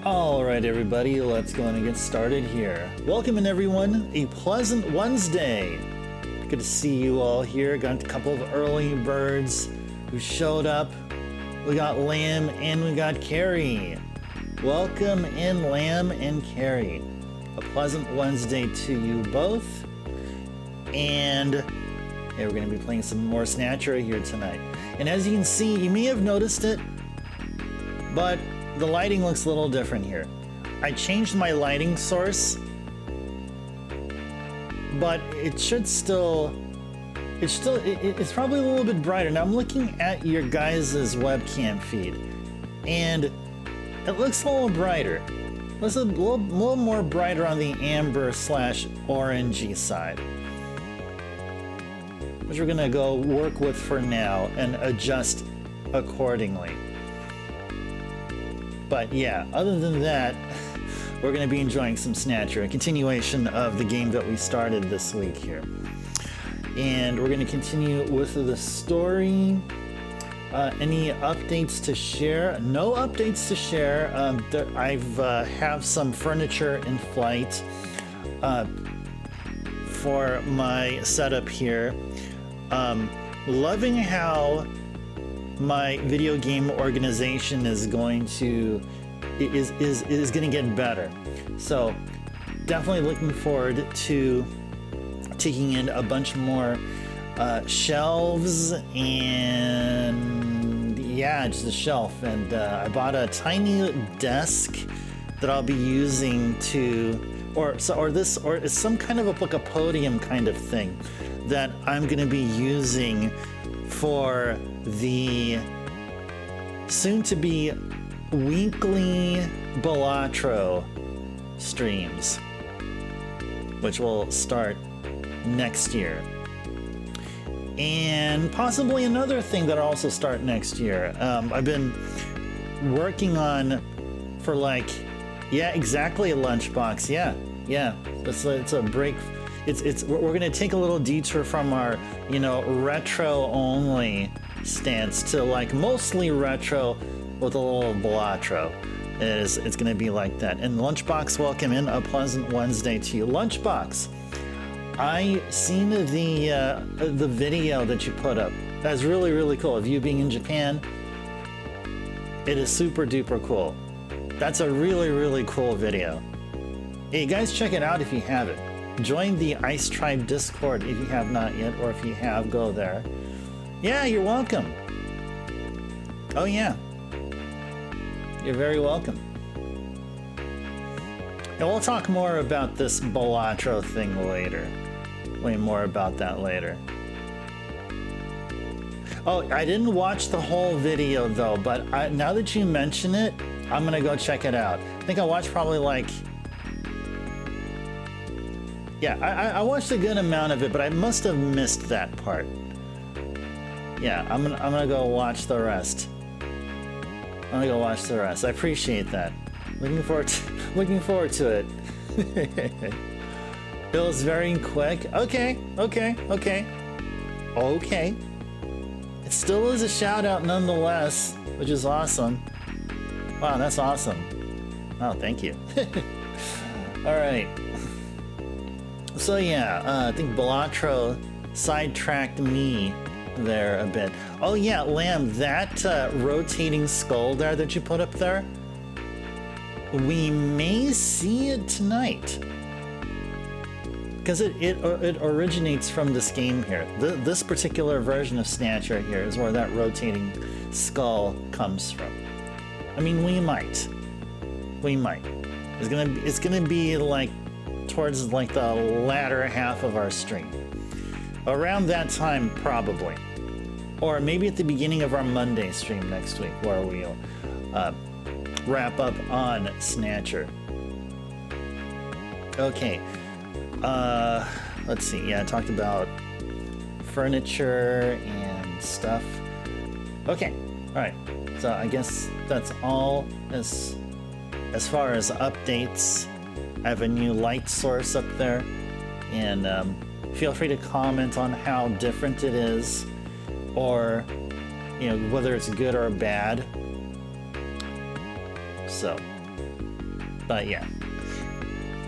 Alright everybody, let's go on and get started here. Welcome in everyone, a pleasant Wednesday. Good to see you all here. Got a couple of early birds who showed up. We got Lamb and we got Carrie. Welcome in Lamb and Carrie. A pleasant Wednesday to you both. And yeah, we're going to be playing some more Snatcher here tonight. And as you can see, you may have noticed it, but the lighting looks a little different here. I changed my lighting source, but it's probably a little bit brighter. Now I'm looking at your guys' webcam feed, and it looks a little brighter. It's a little more brighter on the amber / orangey side, which we're gonna go work with for now and adjust accordingly. But yeah, other than that, we're going to be enjoying some Snatcher, a continuation of the game that we started this week here. And we're going to continue with the story. Any updates to share? No updates to share. I have some furniture in flight for my setup here. Loving how my video game organization is going to is going to get better. So definitely looking forward to taking in a bunch more shelves, and yeah, just a shelf. And I bought a tiny desk that I'll be using to, or it's some kind of like a podium kind of thing that I'm going to be using for the soon-to-be weekly Balatro streams, which will start next year. And possibly another thing that'll also start next year. I've been working on for like, yeah, exactly a lunchbox. Yeah. It's a break. We're gonna take a little detour from our, retro only stance to like mostly retro with a little Balatro. It's gonna be like that. And Lunchbox, welcome in, a pleasant Wednesday to you. Lunchbox, I seen the video that you put up. That's really, really cool of you being in Japan. It is super duper cool. That's a really, really cool video. Hey guys, check it out if you haven't. Join the Ice Tribe Discord if you have not yet, or if you have, go there. Yeah, you're welcome. Oh yeah. You're very welcome. And we'll talk more about this Balatro thing later. Way more about that later. Oh, I didn't watch the whole video though, but now that you mention it, I'm gonna go check it out. I think I watched probably like, yeah, I watched a good amount of it, but I must have missed that part. Yeah, I'm gonna go watch the rest. I'm gonna go watch the rest. I appreciate that. Looking forward to it. It was very quick. Okay. It still is a shout out nonetheless, which is awesome. Wow, that's awesome. Oh, thank you. All right. So yeah, I think Balatro sidetracked me there a bit. Oh yeah, Lamb, that rotating skull there that you put up there, we may see it tonight. Because it originates from this game here. This particular version of Snatcher here is where that rotating skull comes from. I mean, we might. It's gonna be like towards like the latter half of our stream. Around that time, probably. Or maybe at the beginning of our Monday stream next week, where we'll wrap up on Snatcher. Okay. Let's see. Yeah, I talked about furniture and stuff. Okay. All right. So I guess that's all as far as updates. I have a new light source up there, and feel free to comment on how different it is, or whether it's good or bad. So, but yeah.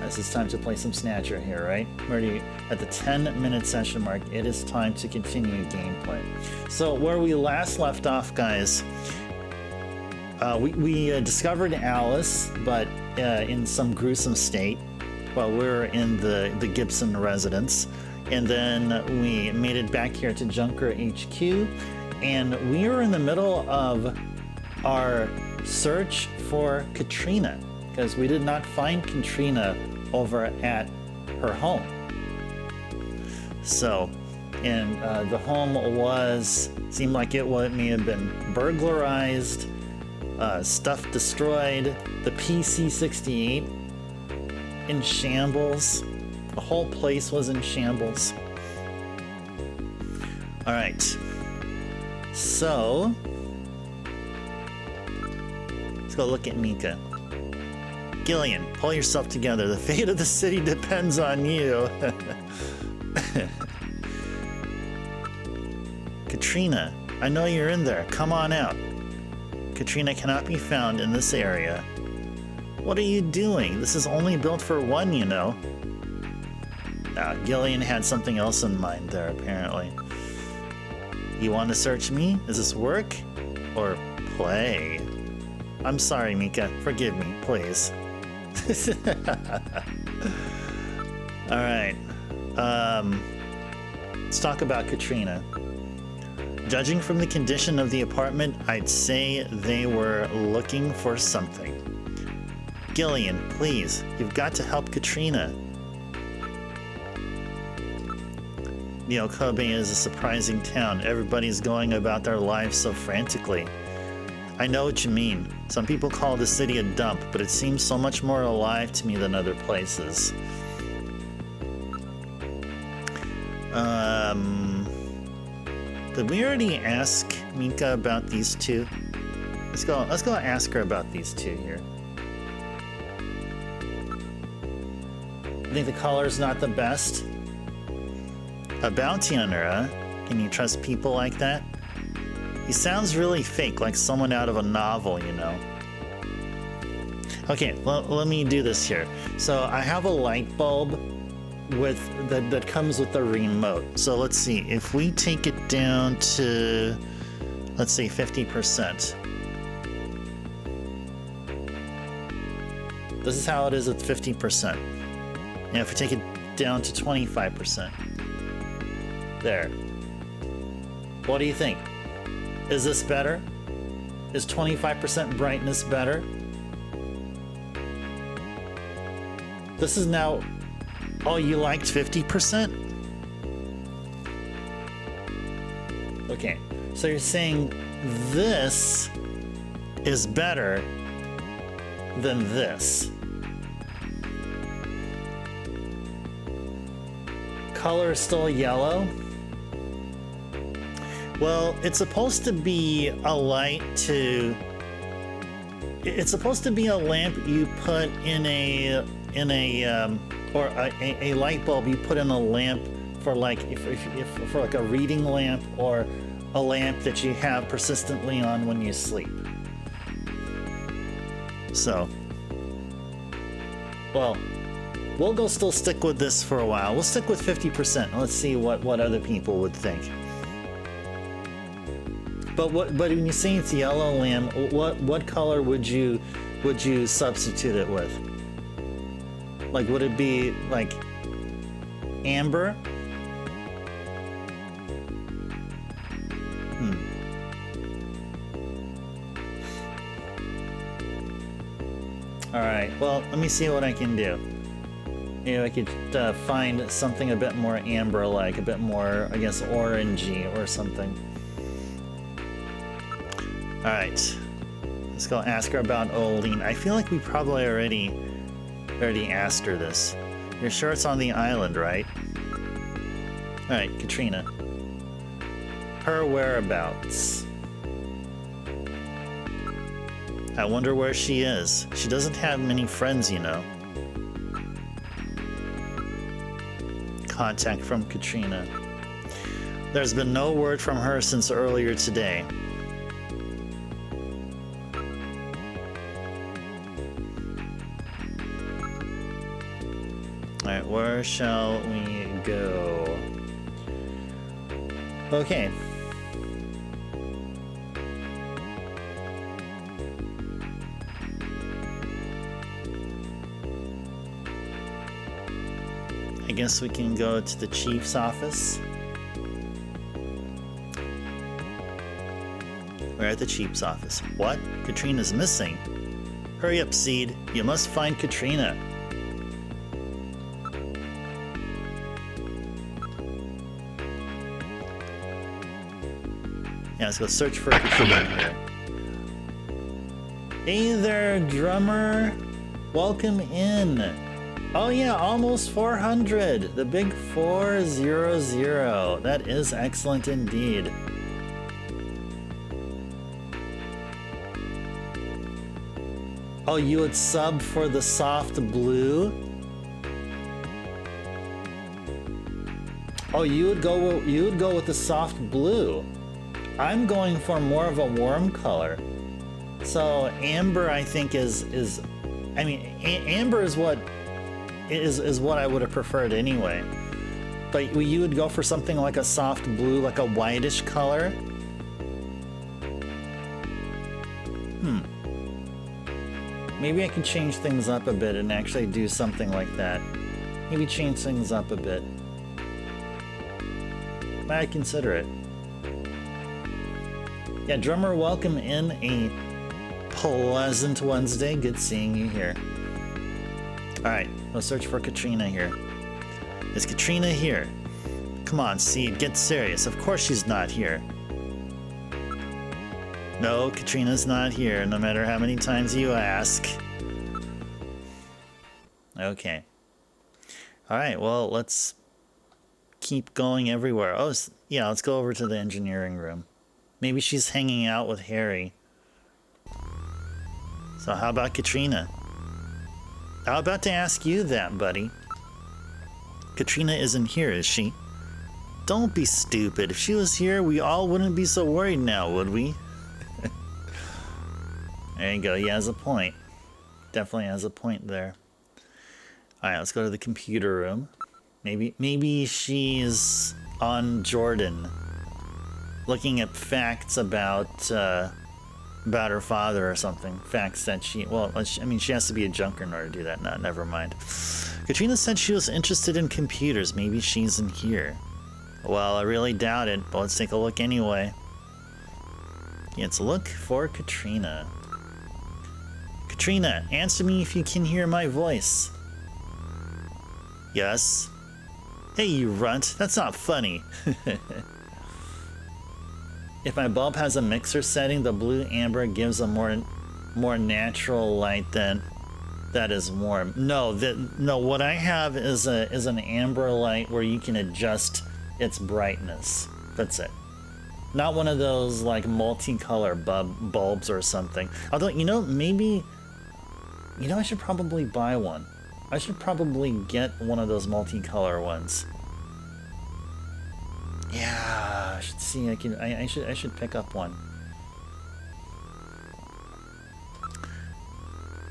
This is time to play some Snatcher here, right? We're already at the 10-minute session mark. It is time to continue gameplay. So where we last left off, guys, we discovered Alice, but in some gruesome state while we were in the Gibson residence. And then we made it back here to Junker HQ, and we were in the middle of our search for Katrina, because we did not find Katrina over at her home. So, and the home seemed like it may have been burglarized, stuff destroyed, the PC-68 in shambles. The whole place was in shambles. All right. So, let's go look at Mika. Gillian, pull yourself together. The fate of the city depends on you. Katrina, I know you're in there. Come on out. Katrina cannot be found in this area. What are you doing? This is only built for one, you know. Gillian had something else in mind there, apparently. You want to search me? Is this work or play? I'm sorry, Mika. Forgive me, please. All right. Let's talk about Katrina. Judging from the condition of the apartment, I'd say they were looking for something. Gillian, please, you've got to help Katrina. Kobe is a surprising town. Everybody's going about their lives so frantically. I know what you mean. Some people call the city a dump, but it seems so much more alive to me than other places. Did we already ask Mika about these two? Let's go ask her about these two here. I think the color's not the best. A bounty hunter, huh? Can you trust people like that? He sounds really fake, like someone out of a novel, you know. Okay, well, let me do this here. So I have a light bulb that comes with the remote. So let's see, if we take it down to, let's say 50%. This is how it is at 50%. And if we take it down to 25%. There. What do you think? Is this better? Is 25% brightness better? This is now... Oh, you liked 50%? Okay, so you're saying this is better than this. Color is still yellow? Well, it's supposed to be a light to... It's supposed to be a lamp you put in a light bulb you put in a lamp for like for like a reading lamp or a lamp that you have persistently on when you sleep. So, well, we'll still stick with this for a while. We'll stick with 50%. Let's see what other people would think. But when you say it's yellow lamp, what color would you substitute it with? Like, would it be like amber? All right. Well, let me see what I can do. Maybe I could find something a bit more amber-like, a bit more, I guess, orangey or something. All right. Let's go ask her about Oline. I feel like we probably already asked her this. You're sure it's on the island, right? All right, Katrina. Her whereabouts. I wonder where she is. She doesn't have many friends, you know. Contact from Katrina. There's been no word from her since earlier today. Alright, where shall we go? Okay. I guess we can go to the chief's office. We're at the chief's office. What? Katrina's missing. Hurry up, Seed. You must find Katrina. Yeah, let's go search for Katrina here. Hey there, drummer. Welcome in. Oh yeah, almost 400. The big 400. That is excellent indeed. Oh, you would sub for the soft blue? Oh, you would go with the soft blue. I'm going for more of a warm color. So amber, I think is I mean, amber is what I would have preferred anyway. But you would go for something like a soft blue, like a whitish color. Maybe I can change things up a bit and actually do something like that. Maybe change things up a bit. Might consider it. Yeah, drummer, welcome in. A pleasant Wednesday. Good seeing you here. Alright, let's search for Katrina here. Is Katrina here? Come on, Seed, get serious. Of course she's not here. No, Katrina's not here, no matter how many times you ask. Okay. Alright, well, let's keep going everywhere. Oh, yeah, let's go over to the engineering room. Maybe she's hanging out with Harry. So how about Katrina? I was about to ask you that, buddy. Katrina isn't here, is she? Don't be stupid. If she was here, we all wouldn't be so worried now, would we? There you go. He has a point. Definitely has a point there. Alright, let's go to the computer room. Maybe she's on Jordan, looking at facts about her father or something. Facts that I mean, she has to be a junker in order to do that. No, never mind. Katrina said she was interested in computers. Maybe she's in here. Well, I really doubt it, but let's take a look anyway. Let's look for Katrina. Katrina, answer me if you can hear my voice. Yes. Hey, you runt. That's not funny. If my bulb has a mixer setting, the blue amber gives a more natural light than that is warm. No, what I have is an amber light where you can adjust its brightness. That's it. Not one of those like multicolor bulbs or something. Although, maybe I should probably buy one. I should probably get one of those multicolor ones. Yeah, I should see. I should pick up one.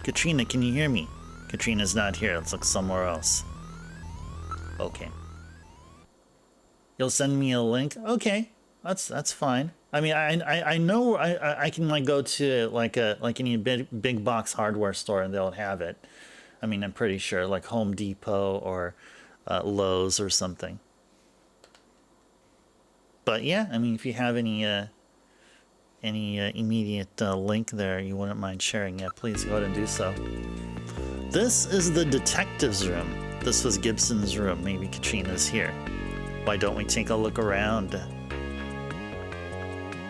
Katrina, can you hear me? Katrina's not here. Let's look somewhere else. Okay. You'll send me a link. Okay, that's fine. I mean, I know I can like go to like any big box hardware store and they'll have it. I mean, I'm pretty sure like Home Depot or Lowe's or something. But yeah, I mean, if you have any immediate link there you wouldn't mind sharing, yeah, please go ahead and do so. This is the detective's room. This was Gibson's room. Maybe Katrina's here. Why don't we take a look around?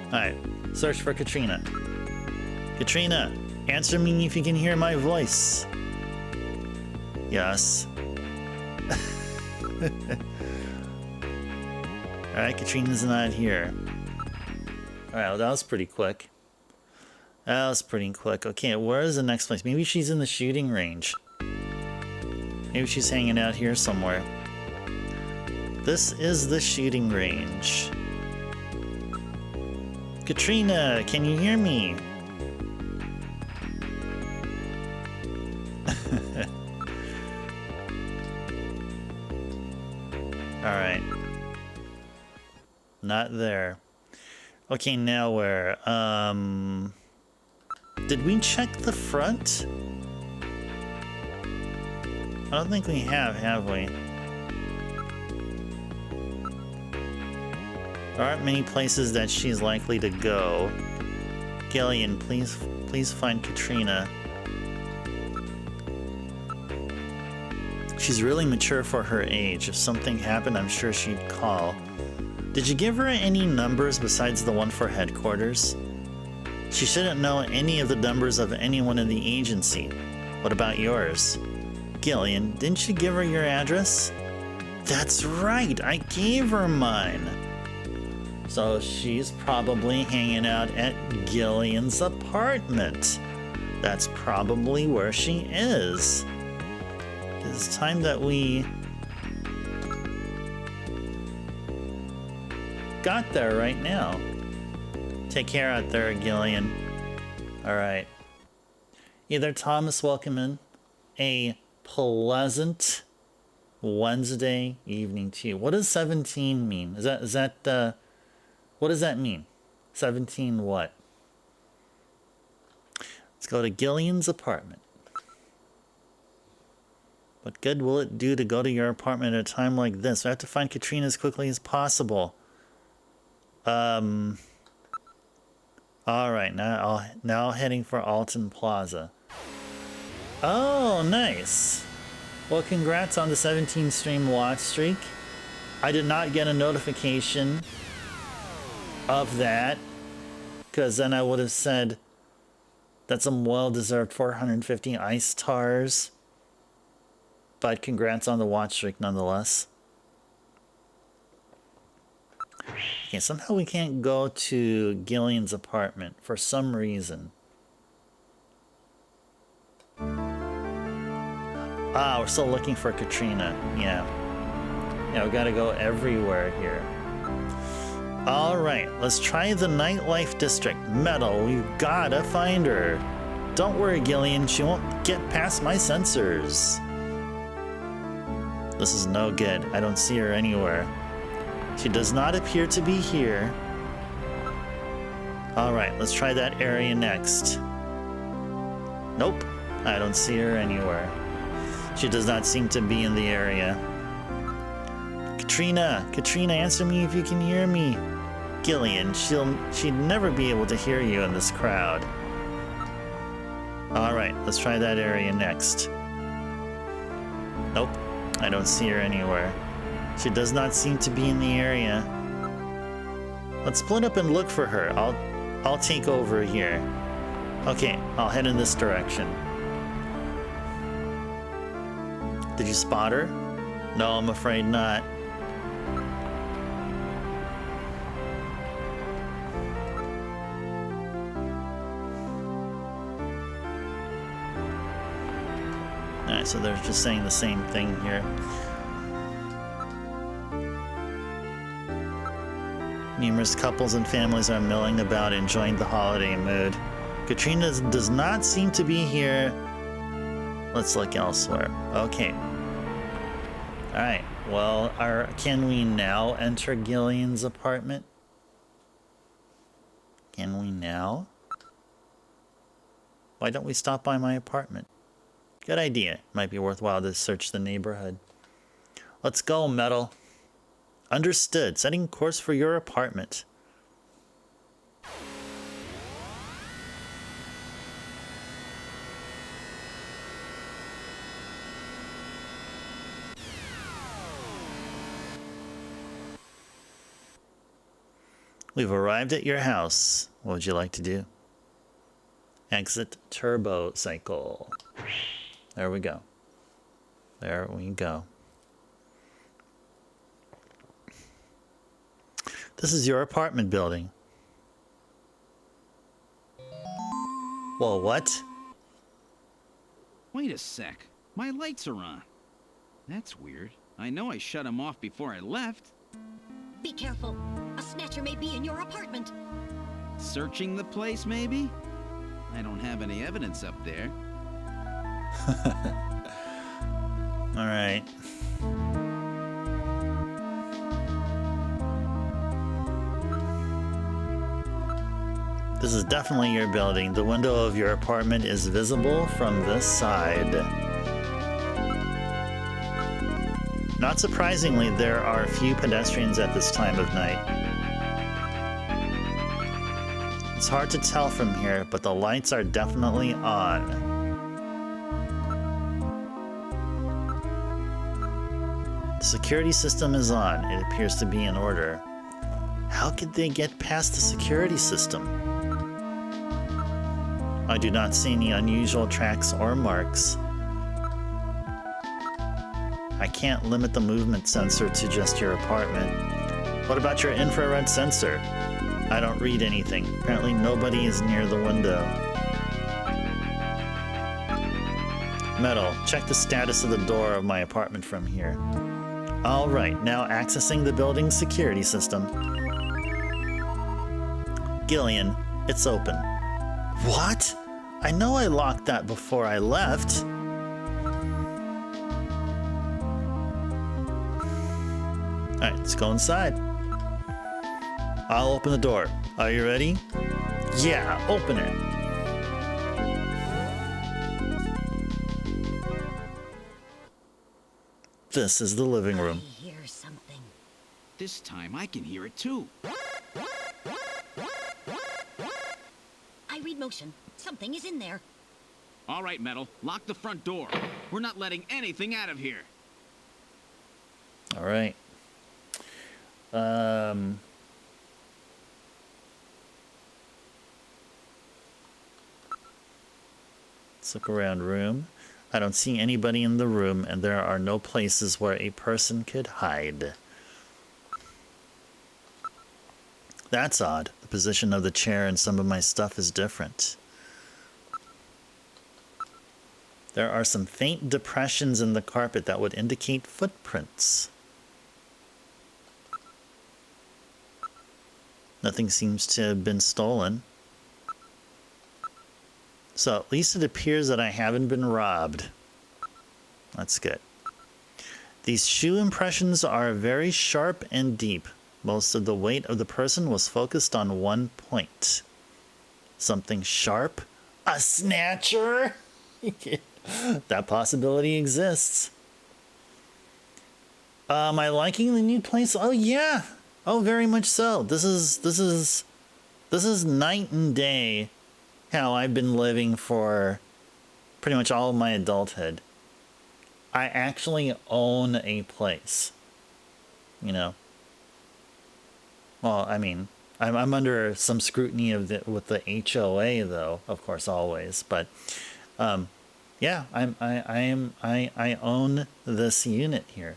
Alright, search for Katrina. Katrina, answer me if you can hear my voice. Yes. Alright, Katrina's not here. Alright, well, that was pretty quick. Okay, where is the next place? Maybe she's in the shooting range. Maybe she's hanging out here somewhere. This is the shooting range. Katrina, can you hear me? Alright. Not there. Okay, now where? Did we check the front? I don't think we have we? There aren't many places that she's likely to go. Gillian, please find Katrina. She's really mature for her age. If something happened, I'm sure she'd call. Did you give her any numbers besides the one for headquarters? She shouldn't know any of the numbers of anyone in the agency. What about yours? Gillian, didn't you give her your address? That's right, I gave her mine. So she's probably hanging out at Gillian's apartment. That's probably where she is. It's time that we got there right now. Take care out there, Gillian. Alright. Either Thomas, welcome in. A pleasant Wednesday evening to you. What does 17 mean? Is that what does that mean? 17 what? Let's go to Gillian's apartment. What good will it do to go to your apartment at a time like this? We have to find Katrina as quickly as possible. Alright, now heading for Alton Plaza. Oh, nice. Well, congrats on the 17 stream watch streak. I did not get a notification of that, because then I would have said that's some well-deserved 450 ice stars. But congrats on the watch streak nonetheless. Okay, somehow we can't go to Gillian's apartment for some reason. Ah, we're still looking for Katrina. Yeah, we gotta go everywhere here. Alright, let's try the nightlife district. Metal, we've gotta find her. Don't worry, Gillian, she won't get past my sensors. This is no good. I don't see her anywhere. She does not appear to be here. Alright, let's try that area next. Nope, I don't see her anywhere. She does not seem to be in the area. Katrina, answer me if you can hear me. Gillian, she'd never be able to hear you in this crowd. Alright, let's try that area next. Nope, I don't see her anywhere. She does not seem to be in the area. Let's split up and look for her. I'll take over here. Okay, I'll head in this direction. Did you spot her? No, I'm afraid not. Alright, so they're just saying the same thing here. Numerous couples and families are milling about, enjoying the holiday mood. Katrina does not seem to be here. Let's look elsewhere. Okay. Alright, well, can we now enter Gillian's apartment? Can we now? Why don't we stop by my apartment? Good idea. Might be worthwhile to search the neighborhood. Let's go, Metal. Understood. Setting course for your apartment. We've arrived at your house. What would you like to do? Exit turbo cycle. There we go. There we go. This is your apartment building. Whoa, what? Wait a sec. My lights are on. That's weird. I know I shut them off before I left. Be careful. A snatcher may be in your apartment. Searching the place, maybe? I don't have any evidence up there. All right. This is definitely your building. The window of your apartment is visible from this side. Not surprisingly, there are a few pedestrians at this time of night. It's hard to tell from here, but the lights are definitely on. The security system is on. It appears to be in order. How could they get past the security system? I do not see any unusual tracks or marks. I can't limit the movement sensor to just your apartment. What about your infrared sensor? I don't read anything. Apparently nobody is near the window. Metal, check the status of the door of my apartment from here. Alright, now accessing the building's security system. Gillian, it's open. What? I know I locked that before I left. Alright, let's go inside. I'll open the door. Are you ready? Yeah, open it. This is the living room. I hear something. This time I can hear it too. I read motion. Something is in there. All right, Metal, lock the front door. We're not letting anything out of here. All right. Let's look around room. I don't see anybody in the room, and there are no places where a person could hide. That's odd. The position of the chair and some of my stuff is different. There are some faint depressions in the carpet that would indicate footprints. Nothing seems to have been stolen. So at least it appears that I haven't been robbed. That's good. These shoe impressions are very sharp and deep. Most of the weight of the person was focused on one point. Something sharp? A snatcher? That possibility exists. Am I liking the new place? Oh yeah. Oh, very much so. This is night and day how I've been living for pretty much all of my adulthood. I actually own a place. You know. Well, I mean, I'm under some scrutiny with the HOA though, of course, always. But yeah, I own this unit here,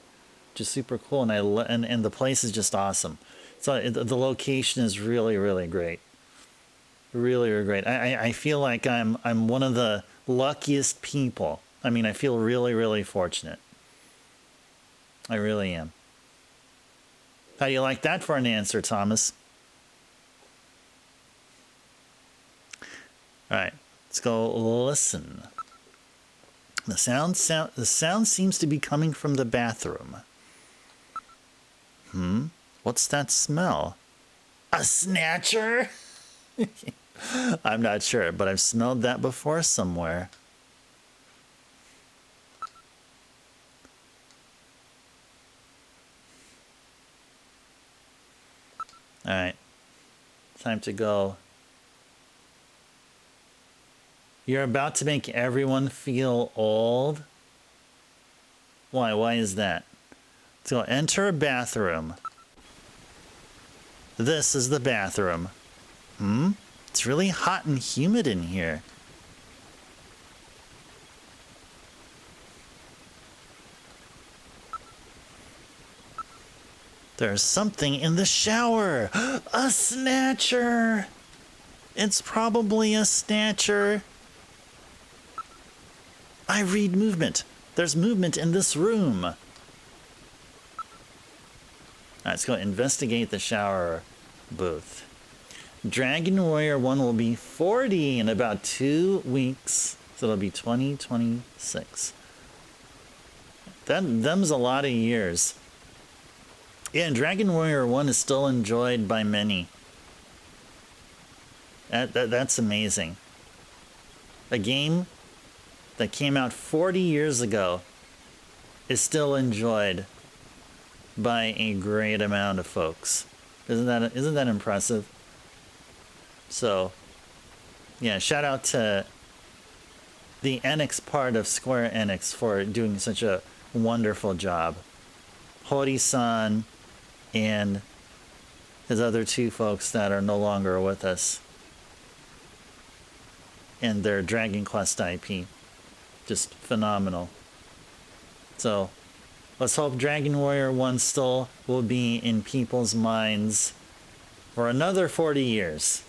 which is super cool, and the place is just awesome. So the location is really, really great. Really, really great. I feel like I'm one of the luckiest people. I mean, I feel really, really fortunate. I really am. How do you like that for an answer, Thomas? All right, let's go listen. The sound seems to be coming from the bathroom. What's that smell? A snatcher? I'm not sure, but I've smelled that before somewhere. All right, time to go. You're about to make everyone feel old? Why? Why is that? So enter a bathroom. This is the bathroom. It's really hot and humid in here. There's something in the shower. A snatcher. It's probably a snatcher. I read movement. There's movement in this room. All right, let's go investigate the shower booth. Dragon Warrior 1 will be 40 in about 2 weeks. So it'll be 2026. Them's a lot of years. Yeah, and Dragon Warrior 1 is still enjoyed by many. That's amazing. A game that came out 40 years ago is still enjoyed by a great amount of folks. Isn't that impressive? So, yeah, shout out to the Enix part of Square Enix for doing such a wonderful job. Hori-san and his other 2 folks that are no longer with us. And their Dragon Quest IP. Just phenomenal. So, let's hope Dragon Warrior 1 still will be in people's minds for another 40 years.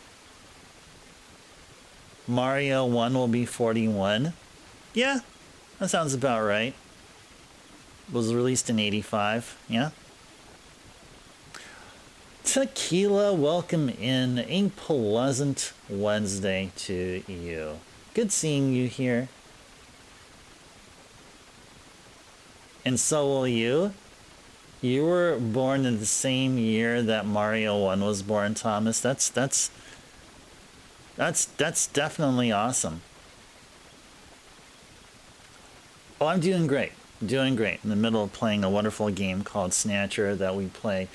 Mario 1 will be 41. Yeah, that sounds about right. Was released in 85, yeah? Tequila, welcome in. A pleasant Wednesday to you. Good seeing you here. And so will you. You were born in the same year that Mario 1 was born, Thomas. That's definitely awesome. Oh, I'm doing great. Doing great. In the middle of playing a wonderful game called Snatcher that we play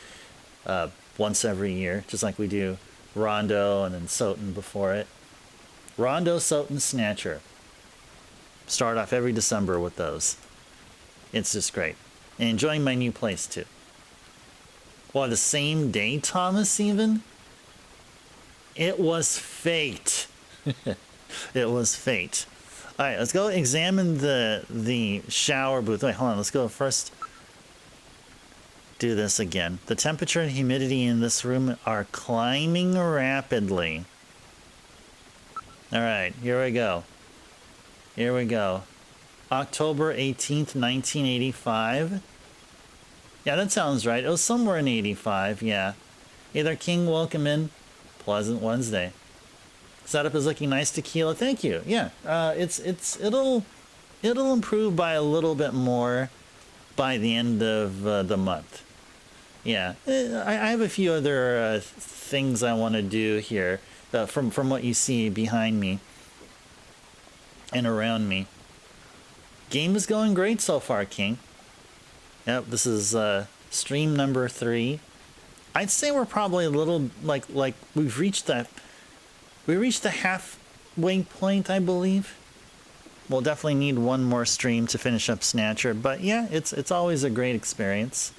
once every year, just like we do Rondo and then SotN before it. Rondo, SotN, Snatcher. Start off every December with those. It's just great. And enjoying my new place too. Well, the same day, Thomas, even? It was fate. It was fate. All right, let's go examine the shower booth. Wait, hold on. Let's go first. Do this again. The temperature and humidity in this room are climbing rapidly. All right, here we go. Here we go. October 18th, 1985. Yeah, that sounds right. It was somewhere in 85, yeah. Either King, welcome in. Pleasant Wednesday. Setup is looking nice, Tequila. Thank you. Yeah, it'll improve by a little bit more by the end of the month. Yeah, I have a few other things I want to do here from what you see behind me and around me. Game is going great so far, King. Yep, this is stream number 3. I'd say we're probably a little like we've reached that. We reached the halfway point, I believe. We'll definitely need one more stream to finish up Snatcher, but yeah, it's always a great experience.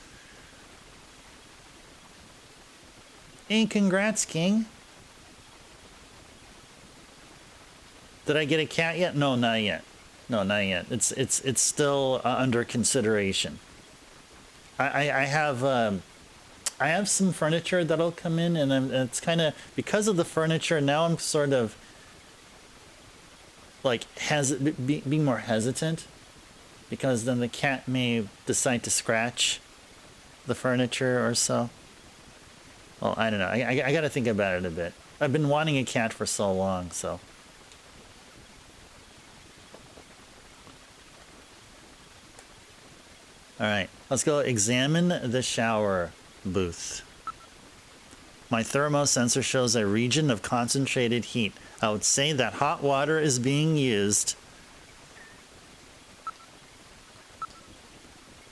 Hey, congrats, King. Did I get a cat yet? No, not yet. No, not yet. It's still under consideration. I have some furniture that'll come in, and it's kind of because of the furniture. Now I'm sort of like being more hesitant, because then the cat may decide to scratch the furniture or so. Well, I don't know. I got to think about it a bit. I've been wanting a cat for so long, so. All right, let's go examine the shower booth. My thermo sensor shows a region of concentrated heat. I would say that hot water is being used.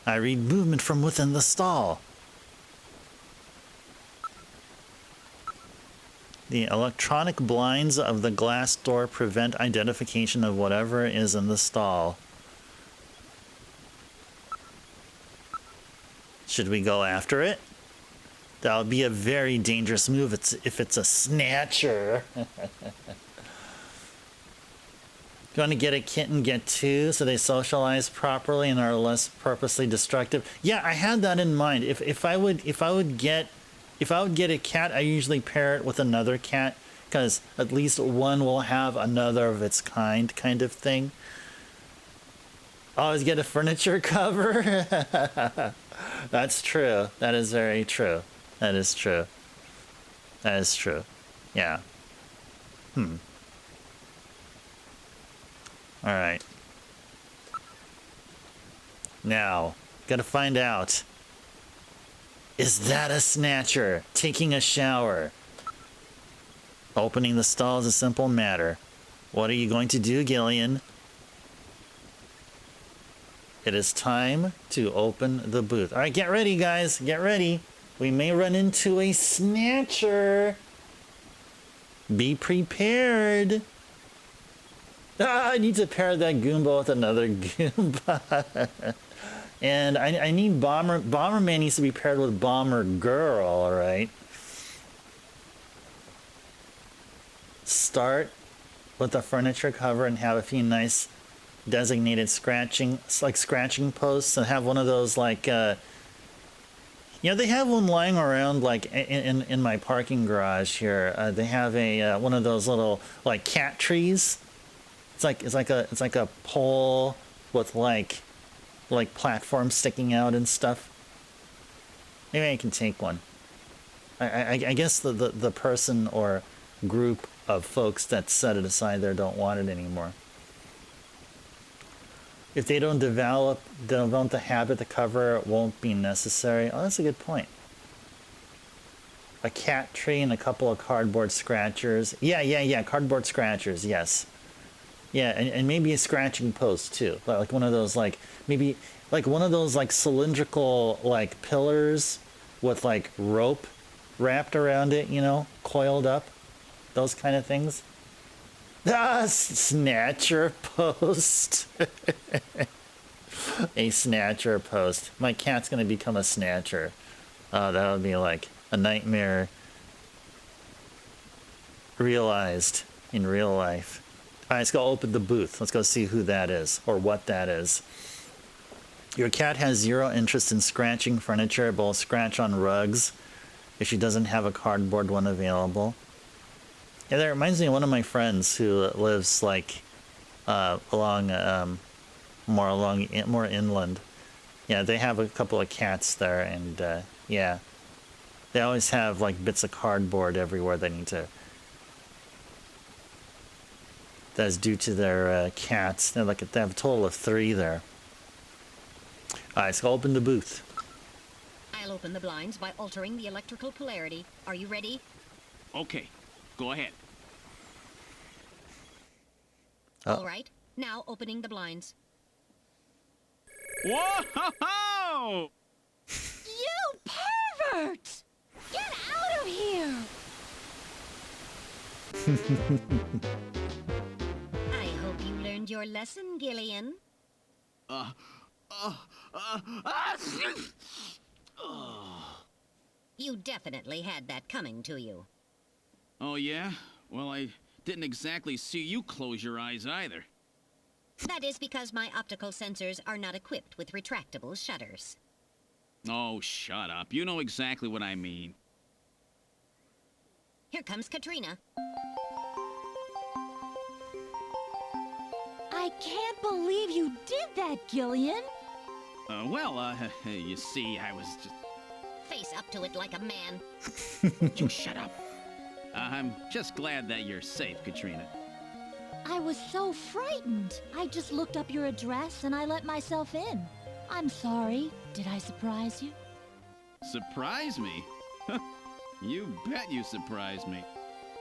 I read movement from within the stall. The electronic blinds of the glass door prevent identification of whatever is in the stall. Should we go after it? That would be a very dangerous move if it's a snatcher. You want to get a kitten, get 2 so they socialize properly and are less purposely destructive. Yeah, I had that in mind. If I would get a cat, I usually pair it with another cat, because at least one will have another of its kind of thing. Always get a furniture cover. That's true. That is very true. That is true. That is true. Yeah. All right. Now, gotta find out. Is that a snatcher taking a shower? Opening the stall is a simple matter. What are you going to do, Gillian? It is time to open the booth. All right, get ready, guys. Get ready. We may run into a snatcher. Be prepared. I need to pair that Goomba with another Goomba. And I need Bomber. Bomberman needs to be paired with Bomber Girl, all right? Start with the furniture cover and have a few nice designated scratching posts, and have one of those like they have one lying around like in my parking garage here. They have a one of those little like cat trees. It's like a pole with like platforms sticking out and stuff. Maybe I can take one. I guess the person or group of folks that set it aside there don't want it anymore. If they don't develop the habit, the cover won't be necessary. Oh, that's a good point. A cat tree and a couple of cardboard scratchers. Yeah, cardboard scratchers, yes. Yeah, and maybe a scratching post too, like one of those like maybe like one of those like cylindrical like pillars with like rope wrapped around it, you know, coiled up, those kind of things. Ah, snatcher post. A snatcher post. My cat's gonna become a snatcher. That would be like a nightmare realized in real life. All right, let's go open the booth. Let's go see who that is or what that is. Your cat has zero interest in scratching furniture, but will scratch on rugs if she doesn't have a cardboard one available. Yeah, that reminds me of one of my friends who lives like along more inland. Yeah, they have a couple of cats there, and yeah, they always have like bits of cardboard everywhere they need to. That is due to their cats. They have a total of 3 there. All right, let's go open the booth. I'll open the blinds by altering the electrical polarity. Are you ready? Okay, go ahead. Oh. All right. Now opening the blinds. Whoa! You pervert! Get out of here! I hope you learned your lesson, Gillian. You definitely had that coming to you. Oh, yeah? Well, I didn't exactly see you close your eyes either. That is because my optical sensors are not equipped with retractable shutters. Oh, shut up. You know exactly what I mean. Here comes Katrina. I can't believe you did that, Gillian. You see, I was just... Face up to it like a man. You shut up. I'm just glad that you're safe, Katrina. I was so frightened. I just looked up your address and I let myself in. I'm sorry. Did I surprise you? Surprise me? You bet you surprised me.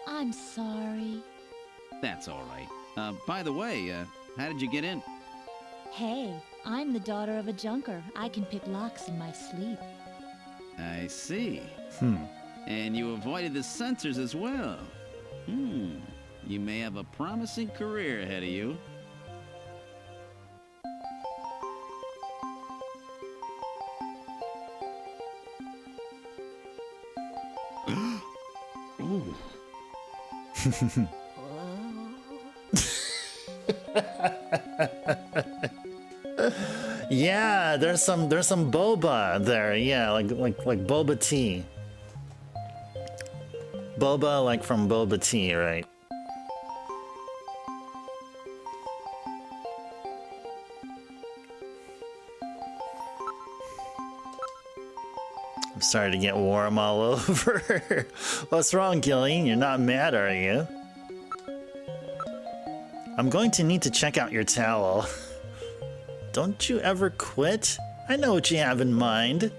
I'm sorry. That's all right. By the way, how did you get in? Hey, I'm the daughter of a junker. I can pick locks in my sleep. I see. And you avoided the sensors as well. You may have a promising career ahead of you. Ooh. Yeah, there's some boba there. Yeah, like boba tea. Boba like from boba tea, right? I'm starting to get warm all over. What's wrong, Gillian? You're not mad, are you? I'm going to need to check out your towel. Don't you ever quit? I know what you have in mind.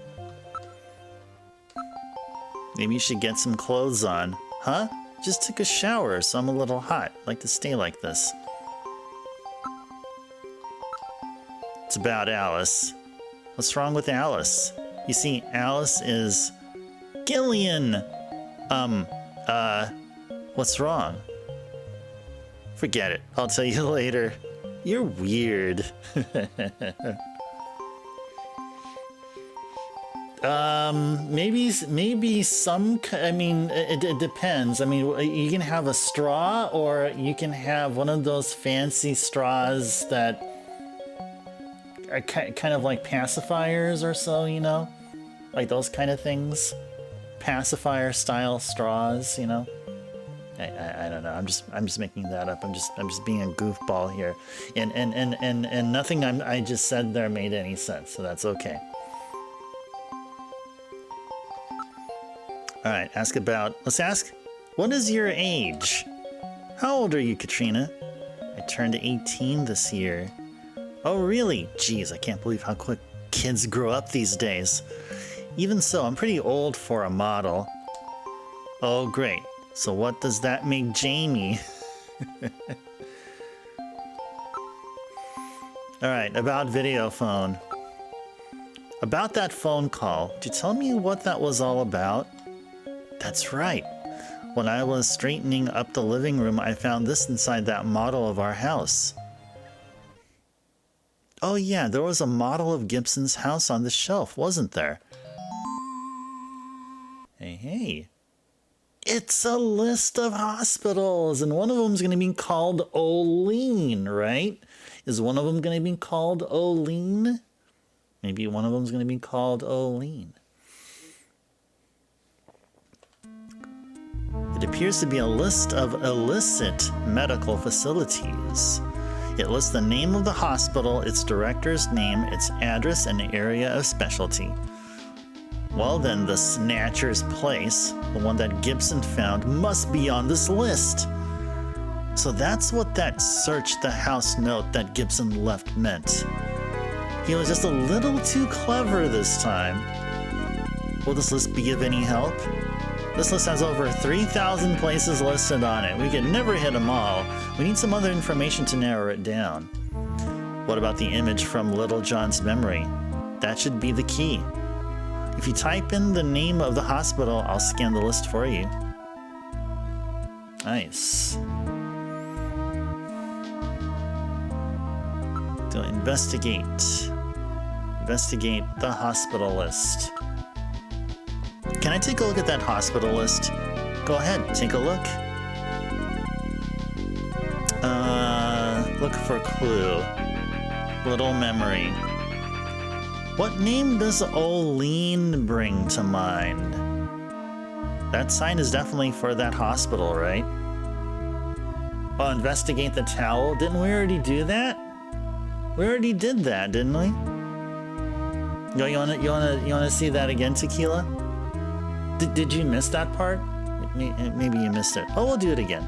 Maybe you should get some clothes on. Huh? Just took a shower, so I'm a little hot. Like to stay like this. It's about Alice. What's wrong with Alice? You see, Alice is... Gillian! What's wrong? Forget it. I'll tell you later. You're weird. Maybe some, I mean, it depends. I mean, you can have a straw or you can have one of those fancy straws that are kind of like pacifiers or so, you know? Like those kind of things. Pacifier style straws, you know? I don't know. I'm just making that up. I'm just being a goofball here, and nothing I just said there made any sense. So that's okay. All right. Let's ask. What is your age? How old are you, Katrina? I turned 18 this year. Oh, really? Geez, I can't believe how quick kids grow up these days. Even so, I'm pretty old for a model. Oh, great. So what does that make Jamie? Alright, about video phone. About that phone call, could you tell me what that was all about? That's right. When I was straightening up the living room, I found this inside that model of our house. Oh yeah, there was a model of Gibson's house on the shelf, wasn't there? Hey. It's a list of hospitals, and one of them is going to be called Olean, right? Is one of them going to be called Olean? Maybe one of them is going to be called Olean. It appears to be a list of illicit medical facilities. It lists the name of the hospital, its director's name, its address, and area of specialty. Well then, the Snatcher's place, the one that Gibson found, must be on this list. So that's what that search the house note that Gibson left meant. He was just a little too clever this time. Will this list be of any help? This list has over 3,000 places listed on it. We could never hit them all. We need some other information to narrow it down. What about the image from Little John's memory? That should be the key. If you type in the name of the hospital, I'll scan the list for you. Nice. So investigate. Investigate the hospital list. Can I take a look at that hospital list? Go ahead, take a look. Look for clue. Little memory. What name does Olean bring to mind? That sign is definitely for that hospital, right? Oh, investigate the towel. Didn't we already do that? We already did that, didn't we? You wanna see that again, Tequila? Did you miss that part? Maybe you missed it. Oh, we'll do it again.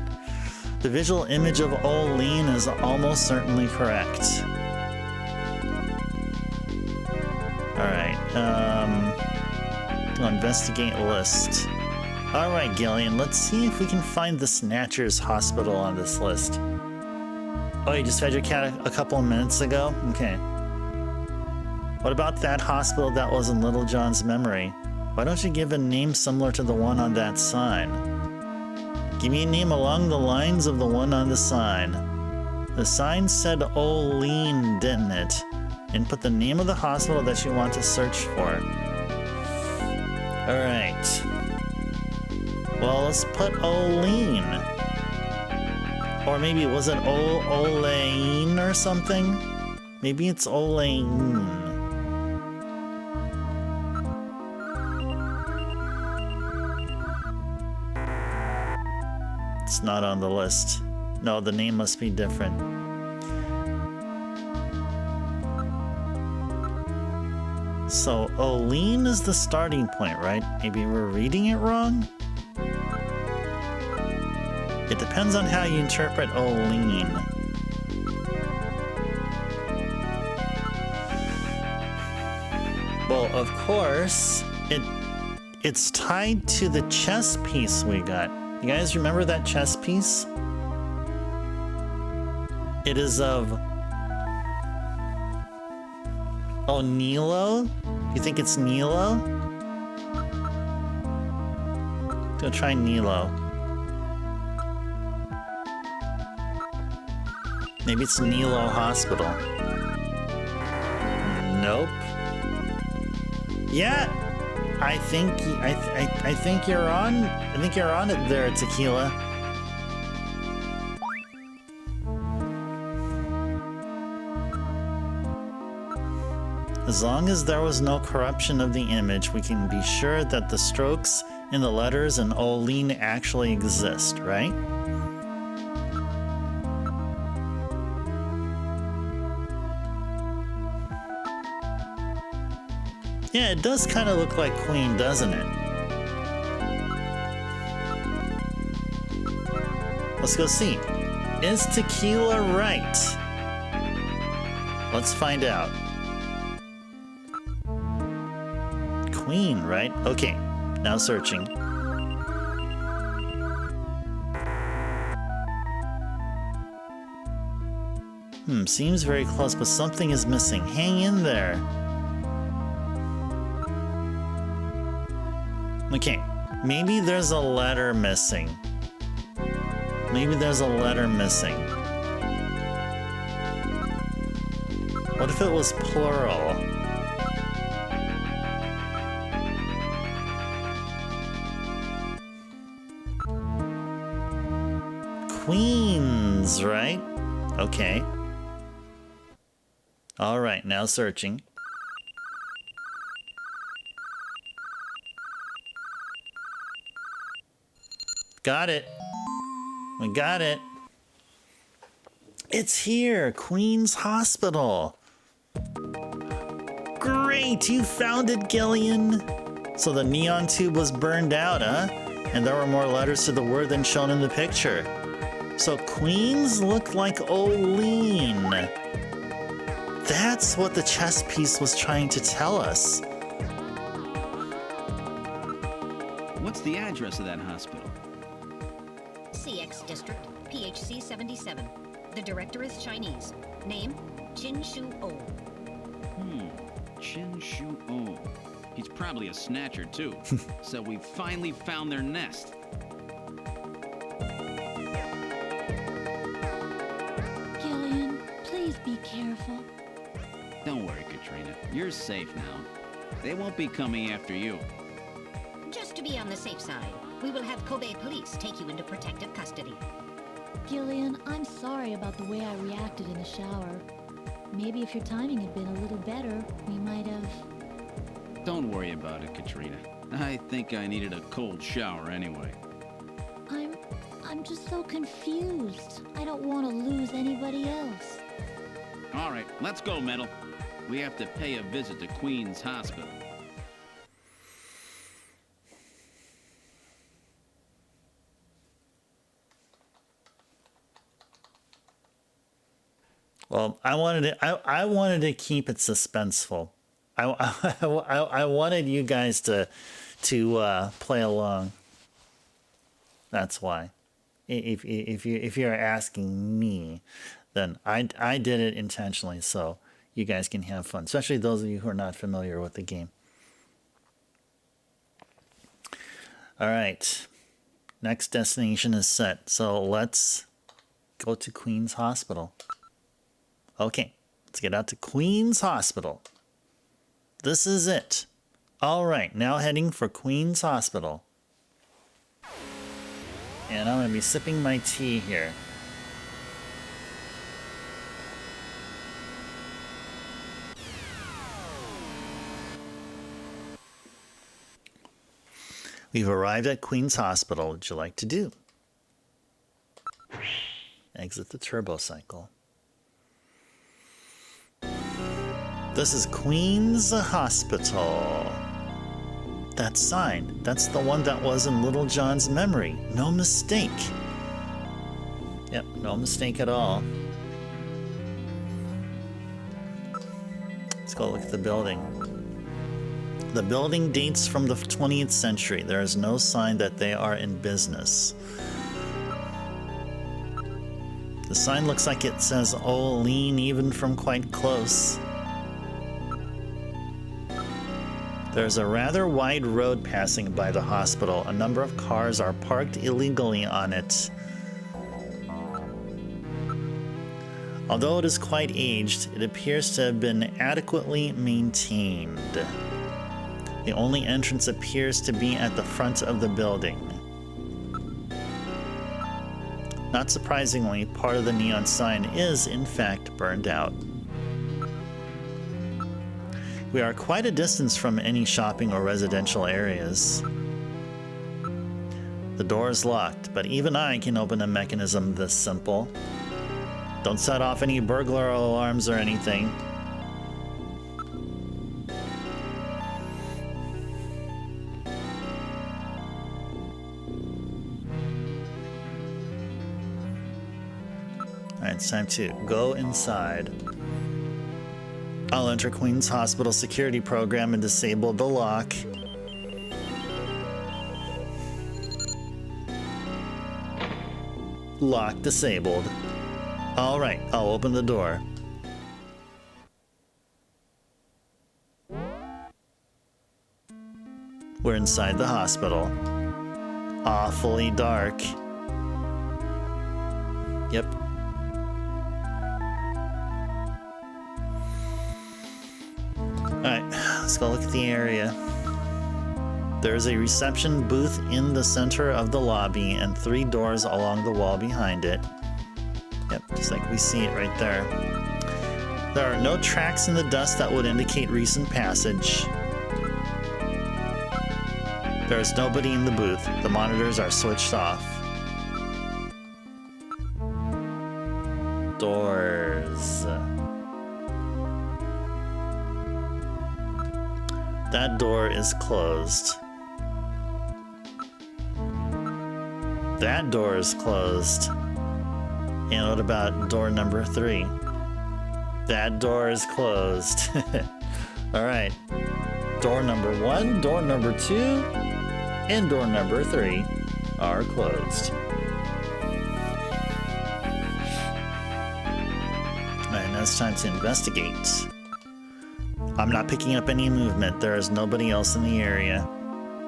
The visual image of Olean is almost certainly correct. Alright, investigate list. Alright, Gillian, let's see if we can find the Snatcher's hospital on this list. Oh, you just fed your cat a couple of minutes ago? Okay. What about that hospital that was in Little John's memory? Why don't you give a name similar to the one on that sign? Give me a name along the lines of the one on the sign. The sign said Olean, didn't it? Input the name of the hospital that you want to search for. Alright. Well, let's put Olean. Or maybe, was it Olean or something? Maybe it's Olean. It's not on the list. No, the name must be different. So, Olean is the starting point, right? Maybe we're reading it wrong? It depends on how you interpret Olean. Well, of course, it's tied to the chess piece we got. You guys remember that chess piece? It is of... Oh, Nilo? You think it's Nilo? Go try Nilo. Maybe it's Nilo Hospital. Nope. Yeah, I think you're on. I think you're on it there, Tequila. As long as there was no corruption of the image, we can be sure that the strokes in the letters in Olean actually exist, right? Yeah, it does kind of look like Queen, doesn't it? Let's go see. Is Tequila right? Let's find out. Queen, right? Okay, now searching. Seems very close, but something is missing. Hang in there. Okay, maybe there's a letter missing. Maybe there's a letter missing. What if it was plural? Queens, right? Okay. All right, now searching. Got it. We got it. It's here, Queen's Hospital. Great, you found it, Gillian. So the neon tube was burned out, huh? And there were more letters to the word than shown in the picture. So Queens looked like Olene. That's what the chess piece was trying to tell us. What's the address of that hospital? CX District, PHC 77. The director is Chinese. Name, Chin Shu Oh. Chin Shu Oh. He's probably a snatcher, too. So we finally found their nest. Gillian, please be careful. Don't worry, Katrina. You're safe now. They won't be coming after you. Just to be on the safe side, we will have Kobe police take you into protective custody. Gillian, I'm sorry about the way I reacted in the shower. Maybe if your timing had been a little better, we might have... Don't worry about it, Katrina. I think I needed a cold shower anyway. I'm just so confused. I don't want to lose anybody else. All right, let's go, Metal. We have to pay a visit to Queen's Hospital. Well, I wanted to keep it suspenseful. I wanted you guys to play along. That's why. If you're asking me, then I did it intentionally so you guys can have fun, especially those of you who are not familiar with the game. All right, next destination is set, so let's go to Queen's Hospital. Okay, let's get out to Queen's Hospital. This is it. All right, now heading for Queen's Hospital. And I'm going to be sipping my tea here. We've arrived at Queen's Hospital. What would you like to do? Exit the turbo cycle. This is Queen's Hospital. That sign, that's the one that was in Little John's memory. No mistake. Yep, no mistake at all. Let's go look at the building. The building dates from the 20th century. There is no sign that they are in business. The sign looks like it says Olene even from quite close. There's a rather wide road passing by the hospital. A number of cars are parked illegally on it. Although it is quite aged, it appears to have been adequately maintained. The only entrance appears to be at the front of the building. Not surprisingly, part of the neon sign is, in fact, burned out. We are quite a distance from any shopping or residential areas. The door is locked, but even I can open a mechanism this simple. Don't set off any burglar alarms or anything. Alright, it's time to go inside. I'll enter Queen's Hospital security program and disable the lock. Lock disabled. All right, I'll open the door. We're inside the hospital. Awfully dark. Yep. Alright, let's go look at the area. There's a reception booth in the center of the lobby and 3 doors along the wall behind it. Yep, just like we see it right there. There are no tracks in the dust that would indicate recent passage. There is nobody in the booth. The monitors are switched off. Doors. That door is closed. That door is closed. And what about door number 3? That door is closed. Alright. Door number 1, door number 2, and door number 3 are closed. Alright, now it's time to investigate. I'm not picking up any movement. There is nobody else in the area.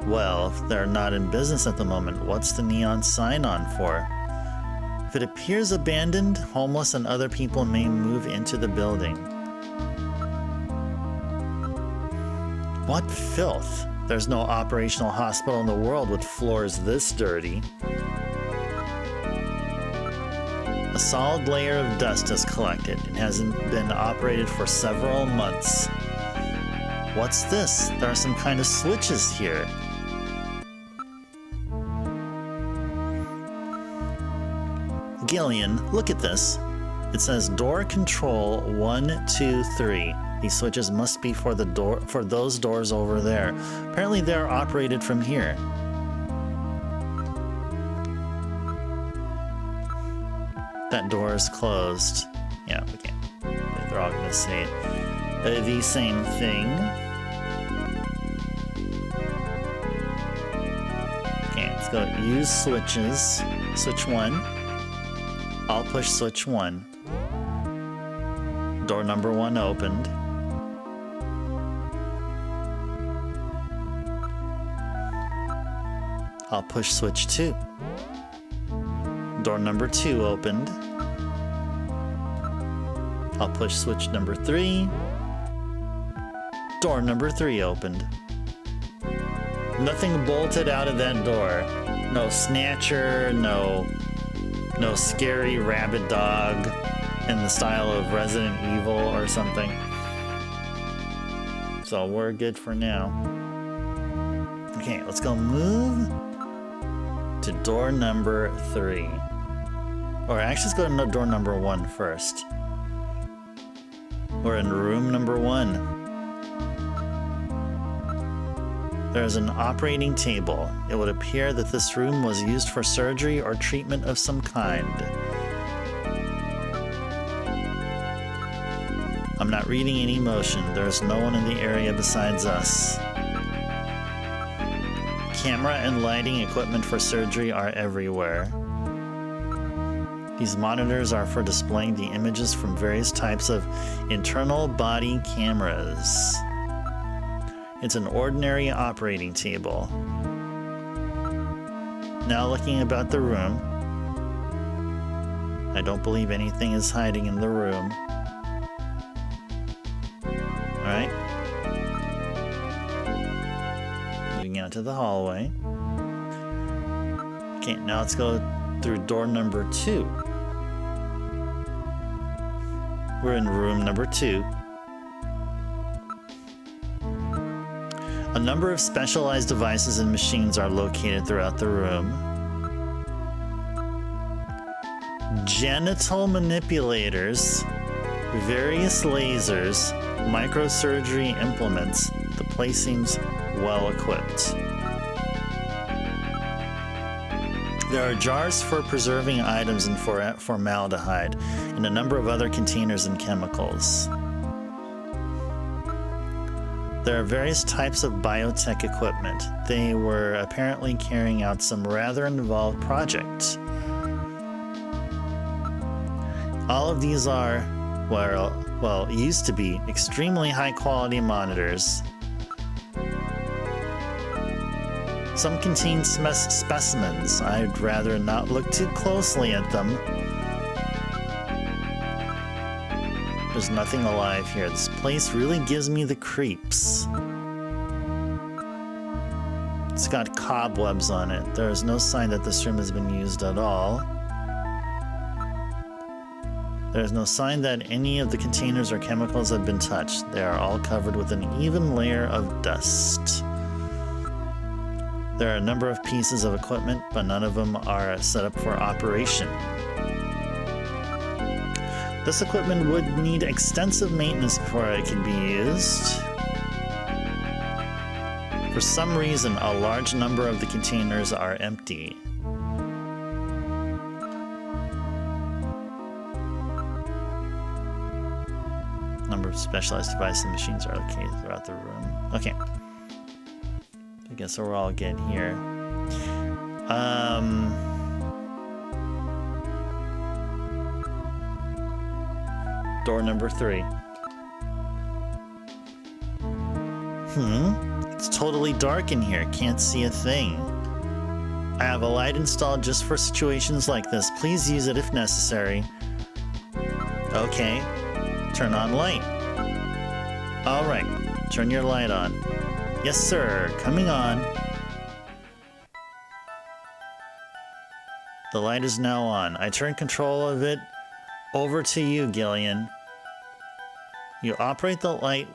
Well, if they're not in business at the moment, what's the neon sign on for? If it appears abandoned, homeless and other people may move into the building. What filth! There's no operational hospital in the world with floors this dirty. A solid layer of dust has collected and hasn't been operated for several months. What's this? There are some kind of switches here. Gillian, look at this. It says door control 1, 2, 3. These switches must be for those doors over there. Apparently they're operated from here. That door is closed. Yeah, we can't. They're all gonna say the same thing. Okay, let's go use switches. Switch 1. I'll push switch 1. Door number 1 opened. I'll push switch 2. Door number 2 opened. I'll push switch number 3. Door number 3 opened. Nothing bolted out of that door. No snatcher, no scary rabbit dog in the style of Resident Evil or something. So we're good for now. Okay, let's go move to door number 3. Or actually, let's go to door number 1 first. We're in room number 1. There's an operating table. It would appear that this room was used for surgery or treatment of some kind. I'm not reading any motion. There's no one in the area besides us. Camera and lighting equipment for surgery are everywhere. These monitors are for displaying the images from various types of internal body cameras. It's an ordinary operating table. Now looking about the room, I don't believe anything is hiding in the room. Alright. Moving out to the hallway. Okay, now let's go through door number 2. We're in room number 2. A number of specialized devices and machines are located throughout the room. Genital manipulators, various lasers, microsurgery implements. The place seems well equipped. There are jars for preserving items and for formaldehyde, and a number of other containers and chemicals. There are various types of biotech equipment. They were apparently carrying out some rather involved projects. All of these are, well, used to be extremely high quality monitors. Some contain specimens. I'd rather not look too closely at them. There's nothing alive here. This place really gives me the creeps. It's got cobwebs on it. There is no sign that this room has been used at all. There's no sign that any of the containers or chemicals have been touched. They are all covered with an even layer of dust. There are a number of pieces of equipment, but none of them are set up for operation. This equipment would need extensive maintenance before it can be used. For some reason, a large number of the containers are empty. Number of specialized devices and machines are located throughout the room. Okay. I guess we're all good here. Door number 3. It's totally dark in here. Can't see a thing. I have a light installed just for situations like this. Please use it if necessary. Okay. Turn on light. Alright. Turn your light on. Yes, sir. Coming on. The light is now on. I turn control of it over to you, Gillian. You operate the light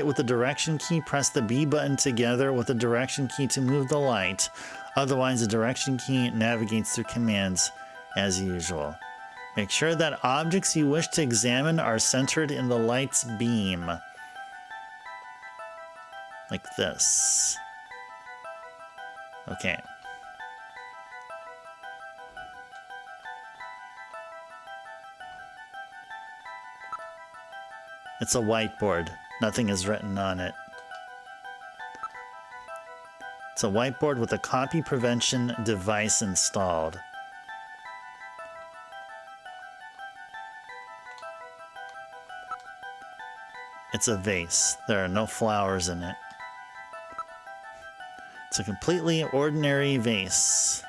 with the direction key. Press the B button together with the direction key to move the light. Otherwise, the direction key navigates through commands as usual. Make sure that objects you wish to examine are centered in the light's beam. Like this. Okay. It's a whiteboard. Nothing is written on it. It's a whiteboard with a copy prevention device installed. It's a vase. There are no flowers in it. It's a completely ordinary vase.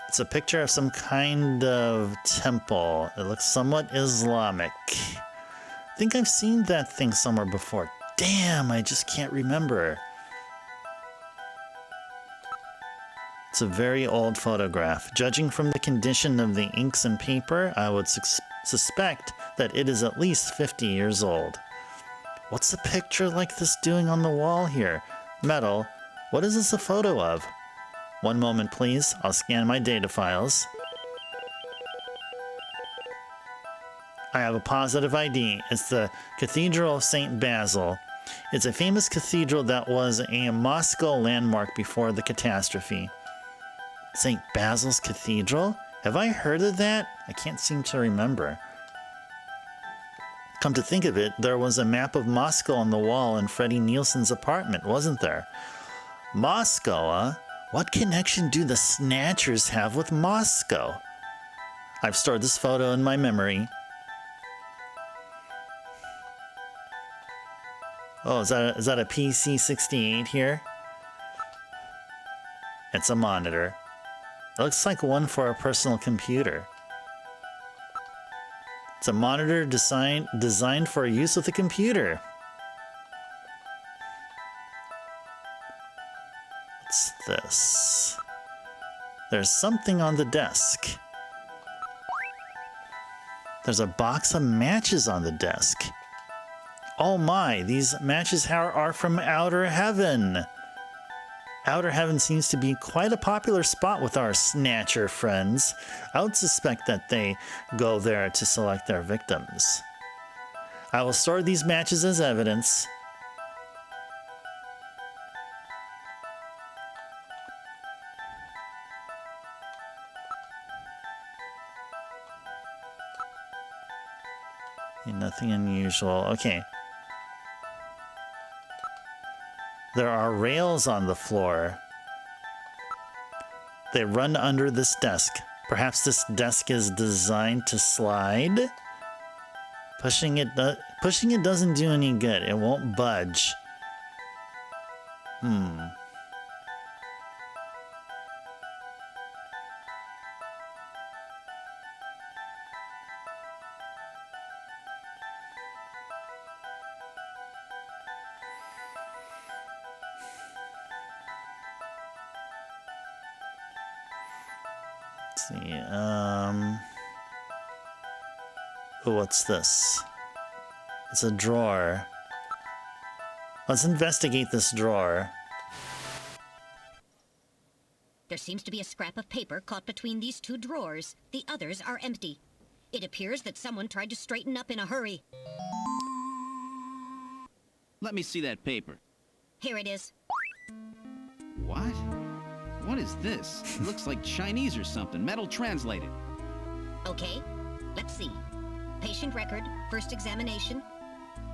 It's a picture of some kind of temple. It looks somewhat Islamic. I think I've seen that thing somewhere before. Damn, I just can't remember. It's a very old photograph. Judging from the condition of the inks and paper, I would suspect that it is at least 50 years old. What's a picture like this doing on the wall here? Metal. What is this a photo of? One moment, please. I'll scan my data files. I have a positive ID. It's the Cathedral of St. Basil. It's a famous cathedral that was a Moscow landmark before the catastrophe. St. Basil's Cathedral? Have I heard of that? I can't seem to remember. Come to think of it, there was a map of Moscow on the wall in Freddie Nielsen's apartment, wasn't there? Moscow, huh? What connection do the Snatchers have with Moscow? I've stored this photo in my memory. Oh, is that a PC-68 here? It's a monitor. It looks like one for a personal computer. It's a monitor designed for use with a computer. What's this? There's something on the desk. There's a box of matches on the desk. Oh my, these matches are from Outer Heaven. Outer Heaven seems to be quite a popular spot with our Snatcher friends. I would suspect that they go there to select their victims. I will store these matches as evidence. Nothing unusual. Okay. There are rails on the floor. They run under this desk. Perhaps this desk is designed to slide? Pushing it doesn't do any good. It won't budge. Let's see, oh, what's this? It's a drawer. Let's investigate this drawer. There seems to be a scrap of paper caught between these two drawers. The others are empty. It appears that someone tried to straighten up in a hurry. Let me see that paper. Here it is. What? What is this? It looks like Chinese or something. Metal translated. Okay, let's see. Patient record, first examination.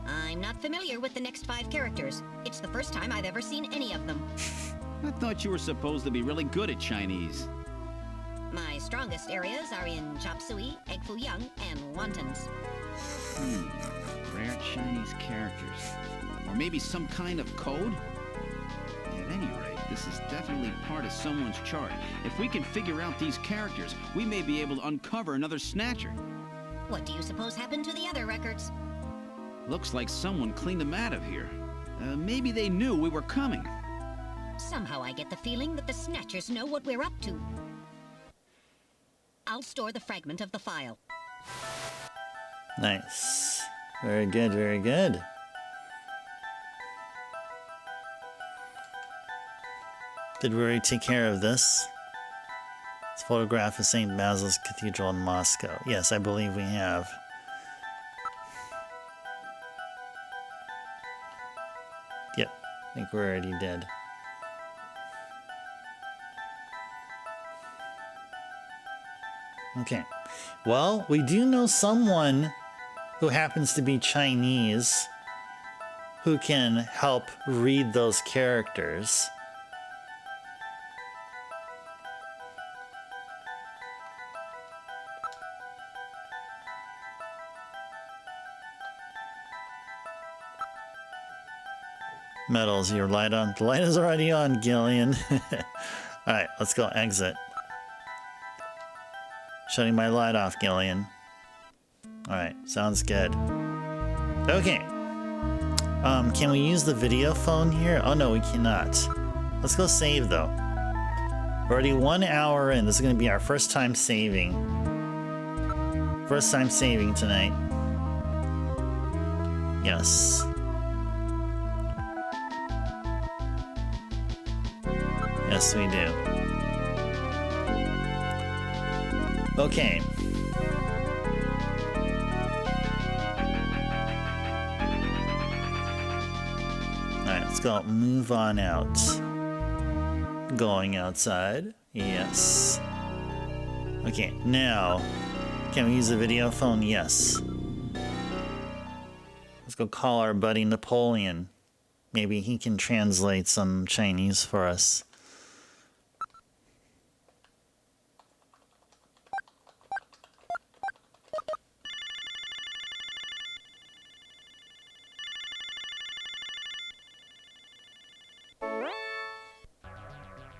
I'm not familiar with the next 5 characters. It's the first time I've ever seen any of them. I thought you were supposed to be really good at Chinese. My strongest areas are in chop suey, egg foo young, and wontons. Rare Chinese characters. Or maybe some kind of code? At any rate, this is definitely part of someone's chart. If we can figure out these characters, we may be able to uncover another Snatcher. What do you suppose happened to the other records? Looks like someone cleaned them out of here. Maybe they knew we were coming. Somehow I get the feeling that the Snatchers know what we're up to. I'll store the fragment of the file. Nice. Very good, very good. Did we already take care of this? It's a photograph of St. Basil's Cathedral in Moscow. Yes, I believe we have. Yep, I think we already did. Okay. Well, we do know someone who happens to be Chinese who can help read those characters. Metals, your light on. The light is already on, Gillian. Alright, let's go exit. Shutting my light off, Gillian. Alright, sounds good. Okay. Can we use the video phone here? Oh no, we cannot. Let's go save though. We're already 1 hour in. This is gonna be our first time saving. First time saving tonight. Yes. Yes, we do. Okay. Alright, let's go move on out. Going outside. Yes. Okay, now, can we use the video phone? Yes. Let's go call our buddy Napoleon. Maybe he can translate some Chinese for us.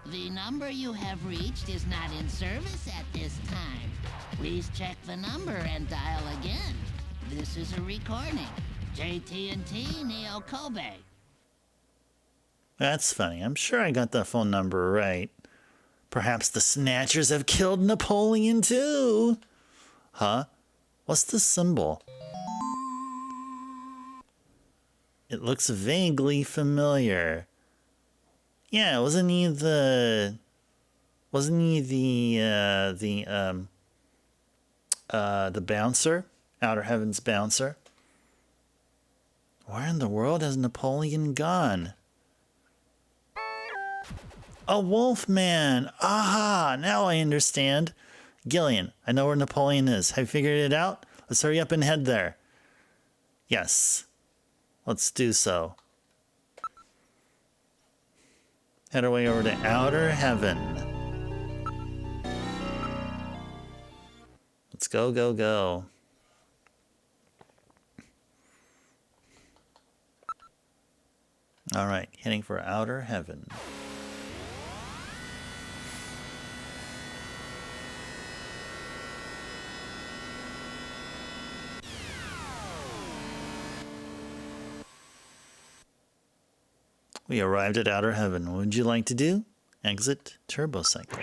The number you have reached is not in service at this time. Please check the number and dial again. This is a recording. JT&T Neo Kobe. That's funny. I'm sure I got the phone number right. Perhaps the Snatchers have killed Napoleon too. Huh? What's the symbol? It looks vaguely familiar. Yeah, wasn't he the bouncer? Outer Heavens bouncer? Where in the world has Napoleon gone? A wolf man! Aha! Now I understand. Gillian, I know where Napoleon is. Have you figured it out? Let's hurry up and head there. Yes. Let's do so. Head our way over to Outer Heaven. go, go, go. All right, heading for outer heaven. We arrived at outer heaven. What would you like to do? Exit turbo cycle.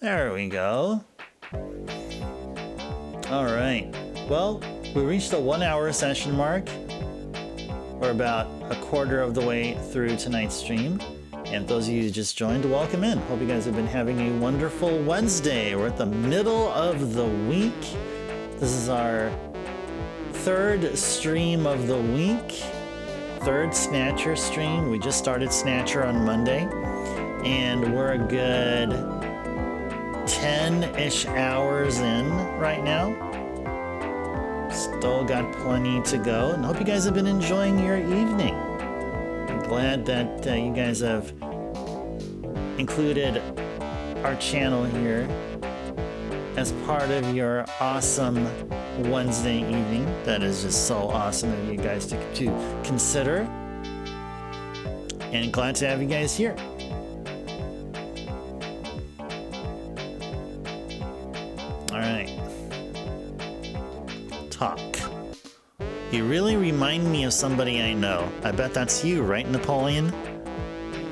There we go. All right. Well, we reached the 1 hour session mark. We're about a quarter of the way through tonight's stream. And those of you who just joined, welcome in. Hope you guys have been having a wonderful Wednesday. We're at the middle of the week. This is our third stream of the week. Third Snatcher stream. We just started Snatcher on Monday. And we're a good 10-ish hours in right now. Still got plenty to go, and hope you guys have been enjoying your evening. I'm glad that you guys have included our channel here as part of your awesome Wednesday evening. That is just so awesome of you guys to consider. And glad to have you guys here. All right. Talk. You really remind me of somebody I know. I bet that's you, right, Napoleon?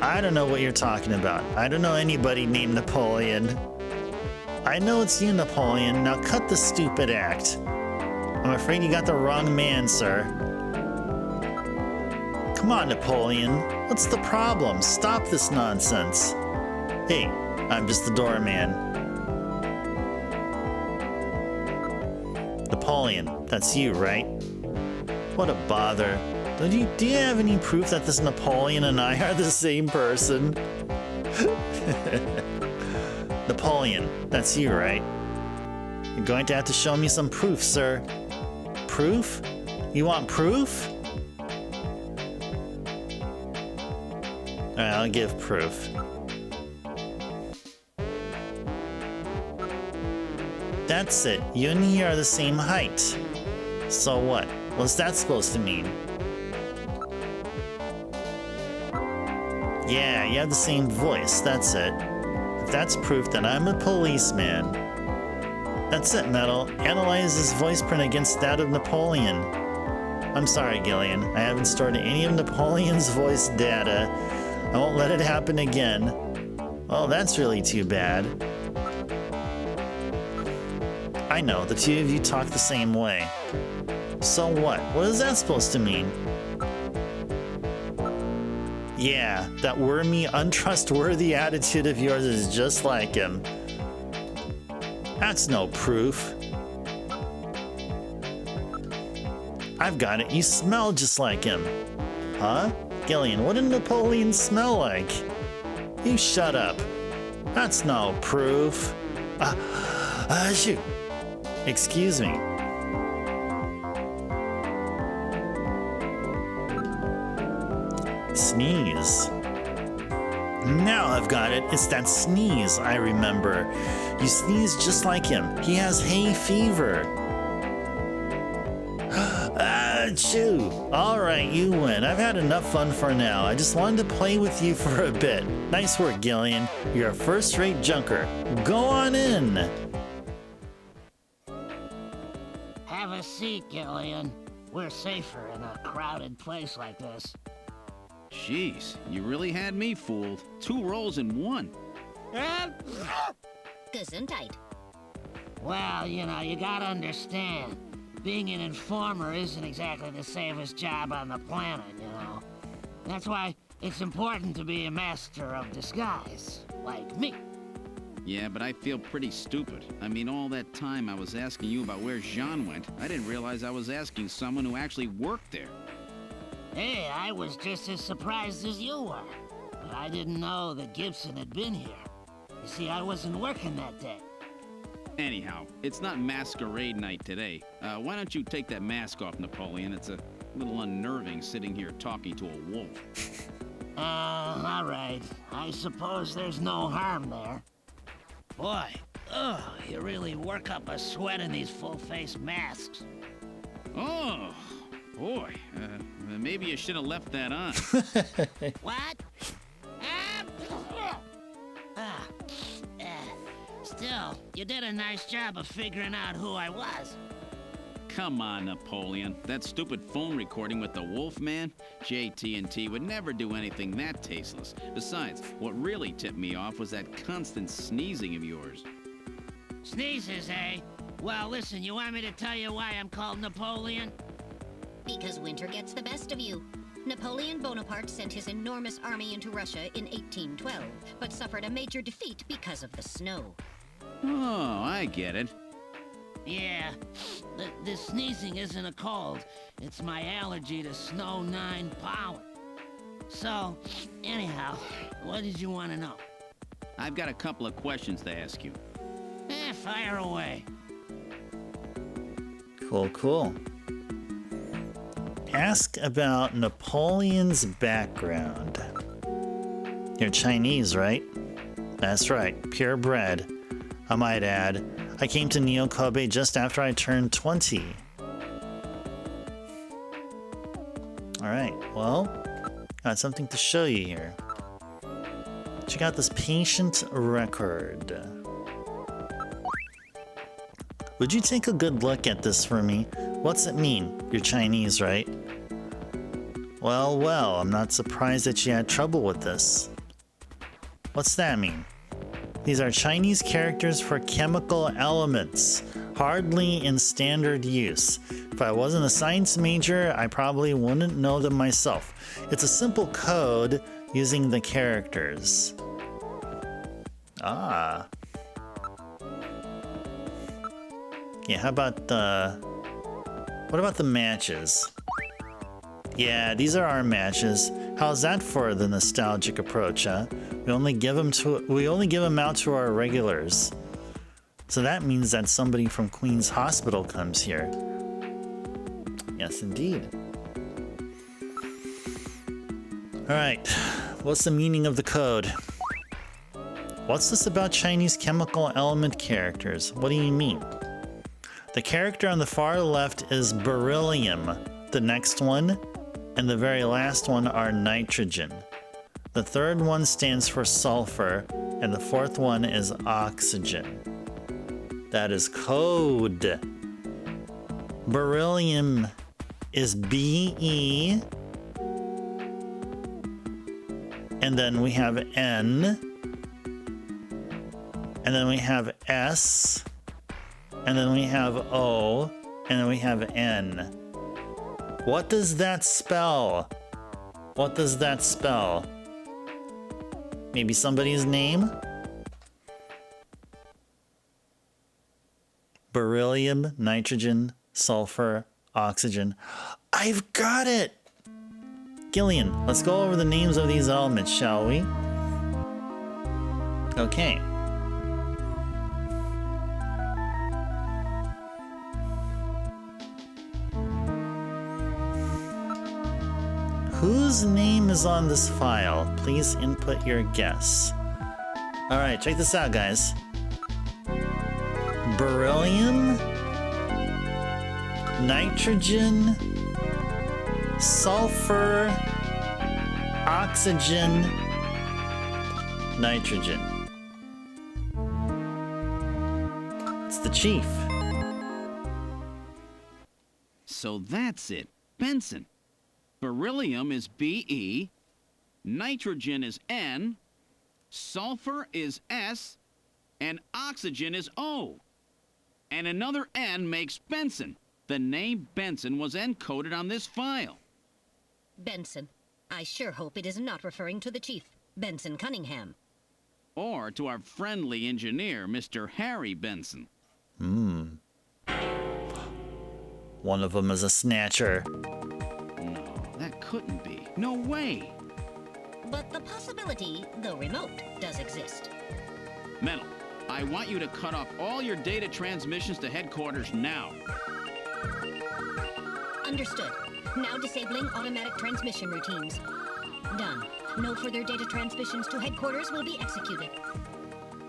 I don't know what you're talking about. I don't know anybody named Napoleon. I know it's you, Napoleon. Now cut the stupid act. I'm afraid you got the wrong man, sir. Come on, Napoleon. What's the problem? Stop this nonsense. Hey, I'm just the doorman. Napoleon, that's you, right? What a bother. Do you have any proof that this Napoleon and I are the same person? Napoleon, that's you, right? You're going to have to show me some proof, sir. Proof? You want proof? Alright, I'll give proof. That's it. You and he are the same height. So what? What's that supposed to mean? Yeah, you have the same voice. That's it. If that's proof, then I'm a policeman. That's it, Metal. Analyze his voice print against that of Napoleon. I'm sorry, Gillian. I haven't stored any of Napoleon's voice data. I won't let it happen again. Oh, that's really too bad. I know, the two of you talk the same way. So what? What is that supposed to mean? Yeah, that wormy, untrustworthy attitude of yours is just like him. That's no proof. I've got it. You smell just like him. Huh? Gillian, what did Napoleon smell like? You shut up. That's no proof. Shoot. Excuse me. Sneeze. Now I've got it. It's that sneeze I remember. You sneeze just like him. He has hay fever. Achoo! Alright, you win. I've had enough fun for now. I just wanted to play with you for a bit. Nice work, Gillian. You're a first-rate junker. Go on in. Have a seat, Gillian. We're safer in a crowded place like this. Jeez, you really had me fooled. 2 roles in 1. Gesundheit. Well, you know, you gotta understand. Being an informer isn't exactly the safest job on the planet, you know. That's why it's important to be a master of disguise, like me. Yeah, but I feel pretty stupid. I mean, all that time I was asking you about where Jean went, I didn't realize I was asking someone who actually worked there. Hey, I was just as surprised as you were. But I didn't know that Gibson had been here. You see, I wasn't working that day. Anyhow, it's not masquerade night today. Why don't you take that mask off, Napoleon? It's a little unnerving sitting here talking to a wolf. All right. I suppose there's no harm there. Boy, you really work up a sweat in these full-face masks. Oh, boy. Maybe you should have left that on. What? Still, you did a nice job of figuring out who I was. Come on, Napoleon. That stupid phone recording with the Wolfman? JT&T would never do anything that tasteless. Besides, what really tipped me off was that constant sneezing of yours. Sneezes, eh? Well, listen, you want me to tell you why I'm called Napoleon? Because winter gets the best of you. Napoleon Bonaparte sent his enormous army into Russia in 1812, but suffered a major defeat because of the snow. Oh, I get it. Yeah, the sneezing isn't a cold. It's my allergy to Snow 9 pollen. So, anyhow, what did you want to know? I've got a couple of questions to ask you. Fire away. Cool. Ask about Napoleon's background. You're Chinese, right? That's right, purebred. I might add, I came to Neo Kobe just after I turned 20. Alright, well, got something to show you here. Check out this patient record. Would you take a good look at this for me? What's it mean? You're Chinese, right? Well, I'm not surprised that you had trouble with this. What's that mean? These are Chinese characters for chemical elements, hardly in standard use. If I wasn't a science major, I probably wouldn't know them myself. It's a simple code using the characters. Ah. Okay, how about what about the matches? Yeah, these are our matches. How's that for the nostalgic approach, huh? We only give them out to our regulars. So that means that somebody from Queen's Hospital comes here. Yes, indeed. All right, what's the meaning of the code? What's this about Chinese chemical element characters? What do you mean? The character on the far left is beryllium. The next one and the very last one are nitrogen. The third one stands for sulfur, and the fourth one is oxygen. That is code. Beryllium is Be, and then we have N, and then we have S, and then we have O, and then we have N. What does that spell? What does that spell? Maybe somebody's name? Beryllium, nitrogen, sulfur, oxygen. I've got it! Gillian, let's go over the names of these elements, shall we? Okay. Whose name is on this file? Please input your guess. Alright, check this out, guys. Beryllium, nitrogen, sulfur, oxygen, nitrogen. It's the chief. So that's it. Benson. Beryllium is Be, nitrogen is N, sulfur is S, and oxygen is O. And another N makes Benson. The name Benson was encoded on this file. Benson. I sure hope it is not referring to the chief, Benson Cunningham. Or to our friendly engineer, Mr. Harry Benson. One of them is a snatcher. That couldn't be. No way. But the possibility, though remote, does exist. Metal, I want you to cut off all your data transmissions to headquarters now. Understood. Now disabling automatic transmission routines. Done. No further data transmissions to headquarters will be executed.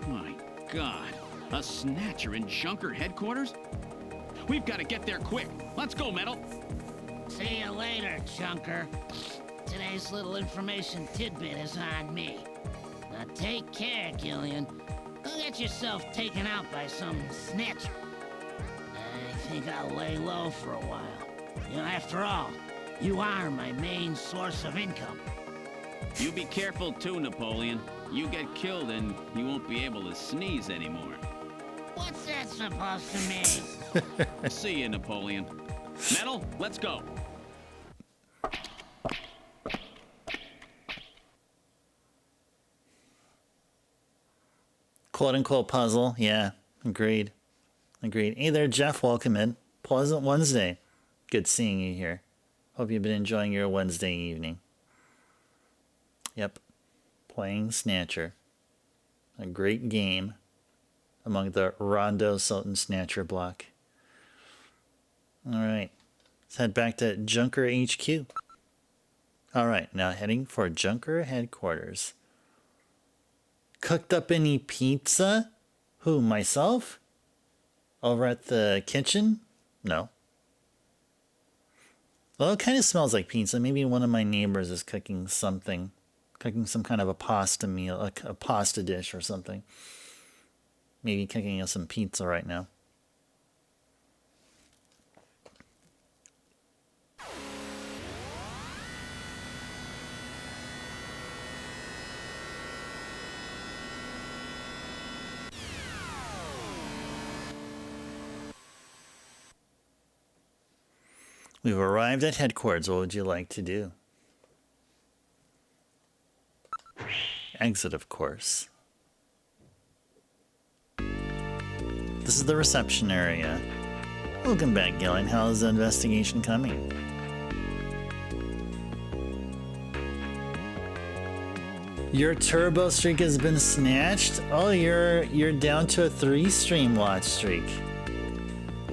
My God, a Snatcher in Junker headquarters? We've got to get there quick. Let's go, Metal. See you later, Junker. Today's little information tidbit is on me. Now take care, Gillian. Don't get yourself taken out by some snatcher. I think I'll lay low for a while. You know, after all, you are my main source of income. You be careful too, Napoleon. You get killed and you won't be able to sneeze anymore. What's that supposed to mean? See you, Napoleon. Metal, let's go. Quote-unquote puzzle. Yeah, agreed. Agreed. Hey there, Jeff. Welcome in. Pleasant Wednesday. Good seeing you here. Hope you've been enjoying your Wednesday evening. Yep. Playing Snatcher. A great game among the Rondo, SotN, Snatcher block. Alright. Let's head back to Junker HQ. Alright, now heading for Junker headquarters. Cooked up any pizza? Who, myself? Over at the kitchen? No. Well, it kind of smells like pizza. Maybe one of my neighbors is cooking something. Cooking some kind of a pasta meal, like a pasta dish or something. Maybe cooking us some pizza right now. We've arrived at headquarters. What would you like to do? Exit, of course. This is the reception area. Welcome back, Gillian. How's the investigation coming? Your turbo streak has been snatched? Oh, you're down to a 3-stream watch streak.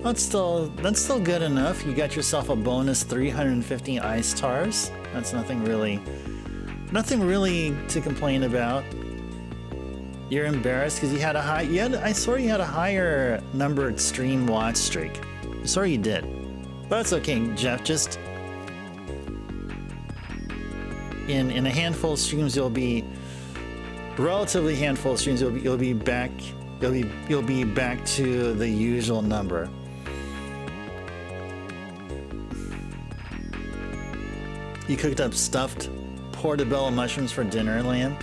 That's still good enough. You got yourself a bonus 350 ice stars. That's nothing really to complain about. You're embarrassed because you had I swear you had a higher numbered stream watch streak. I swear you did. But that's okay, Jeff. Just in a handful of streams, relatively handful of streams, you'll be back to the usual number. You cooked up stuffed portobello mushrooms for dinner, Liam.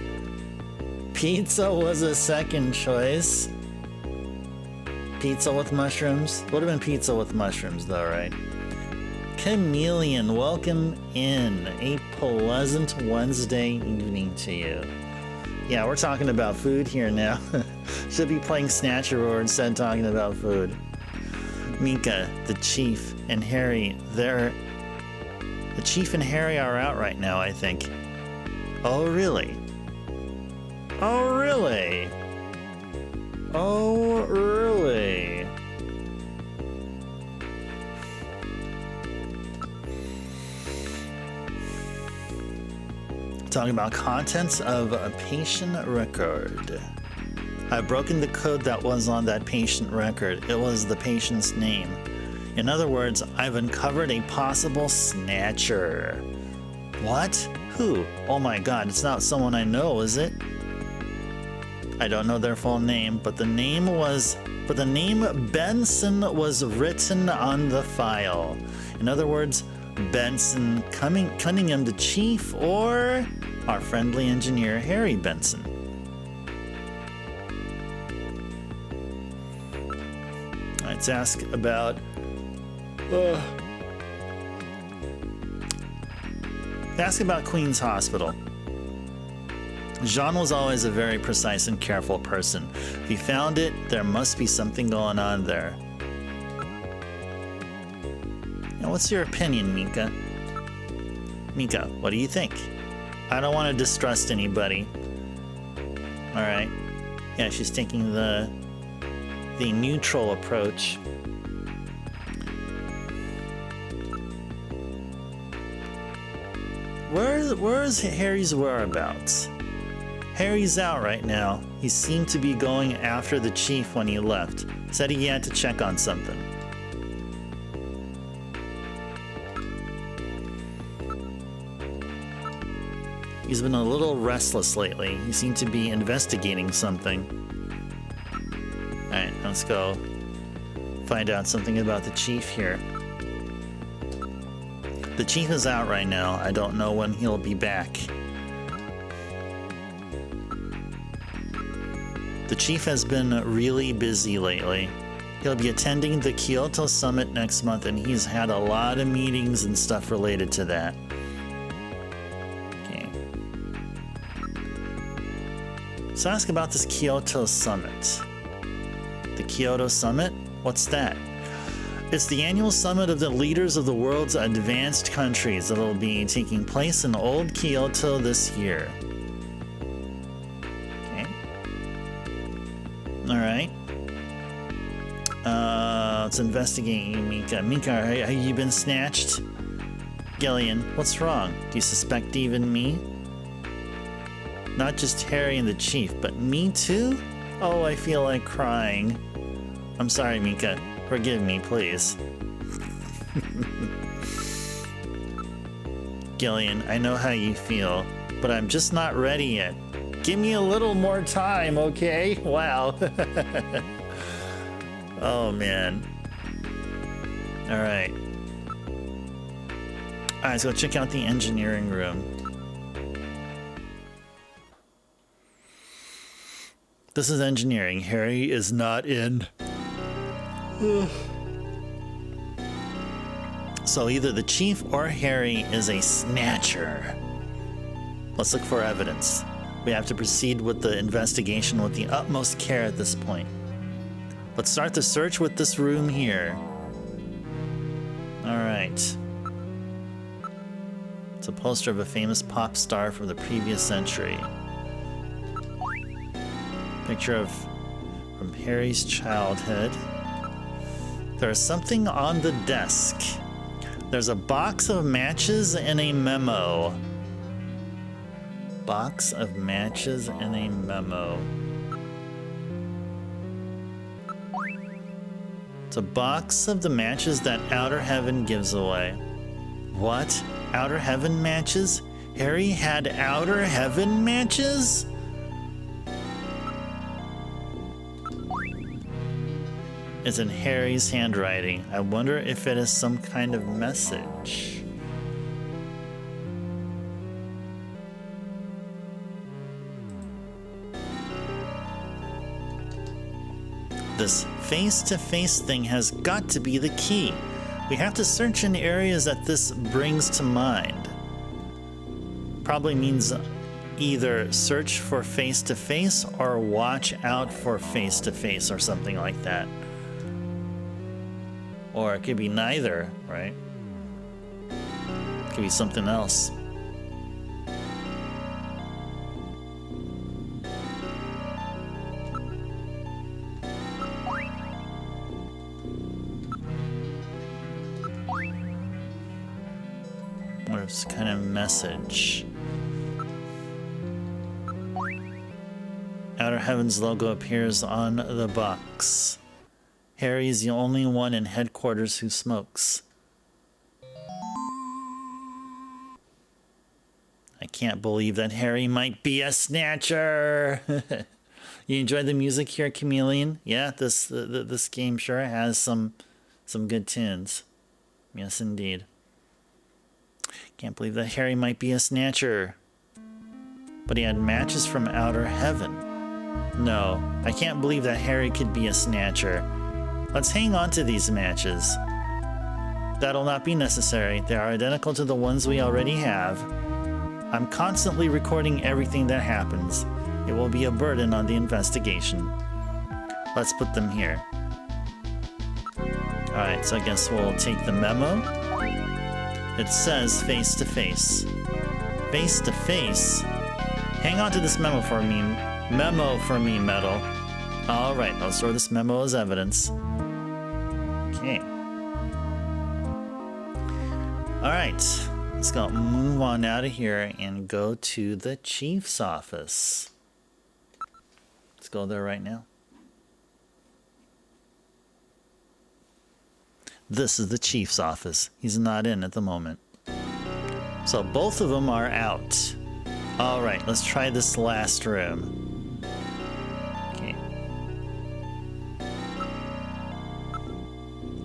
Pizza was a second choice. Pizza with mushrooms? Would have been pizza with mushrooms though, right? Chameleon, welcome in. A pleasant Wednesday evening to you. Yeah, we're talking about food here now. Should be playing Snatcher or instead talking about food. Mika, the Chief, and Harry, the Chief and Harry are out right now, I think. Oh, really? Oh, really? Oh, really? Talking about contents of a patient record. I've broken the code that was on that patient record. It was the patient's name. In other words, I've uncovered a possible snatcher. What? Who? Oh my god, it's not someone I know, is it? I don't know their full name, but the name Benson was written on the file. In other words, Benson Cunningham the Chief or our friendly engineer Harry Benson. Let's ask about Queen's Hospital. Jean was always a very precise and careful person. If he found it, there must be something going on there. Now, what's your opinion, Mika? Mika, what do you think? I don't want to distrust anybody. Alright. Yeah, she's taking the neutral approach. Where's Harry's whereabouts? Harry's out right now. He seemed to be going after the chief when he left. Said he had to check on something. He's been a little restless lately. He seemed to be investigating something. Alright, let's go find out something about the chief here. The chief is out right now. I don't know when he'll be back. The chief has been really busy lately. He'll be attending the Kyoto Summit next month, and he's had a lot of meetings and stuff related to that. Okay. So ask about this Kyoto Summit. The Kyoto Summit? What's that? It's the annual summit of the leaders of the world's advanced countries that'll be taking place in Old Kyoto this year. Okay. Alright. Let's investigate you, Mika. Mika, have you been snatched? Gillian, what's wrong? Do you suspect even me? Not just Harry and the chief, but me too? Oh, I feel like crying. I'm sorry, Mika. Forgive me, please. Gillian, I know how you feel, but I'm just not ready yet. Give me a little more time, okay? Wow. Oh, man. Alright. Alright, let's go check out the engineering room. This is engineering. Harry is not in. So either the chief or Harry is a snatcher. Let's look for evidence. We have to proceed with the investigation with the utmost care at this point. Let's start the search with this room here. Alright. It's a poster of a famous pop star from the previous century. Picture from Harry's childhood. There's something on the desk. There's a box of matches and a memo. Box of matches and a memo. It's a box of the matches that Outer Heaven gives away. What? Outer Heaven matches? Harry had Outer Heaven matches? It's in Harry's handwriting. I wonder if it is some kind of message. This face-to-face thing has got to be the key. We have to search in areas that this brings to mind. Probably means either search for face-to-face or watch out for face-to-face or something like that. Or it could be neither, right? It could be something else. What kind of message? Outer Heaven's logo appears on the box. Harry is the only one in headquarters who smokes. I can't believe that Harry might be a snatcher. You enjoy the music here, Chameleon? Yeah, this game sure has some good tunes. Yes, indeed. Can't believe that Harry might be a snatcher. But he had matches from Outer Heaven. No, I can't believe that Harry could be a snatcher. Let's hang on to these matches. That'll not be necessary. They are identical to the ones we already have. I'm constantly recording everything that happens. It will be a burden on the investigation. Let's put them here. Alright, so I guess we'll take the memo. It says face-to-face. Face-to-face? Hang on to this memo for me. Memo for me, Metal. Alright, I'll store this memo as evidence. Okay. Alright. let's go move on out of here and go to the chief's office. Let's go there right now. This is the chief's office. He's not in at the moment. So both of them are out. All right, let's try this last room. Okay.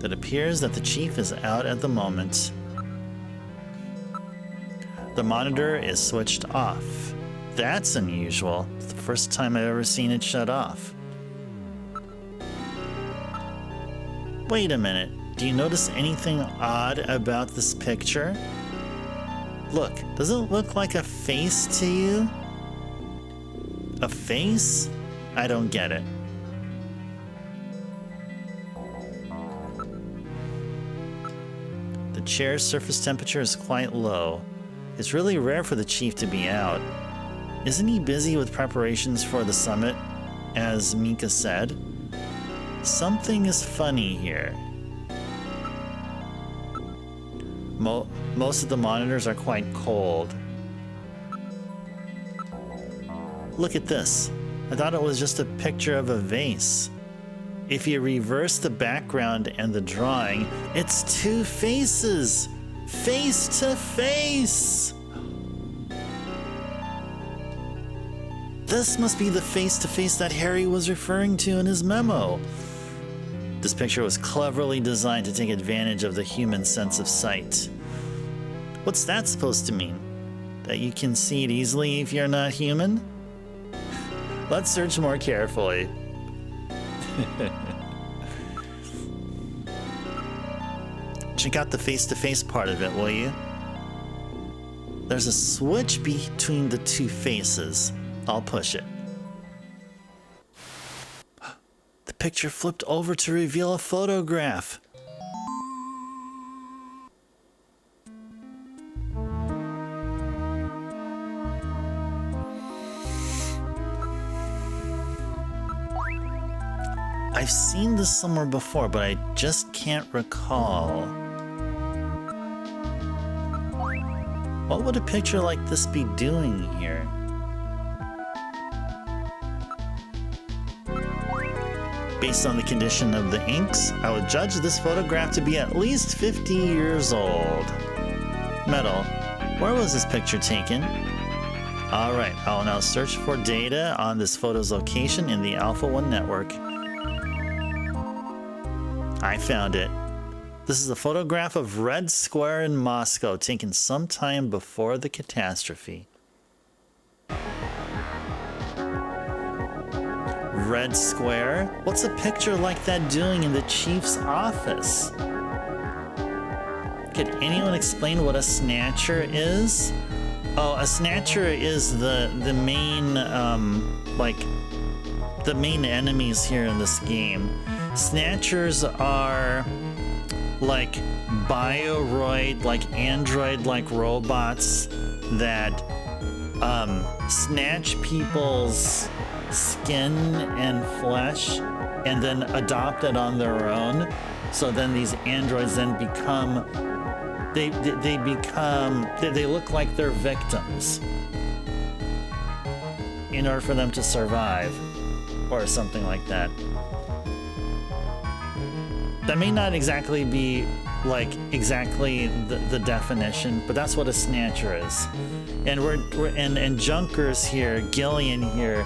It appears that the chief is out at the moment. The monitor is switched off. That's unusual. It's the first time I've ever seen it shut off. Wait a minute. Do you notice anything odd about this picture? Look, does it look like a face to you? A face? I don't get it. The chair's surface temperature is quite low. It's really rare for the chief to be out. Isn't he busy with preparations for the summit, as Mika said? Something is funny here. Most of the monitors are quite cold. Look at this. I thought it was just a picture of a vase. If you reverse the background and the drawing, it's two faces! Face to face! This must be the face-to-face that Harry was referring to in his memo. This picture was cleverly designed to take advantage of the human sense of sight. What's that supposed to mean? That you can see it easily if you're not human? Let's search more carefully. Check out the face-to-face part of it, will you? There's a switch between the two faces. I'll push it. The picture flipped over to reveal a photograph. I've seen this somewhere before, but I just can't recall. What would a picture like this be doing here? Based on the condition of the inks, I would judge this photograph to be at least 50 years old. Metal, where was this picture taken? Alright, I'll now search for data on this photo's location in the Alpha 1 network. I found it. This is a photograph of Red Square in Moscow, taken sometime before the catastrophe. Red Square? What's a picture like that doing in the chief's office? Could anyone explain what a snatcher is? Oh, a snatcher is the main, the main enemies here in this game. Snatchers are like bioroid, like android-like robots that snatch people's skin and flesh and then adopt it on their own. So then these androids then become, they look like they're victims in order for them to survive or something like that. That may not exactly be like exactly the definition, but that's what a snatcher is. And and Junkers here, Gillian here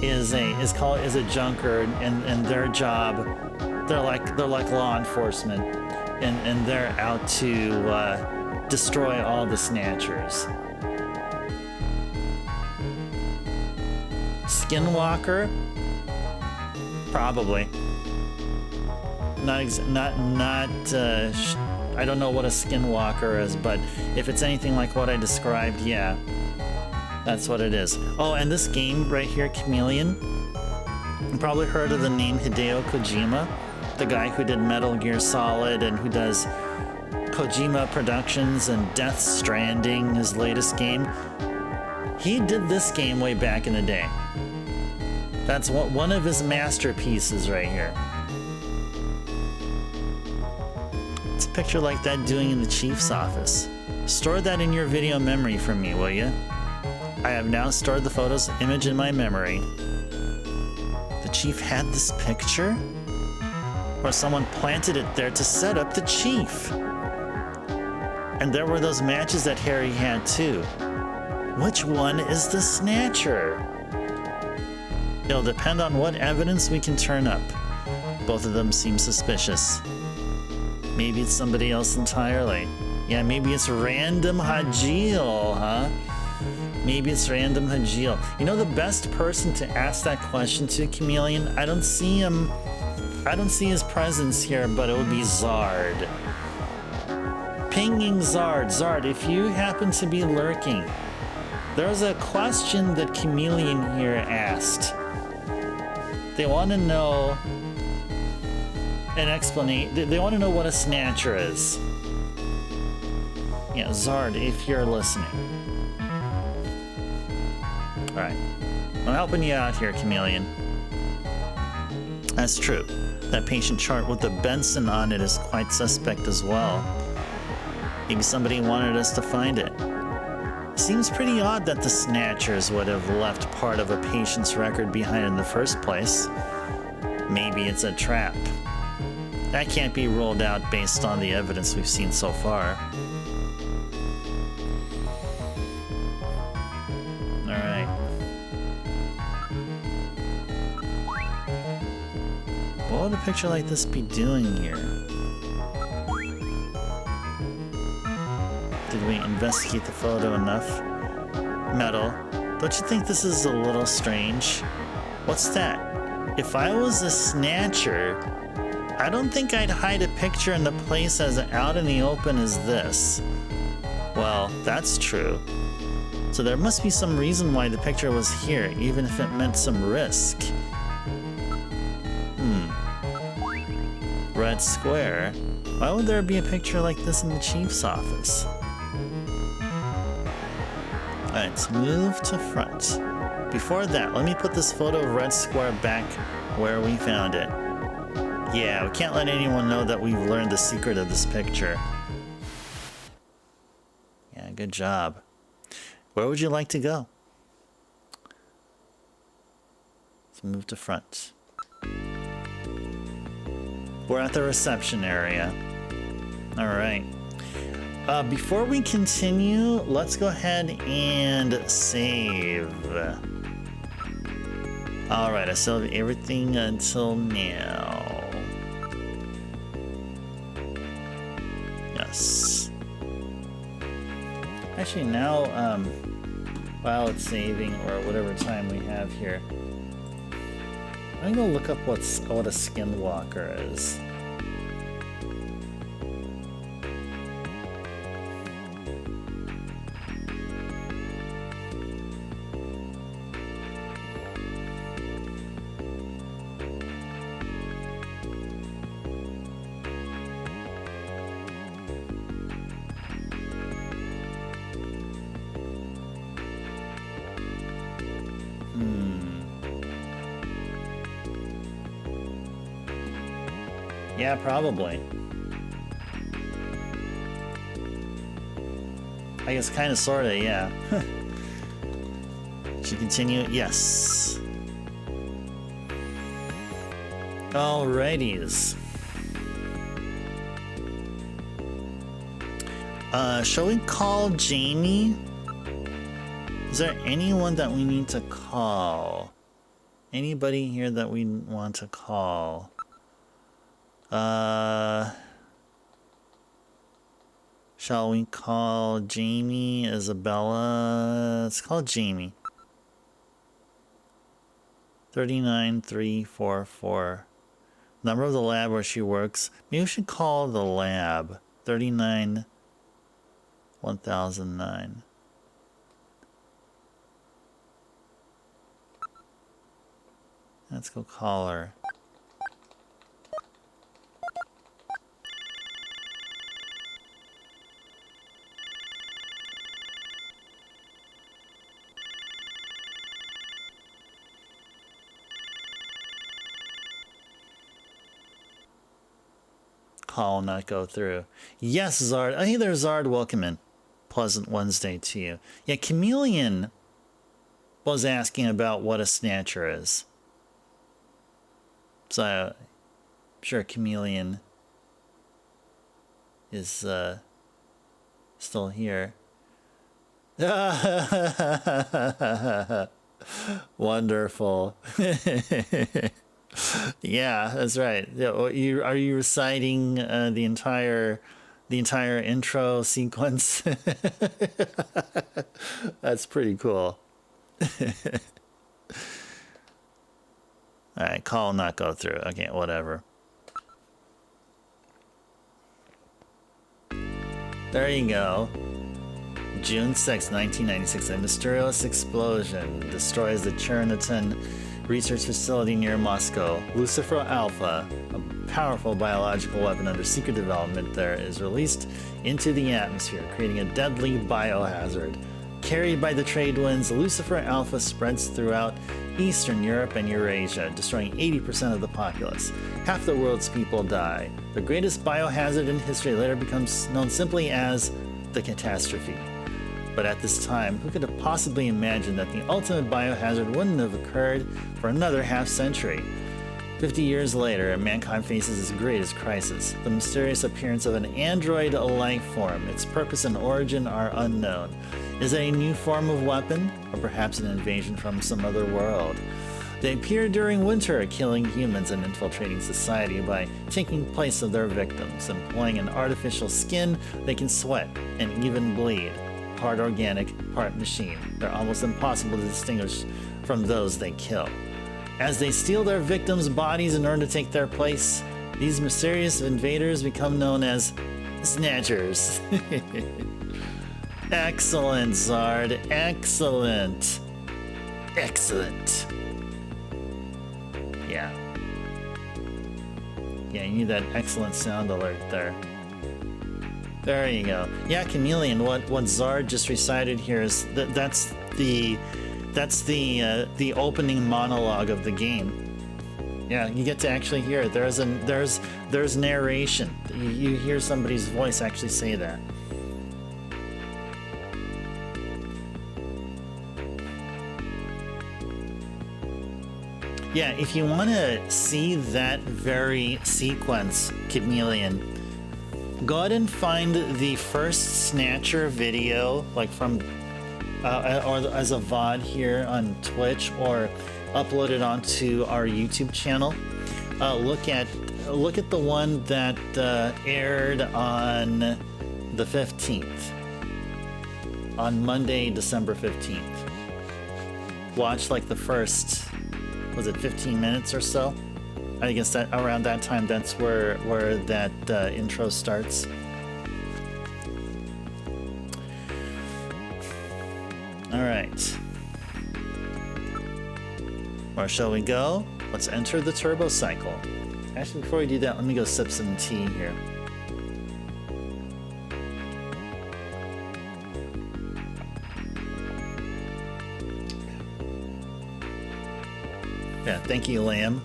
is a junker, and their job, they're like law enforcement, and they're out to destroy all the snatchers. Skinwalker? Probably. I don't know what a skinwalker is, but if it's anything like what I described, yeah, that's what it is. Oh, and this game right here, Chameleon, you probably heard of the name Hideo Kojima, the guy who did Metal Gear Solid and who does Kojima Productions and Death Stranding, his latest game. He did this game way back in the day. That's one of his masterpieces right here. What's a picture like that doing in the chief's office? Store that in your video memory for me, will you? I have now stored the photo's image in my memory. The chief had this picture? Or someone planted it there to set up the chief? And there were those matches that Harry had too. Which one is the Snatcher? It'll depend on what evidence we can turn up. Both of them seem suspicious. Maybe it's somebody else entirely. Yeah, maybe it's Random Hajile, huh? Maybe it's Random Hajile. You know the best person to ask that question to, Chameleon? I don't see him. I don't see his presence here, but it would be Zard. Pinging Zard. Zard, if you happen to be lurking, there's a question that Chameleon here asked. They want to know an explanation. They want to know what a Snatcher is. Yeah, Zard, if you're listening. Alright. I'm helping you out here, Chameleon. That's true. That patient chart with the Benson on it is quite suspect as well. Maybe somebody wanted us to find it. Seems pretty odd that the Snatchers would have left part of a patient's record behind in the first place. Maybe it's a trap. That can't be ruled out based on the evidence we've seen so far. Alright. What would a picture like this be doing here? Did we investigate the photo enough? Metal, don't you think this is a little strange? What's that? If I was a Snatcher, I don't think I'd hide a picture in a place as out in the open as this. Well, that's true. So there must be some reason why the picture was here, even if it meant some risk. Red Square? Why would there be a picture like this in the chief's office? Alright, let's move to front. Before that, let me put this photo of Red Square back where we found it. Yeah, we can't let anyone know that we've learned the secret of this picture. Yeah, good job. Where would you like to go? Let's move to front. We're at the reception area. Alright. Before we continue, let's go ahead and save. Alright, I still have everything until now. Yes. Actually, now, while it's saving, or whatever time we have here, I'm gonna look up what a skinwalker is. Yeah, probably. I guess kinda sorta, yeah. Should continue? Yes. Alrighties. Shall we call Jamie? Is there anyone that we need to call? Anybody here that we want to call? Shall we call Jamie, Isabella? Let's call Jamie. 39344. Number of the lab where she works. Maybe we should call the lab. 39-1009. Let's go call her. Call not go through. Yes, Zard. Hey there, Zard. Welcome in. pleasant Wednesday to you. Yeah, Chameleon was asking about what a snatcher is. So I'm sure Chameleon is still here. Wonderful. Yeah, that's right. Yeah, are you reciting the entire intro sequence? That's pretty cool. All right, call not go through. Okay, whatever. There you go. June 6, 1996, a mysterious explosion destroys the Cherniton research facility near Moscow. Lucifer Alpha, a powerful biological weapon under secret development there, is released into the atmosphere, creating a deadly biohazard. Carried by the trade winds, Lucifer Alpha spreads throughout Eastern Europe and Eurasia, destroying 80% of the populace. Half the world's people die. The greatest biohazard in history later becomes known simply as the catastrophe. But at this time, who could have possibly imagined that the ultimate biohazard wouldn't have occurred for another half-century? 50 years later, mankind faces its greatest crisis, the mysterious appearance of an android life form. Its purpose and origin are unknown. Is it a new form of weapon, or perhaps an invasion from some other world? They appear during winter, killing humans and infiltrating society by taking place of their victims. Employing an artificial skin, they can sweat and even bleed. Part organic, part machine. They're almost impossible to distinguish from those they kill. As they steal their victims' bodies in order to take their place, these mysterious invaders become known as Snatchers. Excellent, Zard. Excellent. Excellent. Yeah. Yeah, you need that excellent sound alert there. There you go. Yeah, Chameleon, what Zard just recited here is that's the opening monologue of the game. Yeah, you get to actually hear it. There's narration. You hear somebody's voice actually say that. Yeah, if you want to see that very sequence, Chameleon, go ahead and find the first Snatcher video, like from, or as a VOD here on Twitch, or upload it onto our YouTube channel. Look at the one that aired on the 15th, on Monday, December 15th. Watch like the first, was it 15 minutes or so? I guess that around that time, that's where that intro starts. All right. Where shall we go? Let's enter the turbo cycle. Actually, before we do that, let me go sip some tea here. Yeah, thank you, Lamb.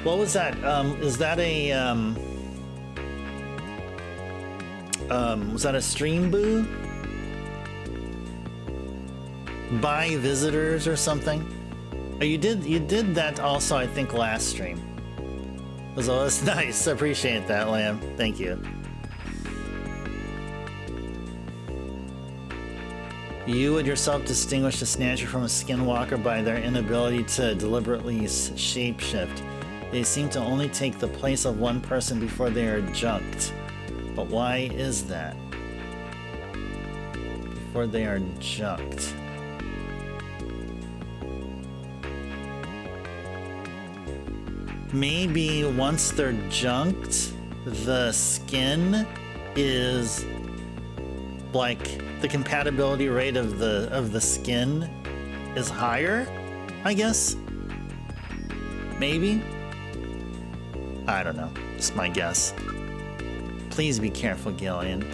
What was that? Is that a was that a stream boo? Buy visitors or something? Oh, you did that also, I think, last stream. It was nice. I appreciate that, Lamb. Thank you. You would yourself distinguish a Snatcher from a Skinwalker by their inability to deliberately shapeshift. They seem to only take the place of one person before they are junked. But why is that? Before they are junked. Maybe once they're junked, the skin is like the compatibility rate of the skin is higher, I guess. Maybe. I don't know. Just my guess. Please be careful, Gillian.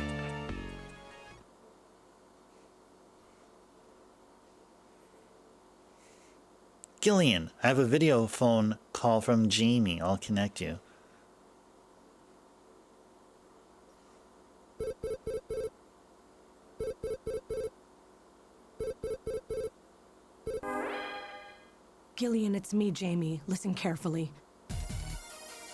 Gillian, I have a video phone call from Jamie. I'll connect you. Gillian, it's me, Jamie. Listen carefully.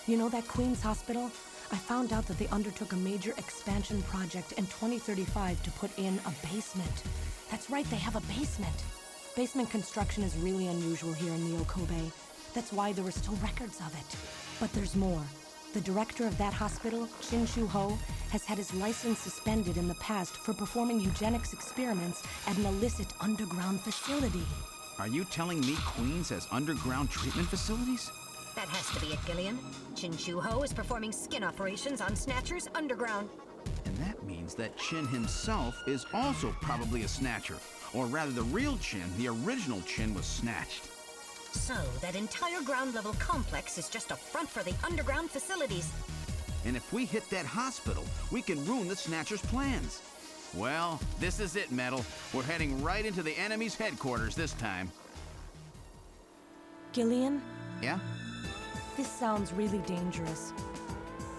You know that Queen's Hospital? I found out that they undertook a major expansion project in 2035 to put in a basement. That's right, they have a basement. Basement construction is really unusual here in Neo Kobe. That's why there were still records of it. But there's more. The director of that hospital, Shin Shu-ho, has had his license suspended in the past for performing eugenics experiments at an illicit underground facility. Are you telling me Queens has underground treatment facilities? That has to be it, Gillian. Chin Shu-ho is performing skin operations on Snatchers underground. And that means that Chin himself is also probably a Snatcher. Or rather, the real Chin, the original Chin, was snatched. So, that entire ground-level complex is just a front for the underground facilities. And if we hit that hospital, we can ruin the Snatcher's plans. Well, this is it, Metal. We're heading right into the enemy's headquarters this time. Gillian? Yeah? This sounds really dangerous.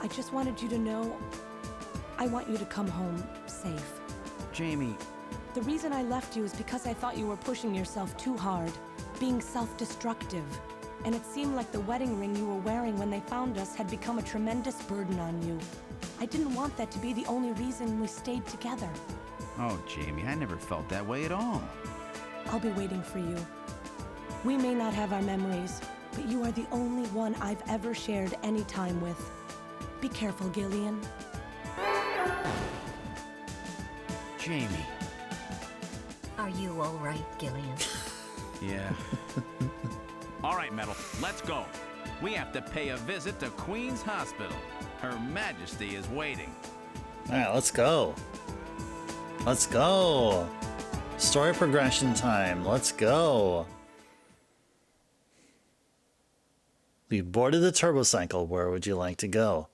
I just wanted you to know, I want you to come home safe. Jamie. The reason I left you is because I thought you were pushing yourself too hard, being self-destructive. And it seemed like the wedding ring you were wearing when they found us had become a tremendous burden on you. I didn't want that to be the only reason we stayed together. Oh, Jamie, I never felt that way at all. I'll be waiting for you. We may not have our memories, but you are the only one I've ever shared any time with. Be careful, Gillian. Jamie. Are you all right, Gillian? Yeah. All right, Metal, let's go. We have to pay a visit to Queen's Hospital. Her Majesty is waiting. All right, let's go. Let's go. Story progression time. Let's go. We've boarded the turbo cycle. Where would you like to go?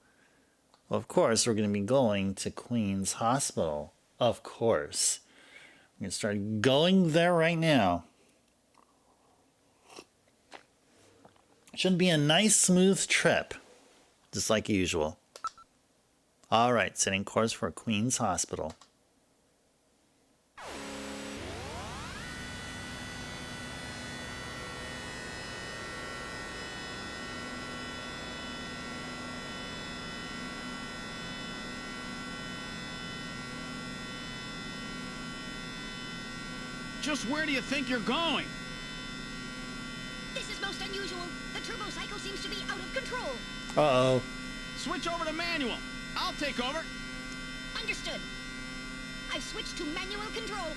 Well, of course, we're going to be going to Queen's Hospital. Of course. I'm going to start going there right now. Should be a nice, smooth trip. Just like usual. All right, setting course for Queen's Hospital. Just where do you think you're going? This is most unusual. The turbo cycle seems to be out of control. Uh-oh. Switch over to manual. I'll take over. Understood. I've switched to manual control.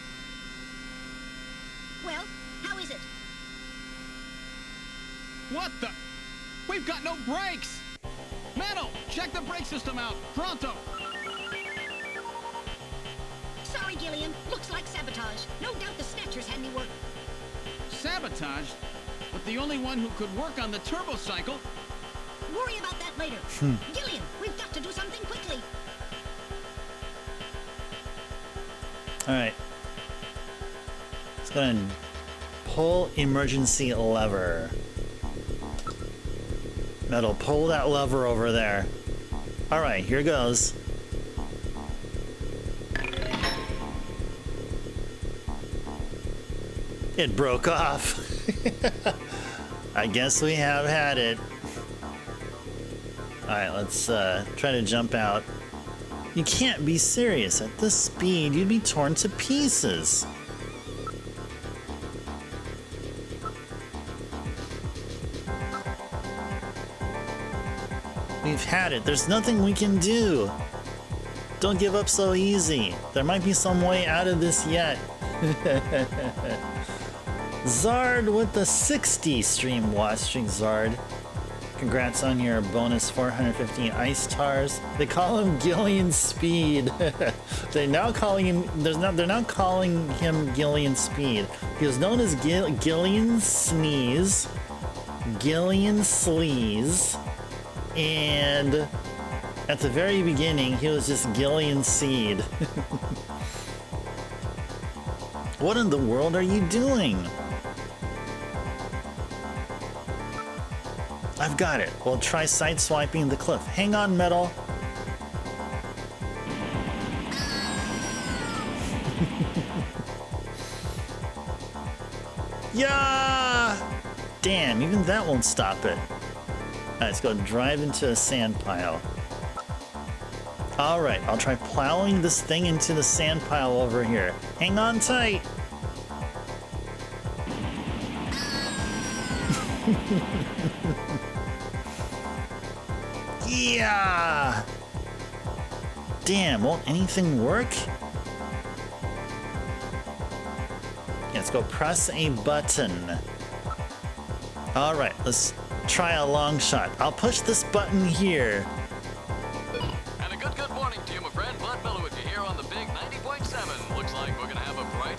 Well, how is it? What the? We've got no brakes! Metal, check the brake system out. Pronto! Sorry, Gillian. Looks like sabotage. No doubt the Snatcher's handiwork. Sabotage? But the only one who could work on the turbo cycle? Worry about that later. Gillian, we've got to do something quickly. Alright. Let's go ahead and pull emergency lever. Metal, pull that lever over there. Alright, here goes. It broke off. I guess we have had it. Alright, let's try to jump out. You can't be serious. At this speed, you'd be torn to pieces. We've had it. There's nothing we can do. Don't give up so easy. There might be some way out of this yet. Zard with the 60 stream watching, Zard. Congrats on your bonus 415 ice tars. They call him Gillian Speed. They're now calling him. They're now calling him Gillian Speed. He was known as Gillian Sneeze, Gillian Sleaze, and at the very beginning he was just Gillian Seed. What in the world are you doing? I've got it. We'll try sideswiping the cliff. Hang on, Metal. Yeah! Damn, even that won't stop it. Alright, let's go drive into a sand pile. Alright, I'll try plowing this thing into the sand pile over here. Hang on tight! Yeah! Damn, won't anything work? Let's go press a button. Alright, let's try a long shot. I'll push this button here. And a good morning to you, my friend. Bud Miller with you here on the big 90.7. Looks like we're gonna have a bright...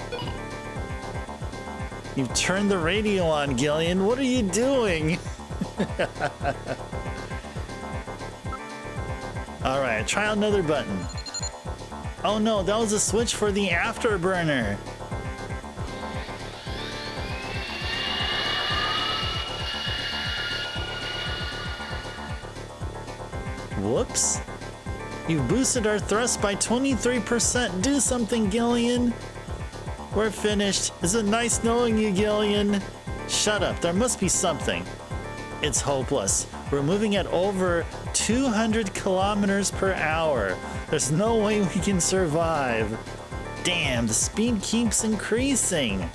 You've turned the radio on, Gillian. What are you doing? Alright, try another button. Oh no, that was a switch for the afterburner. Whoops. You've boosted our thrust by 23%. Do something, Gillian. We're finished. Is it nice knowing you, Gillian? Shut up. There must be something. It's hopeless. We're moving at over 200 kilometers per hour. There's no way we can survive. Damn, the speed keeps increasing.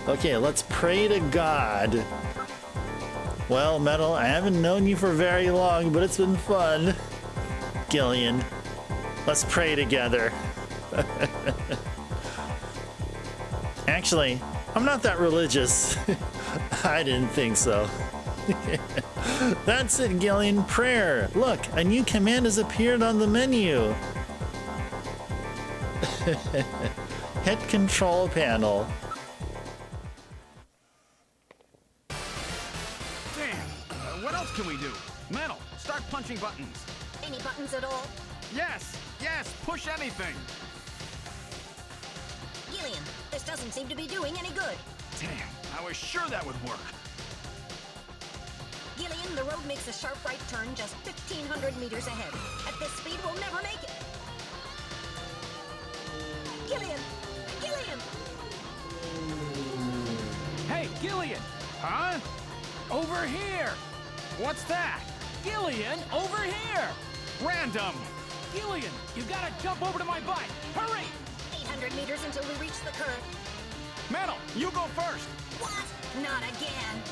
Okay, let's pray to God. Well, Metal, I haven't known you for very long, but it's been fun. Gillian, let's pray together. Actually, I'm not that religious. I didn't think so. That's it, Gillian. Prayer. Look, a new command has appeared on the menu. Hit control panel. Damn. What else can we do? Metal, start punching buttons. Any buttons at all? Yes, push anything. Gillian, this doesn't seem to be doing any good. Damn, I was sure that would work. Gillian, the road makes a sharp right turn just 1,500 meters ahead. At this speed, we'll never make it. Gillian! Gillian! Hey, Gillian! Huh? Over here! What's that? Gillian, over here! Random! Gillian, you gotta jump over to my bike! Hurry! 800 meters until we reach the curve. Metal, you go first. What? Not again.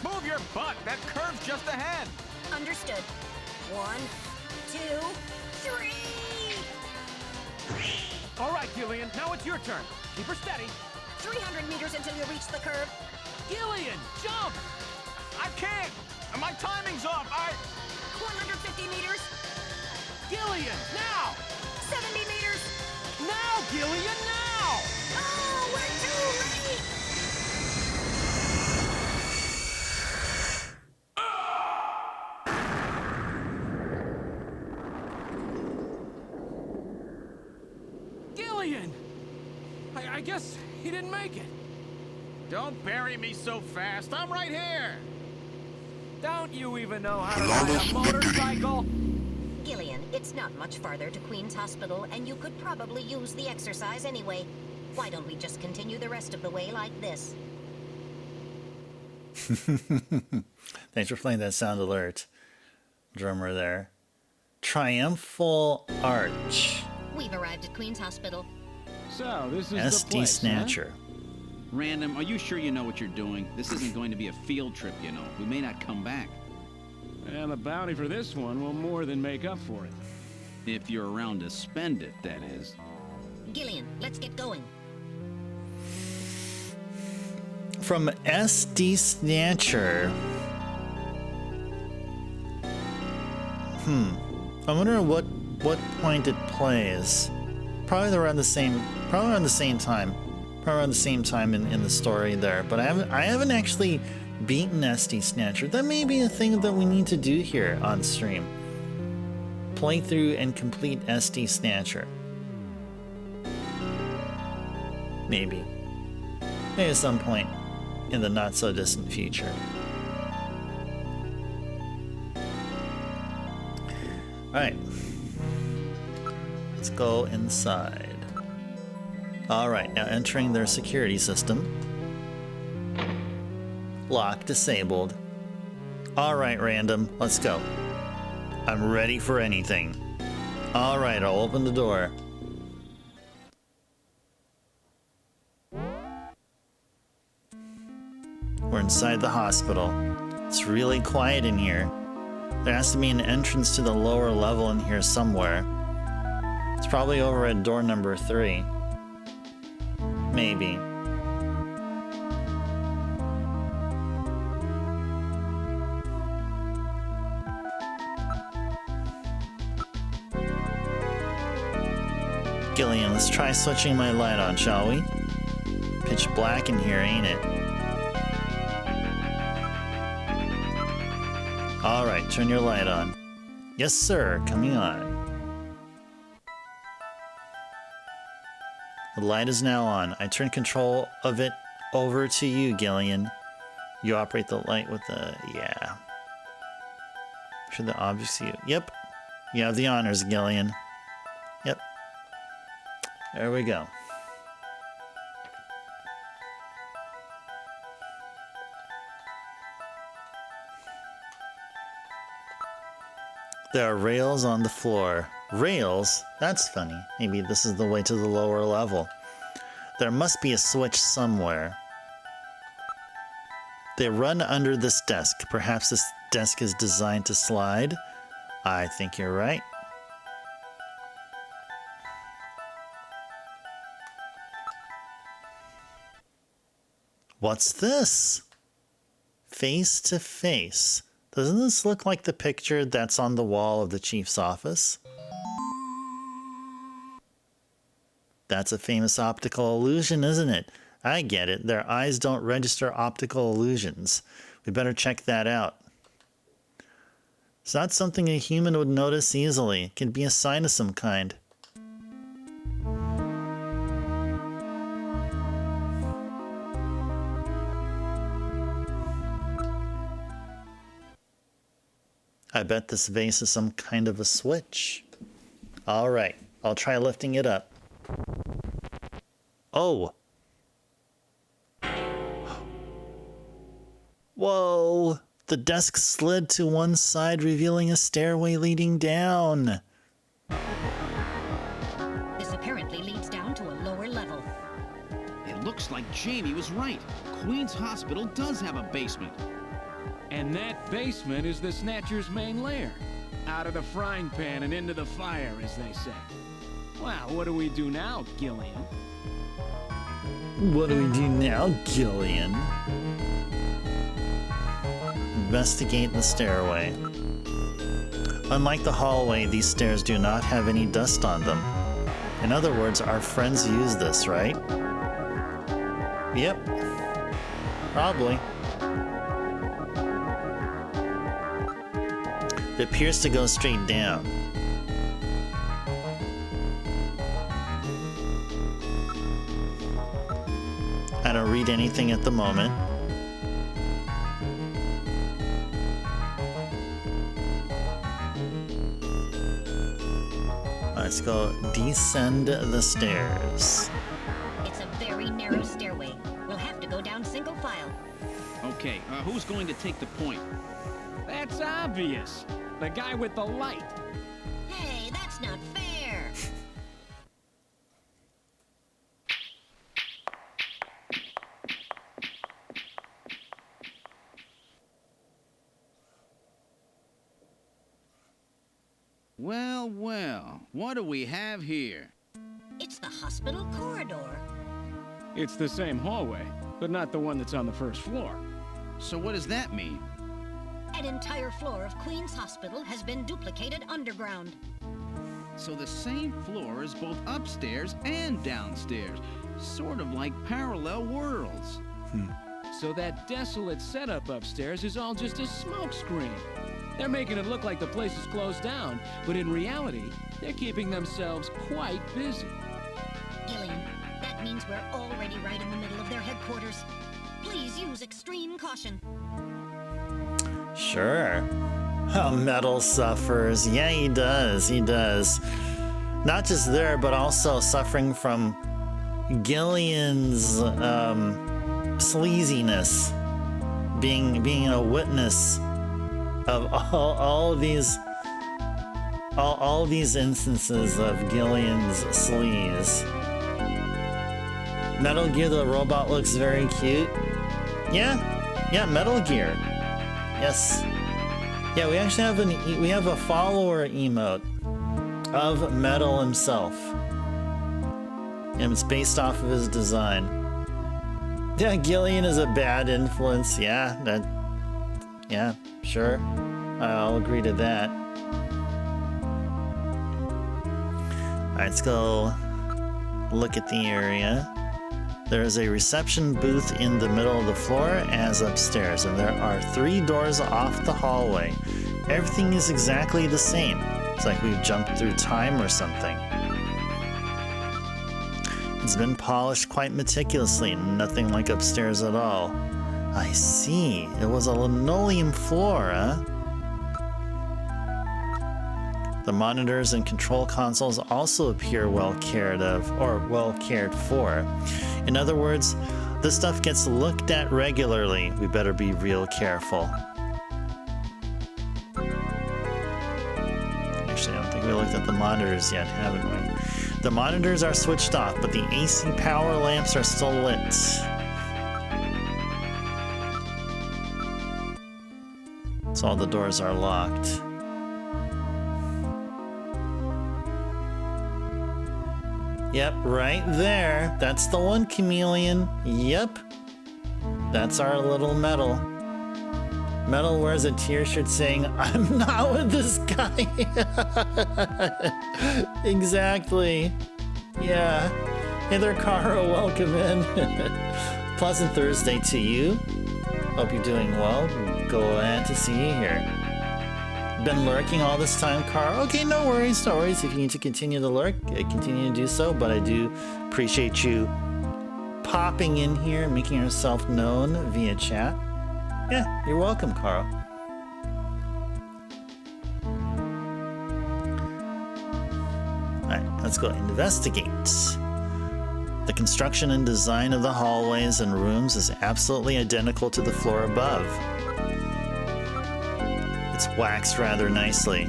Move your butt. That curve's just ahead. Understood. 1, 2, 3! All right, Gillian, now it's your turn. Keep her steady. 300 meters until you reach the curve. Gillian, jump! I can't. My timing's off. 150 meters. Gillian, now! 70 meters. Now, Gillian, now! Oh, we're too late! Gillian! I guess he didn't make it. Don't bury me so fast. I'm right here. Don't you even know how to ride a motorcycle? Gillian, it's not much farther to Queen's Hospital, and you could probably use the exercise anyway. Why don't we just continue the rest of the way like this? Thanks for playing that sound alert, drummer there. Triumphal Arch. We've arrived at Queen's Hospital. So, this is SD the place, Snatcher. Random, are you sure you know what you're doing? This isn't going to be a field trip, you know. We may not come back. Huh? And the bounty for this one will more than make up for it. If you're around to spend it, that is. Gillian, let's get going. From SD Snatcher. I wonder what point it plays. Probably around the same time. Probably around the same time in the story there. But I haven't actually beaten SD Snatcher. That may be a thing that we need to do here on stream. Play through and complete SD Snatcher. Maybe at some point in the not so distant future. Alright. Let's go inside. Alright, now entering their security system. Lock disabled. Alright, Random, let's go. I'm ready for anything. Alright, I'll open the door. We're inside the hospital. It's really quiet in here. There has to be an entrance to the lower level in here somewhere. It's probably over at door number 3. Maybe. Gillian, let's try switching my light on, shall we? Pitch black in here, ain't it? Alright, turn your light on. Yes, sir, coming on. The light is now on. I turn control of it over to you, Gillian. You operate the light with the... yeah. Should the objects you... Yep. You have the honors, Gillian. Yep. There we go. There are rails on the floor. Rails? That's funny. Maybe this is the way to the lower level. There must be a switch somewhere. They run under this desk. Perhaps this desk is designed to slide? I think you're right. What's this? Face to face. Doesn't this look like the picture that's on the wall of the chief's office? That's a famous optical illusion, isn't it? I get it. Their eyes don't register optical illusions. We better check that out. It's not something a human would notice easily. It can be a sign of some kind. I bet this vase is some kind of a switch. All right, I'll try lifting it up. Oh! Whoa! The desk slid to one side, revealing a stairway leading down. This apparently leads down to a lower level. It looks like Jamie was right. Queen's Hospital does have a basement. And that basement is the Snatcher's main lair. Out of the frying pan and into the fire, as they say. Well, what do we do now, Gillian? What do we do now, Gillian? Investigate the stairway. Unlike the hallway, these stairs do not have any dust on them. In other words, our friends use this, right? Yep. Probably. It appears to go straight down. I don't read anything at the moment. Let's go descend the stairs. It's a very narrow stairway. We'll have to go down single file. Okay, who's going to take the point? That's obvious. The guy with the light. Hey, that's not fair. Well, well, what do we have here? It's the hospital corridor. It's the same hallway, but not the one that's on the first floor. So what does that mean? An entire floor of Queen's Hospital has been duplicated underground. So the same floor is both upstairs and downstairs, sort of like parallel worlds. So that desolate setup upstairs is all just a smokescreen. They're making it look like the place is closed down, but in reality, they're keeping themselves quite busy. Gillian, that means we're already right in the middle of their headquarters. Please use extreme caution. Sure. Oh, Metal suffers. Yeah, he does. He does. Not just there, but also suffering from Gillian's sleaziness. being a witness of all these instances of Gillian's sleaze. Metal Gear, the robot looks very cute. Yeah, Metal Gear. Yes. Yeah, we actually have a follower emote of Metal himself. And it's based off of his design. Yeah, Gillian is a bad influence. Yeah, sure. I'll agree to that. Alright, let's go look at the area. There is a reception booth in the middle of the floor as upstairs, and there are 3 doors off the hallway. Everything is exactly the same. It's like we've jumped through time or something. It's been polished quite meticulously, nothing like upstairs at all. I see. It was a linoleum floor, huh? The monitors and control consoles also appear well cared for. In other words, this stuff gets looked at regularly. We better be real careful. Actually, I don't think we looked at the monitors yet, haven't we? The monitors are switched off, but the AC power lamps are still lit. So all the doors are locked. Yep, right there. That's the one, Chameleon. Yep. That's our little Metal. Metal wears a t-shirt saying, "I'm not with this guy." Exactly. Yeah. Hey there, Kara. Welcome in. Pleasant Thursday to you. Hope you're doing well. Glad to see you here. Been lurking all this time, Kara? Okay, no worries, no worries. If you need to continue to lurk, continue to do so, but I do appreciate you popping in here and making yourself known via chat. Yeah, you're welcome, Carl. Alright, let's go investigate. The construction and design of the hallways and rooms is absolutely identical to the floor above. It's waxed rather nicely.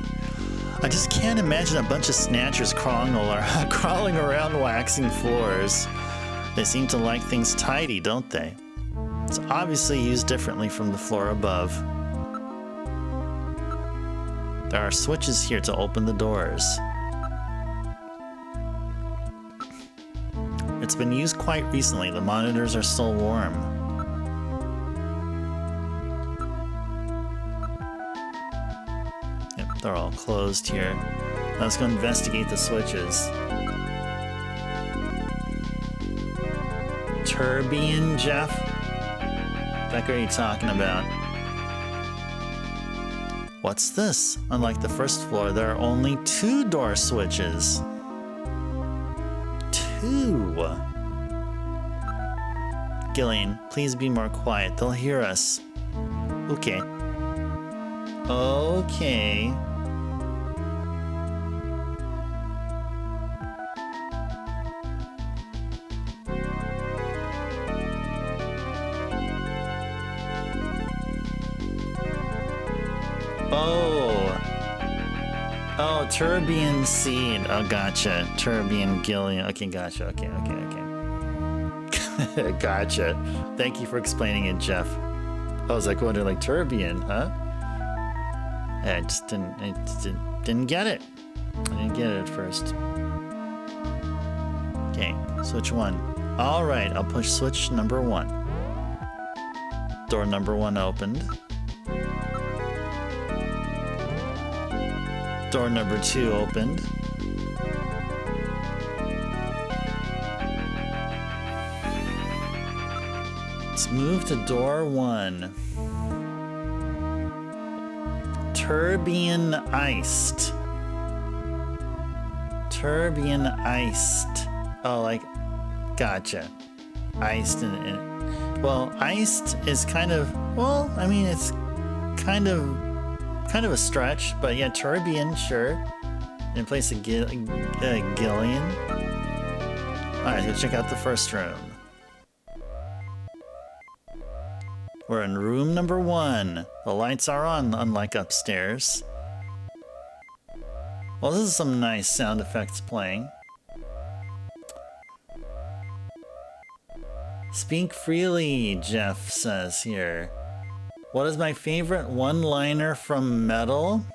I just can't imagine a bunch of snatchers crawling around waxing floors. They seem to like things tidy, don't they? It's obviously used differently from the floor above. There are switches here to open the doors. It's been used quite recently. The monitors are still warm. Yep, they're all closed here. Now let's go investigate the switches. Turbian, Jeff? What are you talking about? What's this? Unlike the first floor, there are only 2 door switches. 2. Gillian, please be more quiet. They'll hear us. Okay. Okay. Oh, Turbian Seed. Oh, gotcha. Turbian Gillian. Okay, gotcha. Okay. Gotcha. Thank you for explaining it, Jeff. I was like wondering, like, Turbian, huh? I just didn't get it. I didn't get it at first. Okay, switch 1. All right, I'll push switch number 1. Door number 1 opened. Door number 2 opened. Let's move to door 1. Turbian iced. Turbian iced. Oh, like, gotcha. Iced and well, iced is kind of, well, I mean, it's kind of a stretch, but yeah, Turbian, sure. In place of Gillian. Alright, let's check out the first room. We're in room number 1. The lights are on, unlike upstairs. Well, this is some nice sound effects playing. Speak freely, Jeff says here. What is my favorite one-liner from Metal?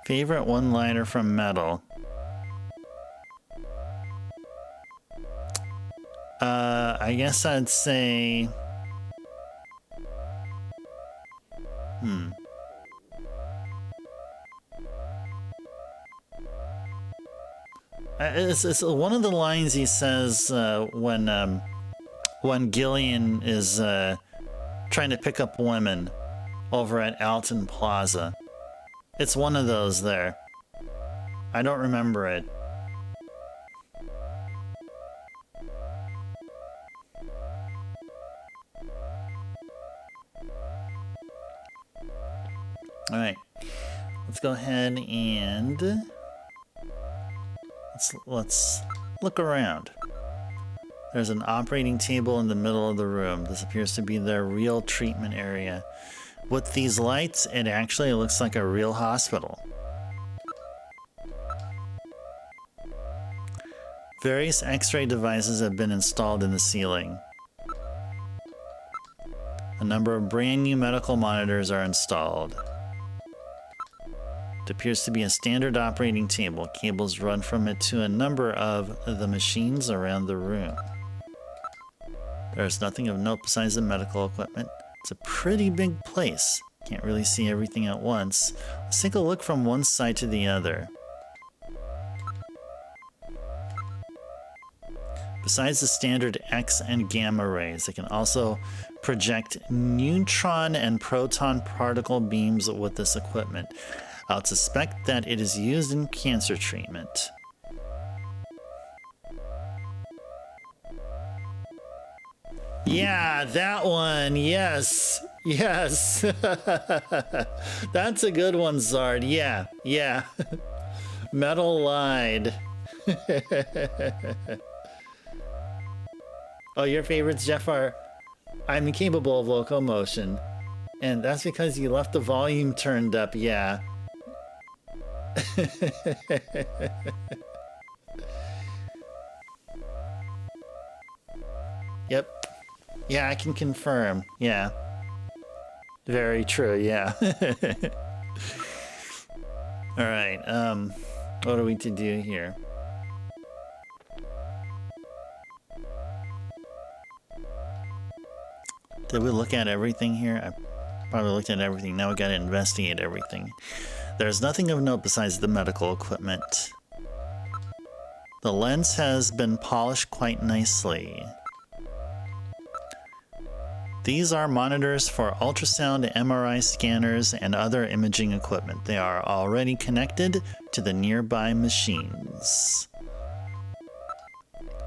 Favorite one-liner from Metal. I guess I'd say... It's one of the lines he says when Gillian is trying to pick up women over at Alton Plaza. It's one of those there. I don't remember it. All right, let's go ahead and let's look around. There's an operating table in the middle of the room. This appears to be their real treatment area. With these lights, it actually looks like a real hospital. Various X-ray devices have been installed in the ceiling. A number of brand new medical monitors are installed. It appears to be a standard operating table. Cables run from it to a number of the machines around the room. There's nothing of note besides the medical equipment. It's a pretty big place. Can't really see everything at once. Let's take a look from one side to the other. Besides the standard X and gamma rays, it can also project neutron and proton particle beams with this equipment. I would suspect that it is used in cancer treatment. Yeah, that one. Yes. Yes. That's a good one, Zard. Yeah. Yeah. Metal lied. Oh, your favorites, Jeff, are I'm incapable of locomotion. And that's because you left the volume turned up, yeah. Yep. Yeah, I can confirm. Yeah. Very true, yeah. Alright, what are we to do here? Did we look at everything here? I probably looked at everything. Now we gotta investigate everything. There's nothing of note besides the medical equipment. The lens has been polished quite nicely. These are monitors for ultrasound, MRI scanners, and other imaging equipment. They are already connected to the nearby machines.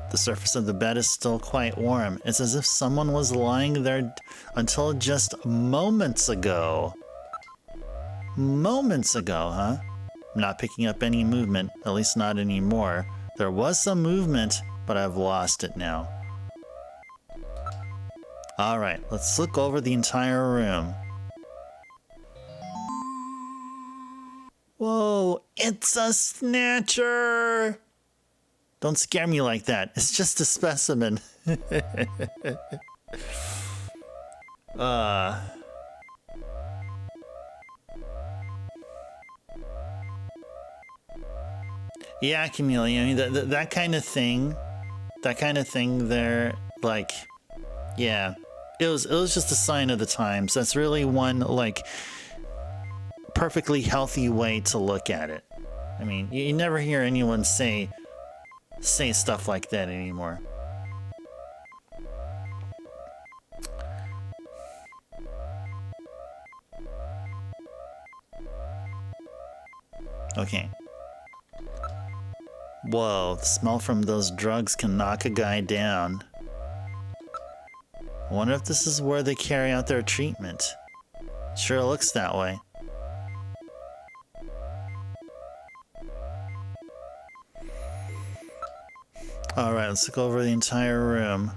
The surface of the bed is still quite warm. It's as if someone was lying there until just moments ago. Moments ago, huh? I'm not picking up any movement, at least not anymore. There was some movement, but I've lost it now. Alright, let's look over the entire room. Whoa, it's a snatcher! Don't scare me like that. It's just a specimen. Yeah, Chameleon. I mean, that kind of thing. That kind of thing there, like, yeah. It was just a sign of the times. That's really one, like, perfectly healthy way to look at it. I mean, you never hear anyone say stuff like that anymore. Okay. Whoa, the smell from those drugs can knock a guy down. I wonder if this is where they carry out their treatment. Sure looks that way. Alright, let's look over the entire room.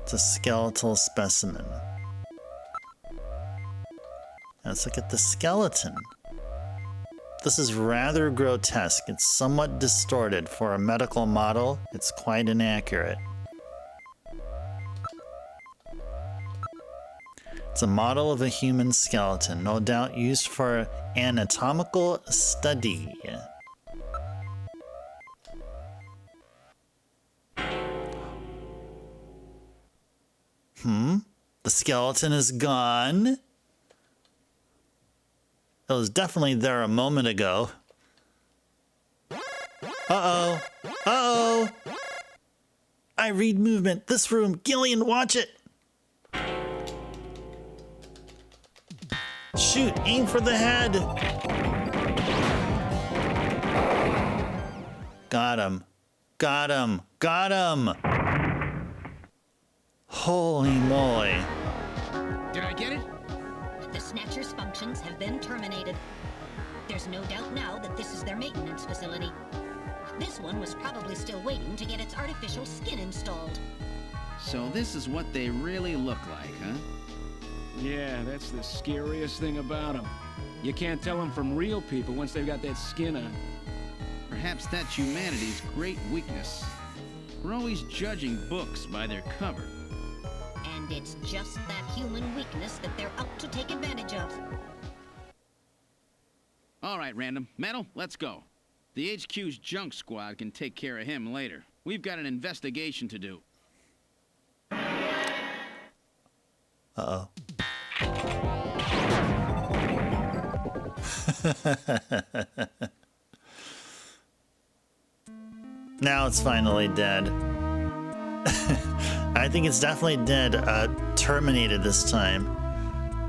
It's a skeletal specimen. Let's look at the skeleton. This is rather grotesque. It's somewhat distorted. For a medical model, it's quite inaccurate. It's a model of a human skeleton, no doubt used for anatomical study. The skeleton is gone. It was definitely there a moment ago. Uh-oh. Uh-oh. I read movement. This room. Gillian, watch it. Shoot, aim for the head. Got him. Got him. Got him. Holy moly. Did I get it? The Snatcher's functions have been terminated. There's no doubt now that this is their maintenance facility. This one was probably still waiting to get its artificial skin installed. So this is what they really look like, huh? Yeah, that's the scariest thing about them. You can't tell them from real people once they've got that skin on. Perhaps that's humanity's great weakness. We're always judging books by their cover. And it's just that human weakness that they're out to take advantage of. All right, Random. Metal, let's go. The HQ's junk squad can take care of him later. We've got an investigation to do. Uh-oh. Now it's finally dead. I think it's definitely dead, terminated this time.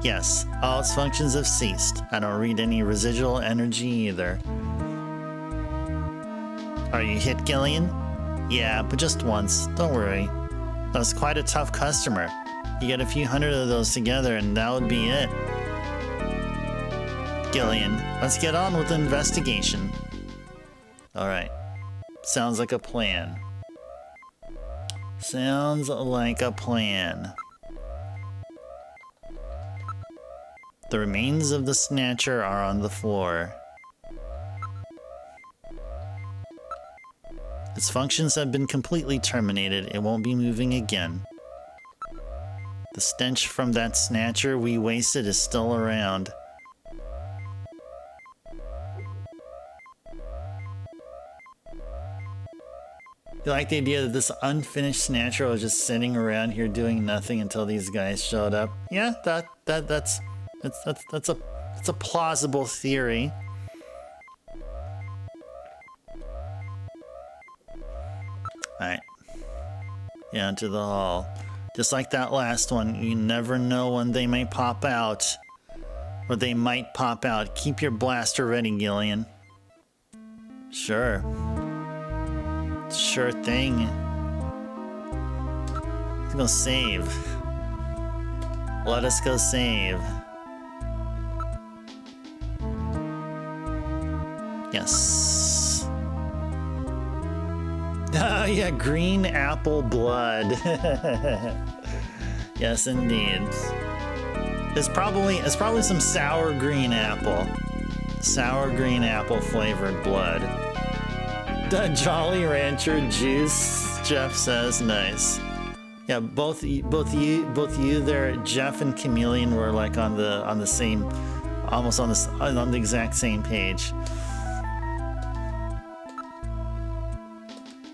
Yes, all its functions have ceased. I don't read any residual energy either. Are you hit, Gillian? Yeah, but just once. Don't worry. That was quite a tough customer. You get a few hundred of those together and that would be it. Gillian, let's get on with the investigation. Alright. Sounds like a plan. Sounds like a plan. The remains of the Snatcher are on the floor. Its functions have been completely terminated. It won't be moving again. The stench from that Snatcher we wasted is still around. You like the idea that this unfinished Snatcher was just sitting around here doing nothing until these guys showed up? Yeah, that's a plausible theory. Alright. Yeah, into the hall. Just like that last one, you never know when they may pop out. Or they might pop out. Keep your blaster ready, Gillian. Sure. Sure thing. Let's go save. Let us go save. Yes. Oh yeah, green apple blood. Yes, indeed. It's probably some sour green apple. Sour green apple flavored blood. The Jolly Rancher juice, Jeff says. Nice. Yeah, both you there, Jeff and Chameleon, were like on the same, almost on the exact same page.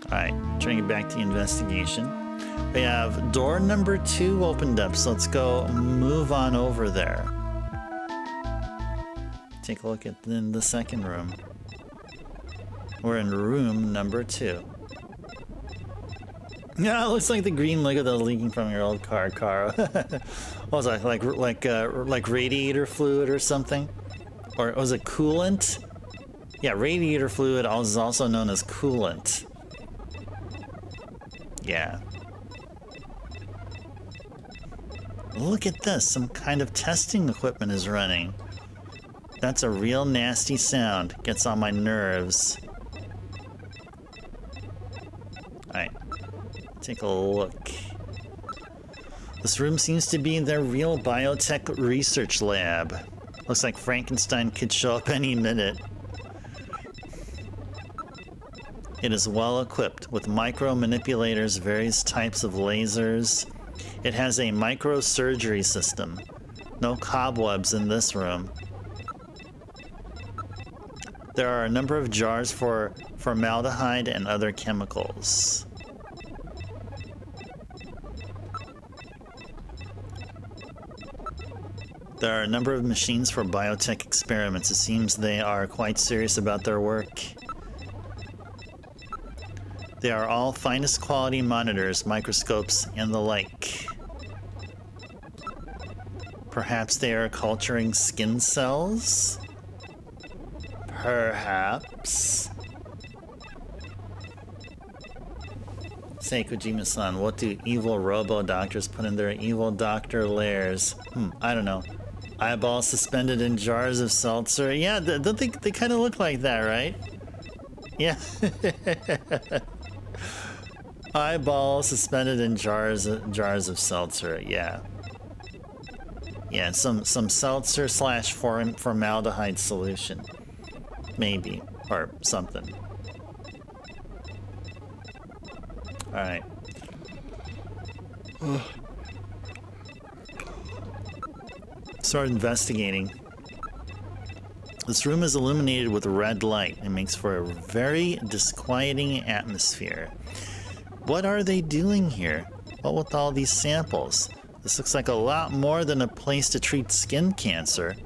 All right, trying to get back to the investigation. We have door number 2 opened up, so let's go move on over there. Take a look at the second room. We're in room number 2. Yeah, it looks like the green liquid that's leaking from your old car, Caro. What was that, like radiator fluid or something? Or was it coolant? Yeah, radiator fluid is also known as coolant. Yeah. Look at this, some kind of testing equipment is running. That's a real nasty sound, gets on my nerves. Take a look. This room seems to be their real biotech research lab. Looks like Frankenstein could show up any minute. It is well equipped with micro manipulators, various types of lasers. It has a microsurgery system. No cobwebs in this room. There are a number of jars for formaldehyde and other chemicals. There are a number of machines for biotech experiments. It seems they are quite serious about their work. They are all finest quality monitors, microscopes, and the like. Perhaps they are culturing skin cells? Perhaps. Say, Kojima-san, what do evil robo-doctors put in their evil doctor lairs? I don't know. Eyeballs suspended in jars of seltzer? Yeah, don't they kind of look like that, right? Yeah. Eyeballs suspended in jars of seltzer, yeah. Yeah, some seltzer / formaldehyde solution. Maybe. Or something. Alright. Start investigating. This room is illuminated with red light. It makes for a very disquieting atmosphere. What are they doing here? What with all these samples? This looks like a lot more than a place to treat skin cancer.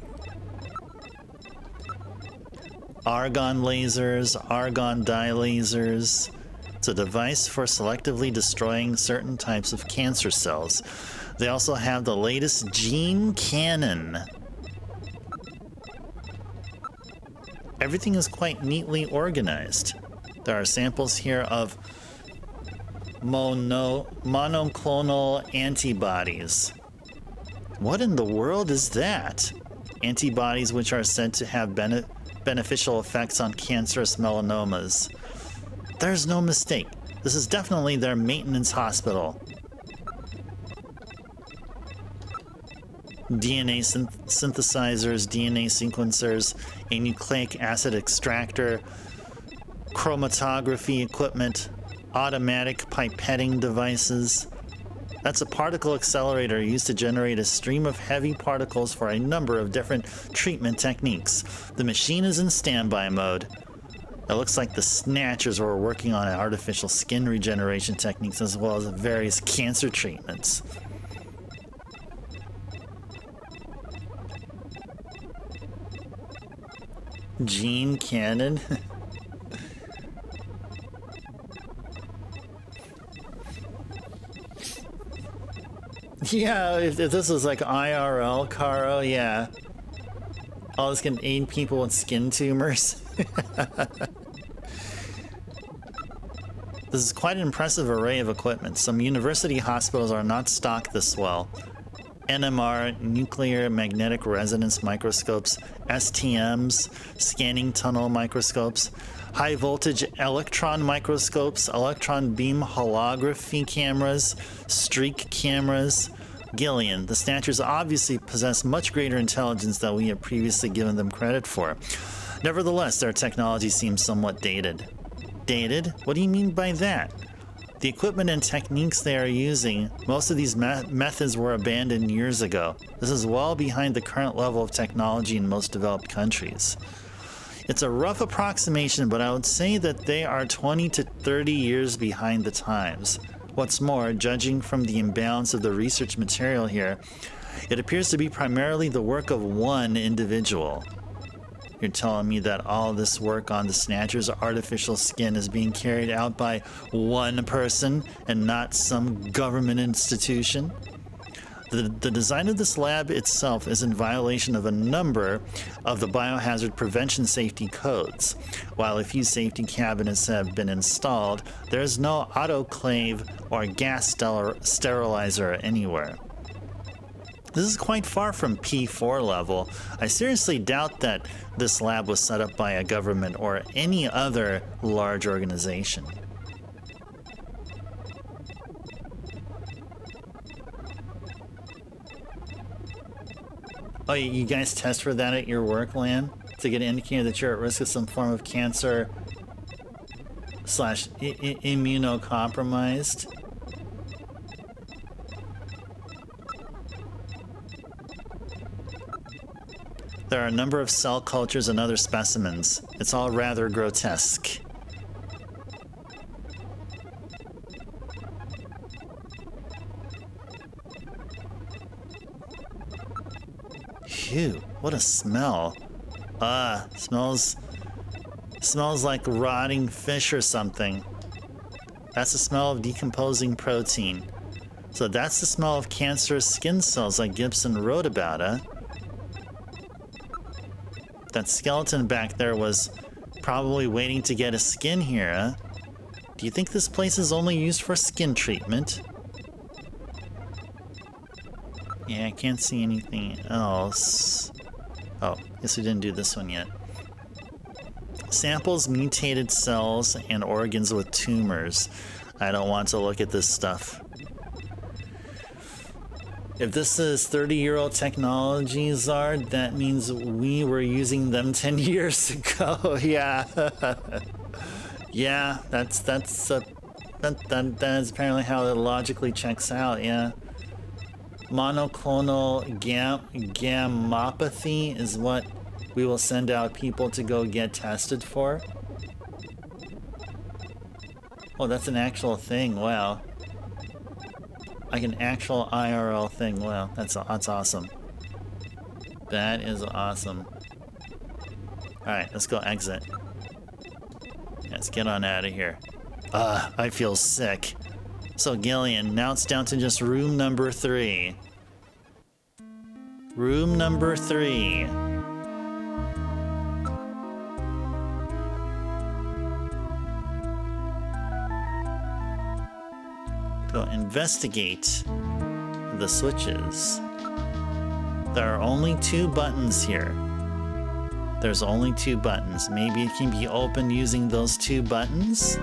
Argon lasers, argon dye lasers. It's a device for selectively destroying certain types of cancer cells. They also have the latest gene cannon. Everything is quite neatly organized. There are samples here of monoclonal antibodies. What in the world is that? Antibodies which are said to have beneficial effects on cancerous melanomas. There's no mistake. This is definitely their maintenance hospital. DNA synthesizers, DNA sequencers, a nucleic acid extractor, chromatography equipment, automatic pipetting devices. That's a particle accelerator used to generate a stream of heavy particles for a number of different treatment techniques. The machine is in standby mode. It looks like the Snatchers were working on artificial skin regeneration techniques as well as various cancer treatments. Gene cannon? Yeah, if this was like IRL, Caro, yeah. Oh, this can aid people with skin tumors. This is quite an impressive array of equipment. Some university hospitals are not stocked this well. NMR, nuclear magnetic resonance microscopes, STMs, scanning tunnel microscopes, high voltage electron microscopes, electron beam holography cameras, streak cameras. Gillian, the Snatchers obviously possess much greater intelligence than we have previously given them credit for. Nevertheless, their technology seems somewhat dated. Dated? What do you mean by that? The equipment and techniques they are using, most of these methods were abandoned years ago. This is well behind the current level of technology in most developed countries. It's a rough approximation, but I would say that they are 20 to 30 years behind the times. What's more, judging from the imbalance of the research material here, it appears to be primarily the work of one individual. You're telling me that all this work on the Snatcher's artificial skin is being carried out by one person and not some government institution? The design of this lab itself is in violation of a number of the biohazard prevention safety codes. While a few safety cabinets have been installed, there is no autoclave or gas sterilizer anywhere. This is quite far from P4 level. I seriously doubt that this lab was set up by a government or any other large organization. Oh, you guys test for that at your work, Lan? To get an indicator that you're at risk of some form of cancer / immunocompromised? There are a number of cell cultures and other specimens. It's all rather grotesque. Phew, what a smell. Smells like rotting fish or something. That's the smell of decomposing protein. So that's the smell of cancerous skin cells like Gibson wrote about, huh? That skeleton back there was probably waiting to get a skin here, huh? Do you think this place is only used for skin treatment? Yeah, I can't see anything else. Oh, guess we didn't do this one yet. Samples mutated cells and organs with tumors. I don't want to look at this stuff. If this is 30-year-old technology, Zard, that means we were using them 10 years ago. Yeah. Yeah, that's apparently how it logically checks out, yeah. Monoclonal gammopathy is what we will send out people to go get tested for. Oh, that's an actual thing, wow. Like an actual IRL thing. Wow, that's awesome. That is awesome. Alright, let's go exit. Let's get on out of here. I feel sick. So Gillian, now it's down to just room number 3. Room number 3. Go investigate the switches. There are only 2 buttons here. There's only 2 buttons. Maybe it can be opened using those 2 buttons?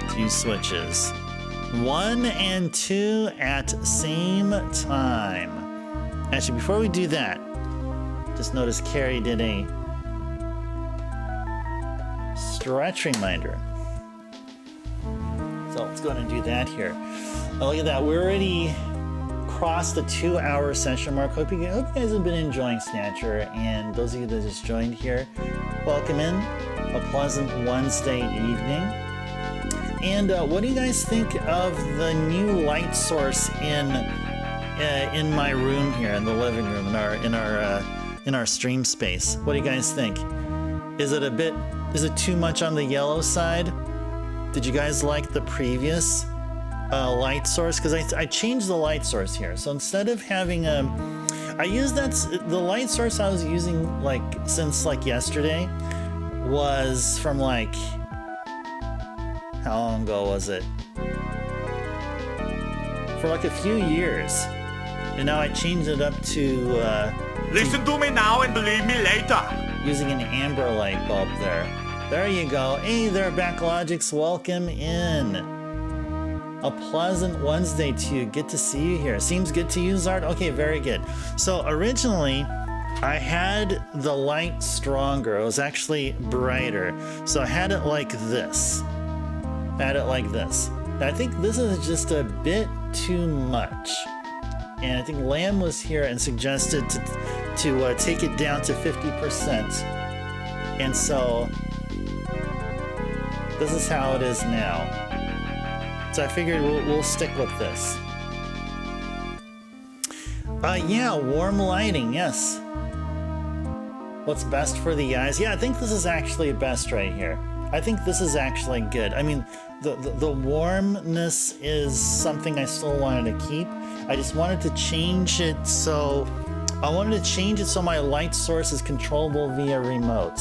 Two switches. 1 and 2 at same time. Actually, before we do that, just notice Carrie did a stretch reminder. So let's go ahead and do that here. Oh, look at that. We already crossed the 2-hour session mark. Hope you guys have been enjoying Snatcher. And those of you that just joined here, welcome in. A pleasant Wednesday evening. And what do you guys think of the new light source in my room here, in the living room, in our stream space? What do you guys think? Is it too much on the yellow side? Did you guys like the previous light source? Because I changed the light source here. So instead of having I used the light source I was using since yesterday was from how long ago was it? For a few years. And now I changed it up to listen to me now and believe me later. Using an amber light bulb there. There you go. Hey there, Backlogics. Welcome in. A pleasant Wednesday to you. Good to see you here. Seems good to you, Zard? Okay, very good. So originally, I had the light stronger. It was actually brighter. So I had it like this. And I think this is just a bit too much. And I think Lamb was here and suggested to take it down to 50%. And so this is how it is now. So I figured we'll stick with this. Yeah, warm lighting, yes. What's best for the eyes? Yeah, I think this is actually best right here. I think this is actually good. I mean, the warmness is something I still wanted to keep. I just wanted to change it so my light source is controllable via remote.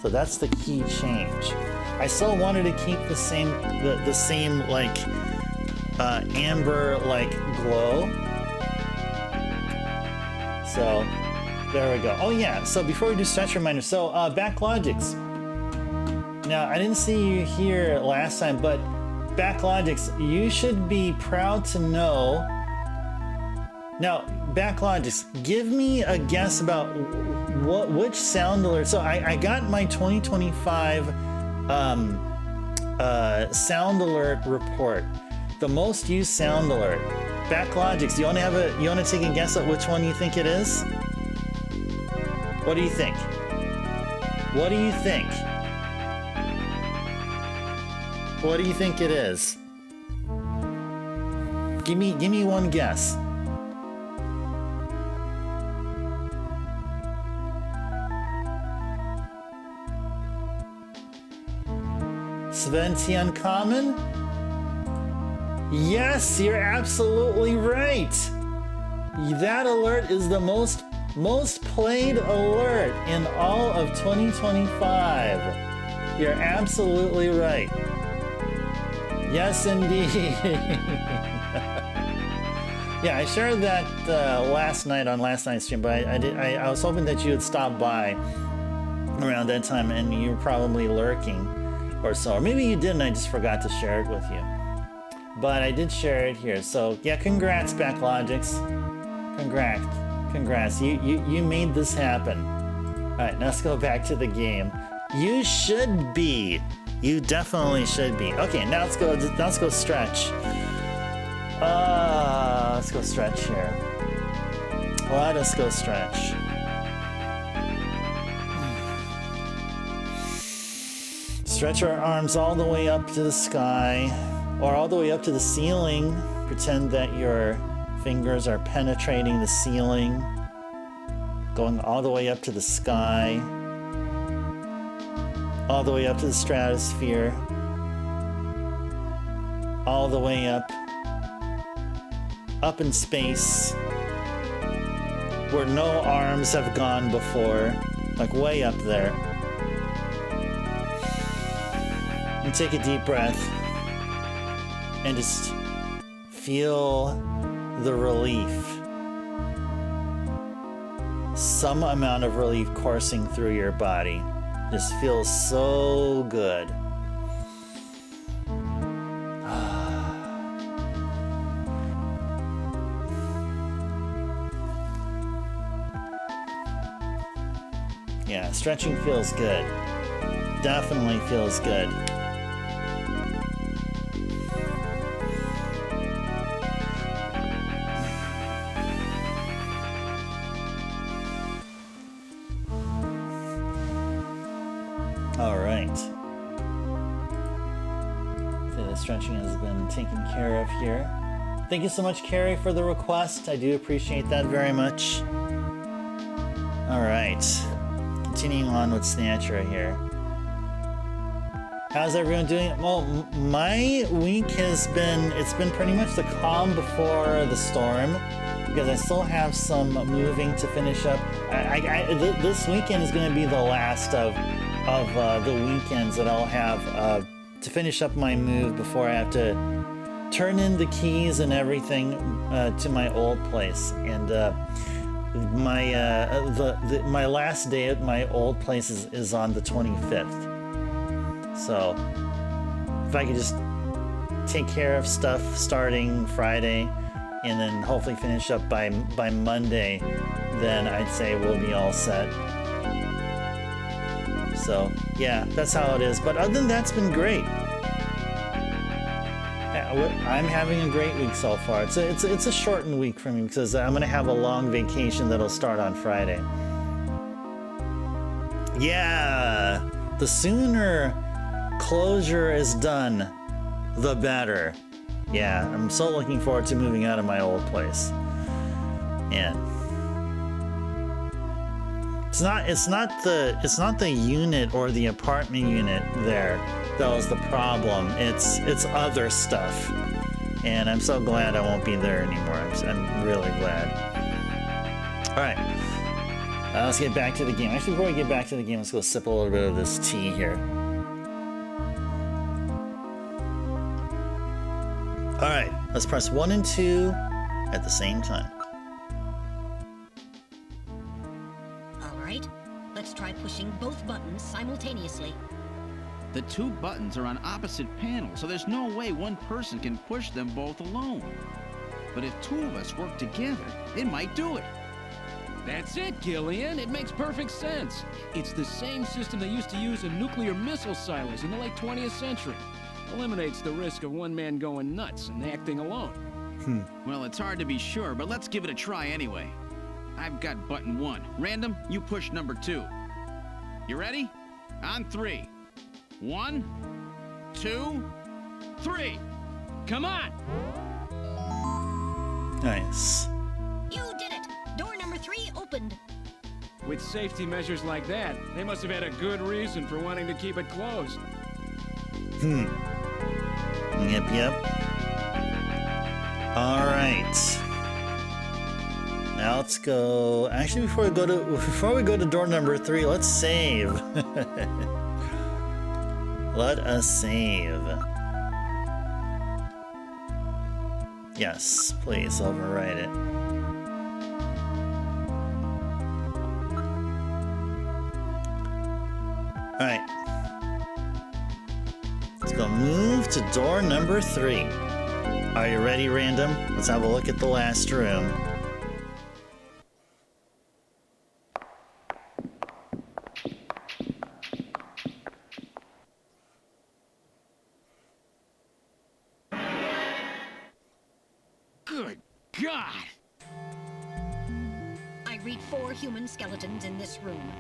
So that's the key change. I still wanted to keep the same amber glow. So there we go. Oh yeah, so before we do stretch reminder, so Backlogics, Now, I didn't see you here last time, but Backlogics, you should be proud to know. Now, Backlogics, give me a guess about which sound alert. So I got my 2025 sound alert report. The most used sound alert. Backlogics, you want to take a guess at which one you think it is? What do you think? What do you think? What do you think it is? Give me one guess. Sventi Uncommon? Yes, you're absolutely right. That alert is the most played alert in all of 2025. You're absolutely right. Yes, indeed. Yeah, I shared that last night on last night's stream, but I was hoping that you would stop by around that time, and you were probably lurking or so. Or maybe you didn't, I just forgot to share it with you. But I did share it here. So yeah, congrats, Backlogics. Congrats. You made this happen. Alright, now let's go back to the game. You should be. You definitely should be. Okay, now let's go stretch. Let's go stretch here. Let us go stretch. Stretch our arms all the way up to the sky, or all the way up to the ceiling. Pretend that your fingers are penetrating the ceiling, going all the way up to the sky, all the way up to the stratosphere, all the way up in space, where no arms have gone before, like way up there. And take a deep breath and just feel the relief. Some amount of relief coursing through your body. Just feels so good. Yeah, stretching feels good. Definitely feels good. Stretching has been taken care of here. Thank you so much, Carrie, for the request. I do appreciate that very much. All right, continuing on with Snatcher here. How's everyone doing? Well, my week has been, it's been pretty much the calm before the storm, because I still have some moving to finish up. This weekend is going to be the last of the weekends that I'll have to finish up my move before I have to turn in the keys and everything to my old place. And my last day at my old place is on the 25th. So if I could just take care of stuff starting Friday and then hopefully finish up by Monday, then I'd say we'll be all set. So yeah, that's how it is. But other than that, it's been great. I'm having a great week so far. It's a shortened week for me because I'm gonna have a long vacation that'll start on Friday. Yeah, the sooner closure is done, the better. Yeah, I'm so looking forward to moving out of my old place. And it's not the unit or the apartment unit there that was the problem. It's other stuff, and I'm so glad I won't be there anymore. I'm really glad. All right, let's get back to the game. Actually, before we get back to the game, let's go sip a little bit of this tea here. All right, let's press 1 and 2 at the same time. Let's try pushing both buttons simultaneously. The two buttons are on opposite panels, so there's no way one person can push them both alone. But if two of us work together, it might do it. That's it, Gillian. It makes perfect sense. It's the same system they used to use in nuclear missile silos in the late 20th century. Eliminates the risk of one man going nuts and acting alone. Well, it's hard to be sure, but let's give it a try anyway. I've got button 1. Random, you push number 2. You ready? On 3. 1, 2, 3. Come on! Nice. You did it! Door number 3 opened. With safety measures like that, they must have had a good reason for wanting to keep it closed. Yep. All right. Now let's go. Actually, before we go to door number 3, let's save. Let us save. Yes, please overwrite it. All right. Let's go move to door number 3. Are you ready, Random? Let's have a look at the last room. Good God! I read 4 human skeletons in this room.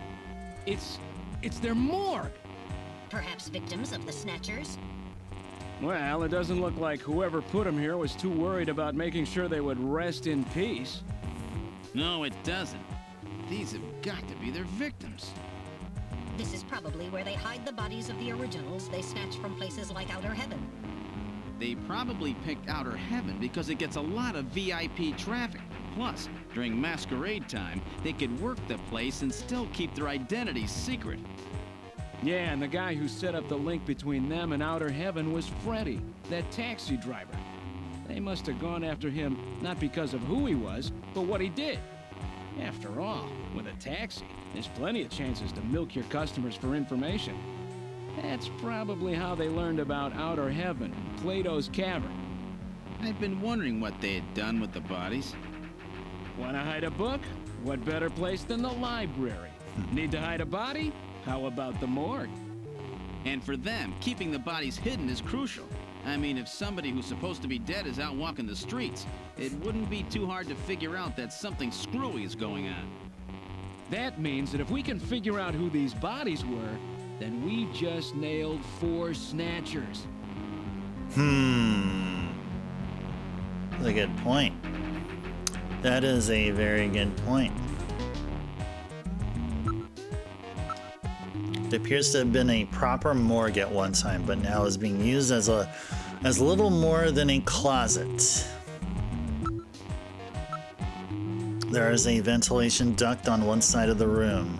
It's their morgue! Perhaps victims of the Snatchers? Well, it doesn't look like whoever put them here was too worried about making sure they would rest in peace. No, it doesn't. These have got to be their victims. This is probably where they hide the bodies of the originals they snatched from places like Outer Heaven. They probably picked Outer Heaven because it gets a lot of VIP traffic. Plus, during masquerade time, they could work the place and still keep their identities secret. Yeah, and the guy who set up the link between them and Outer Heaven was Freddy, that taxi driver. They must have gone after him not because of who he was, but what he did. After all, with a taxi, there's plenty of chances to milk your customers for information. That's probably how they learned about Outer Heaven, Plato's Cavern. I've been wondering what they had done with the bodies. Want to hide a book? What better place than the library? Need to hide a body? How about the morgue? And for them, keeping the bodies hidden is crucial. I mean, if somebody who's supposed to be dead is out walking the streets, it wouldn't be too hard to figure out that something screwy is going on. That means that if we can figure out who these bodies were, then we just nailed 4 snatchers. That's a good point. That is a very good point. It appears to have been a proper morgue at one time, but now is being used as little more than a closet. There is a ventilation duct on one side of the room.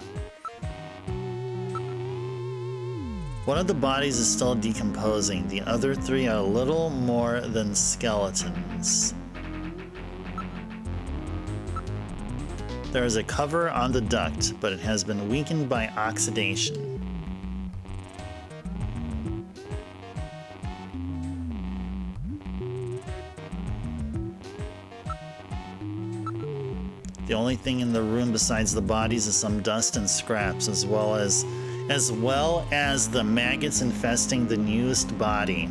One of the bodies is still decomposing. The other 3 are little more than skeletons. There is a cover on the duct, but it has been weakened by oxidation. The only thing in the room besides the bodies is some dust and scraps, as well as the maggots infesting the newest body.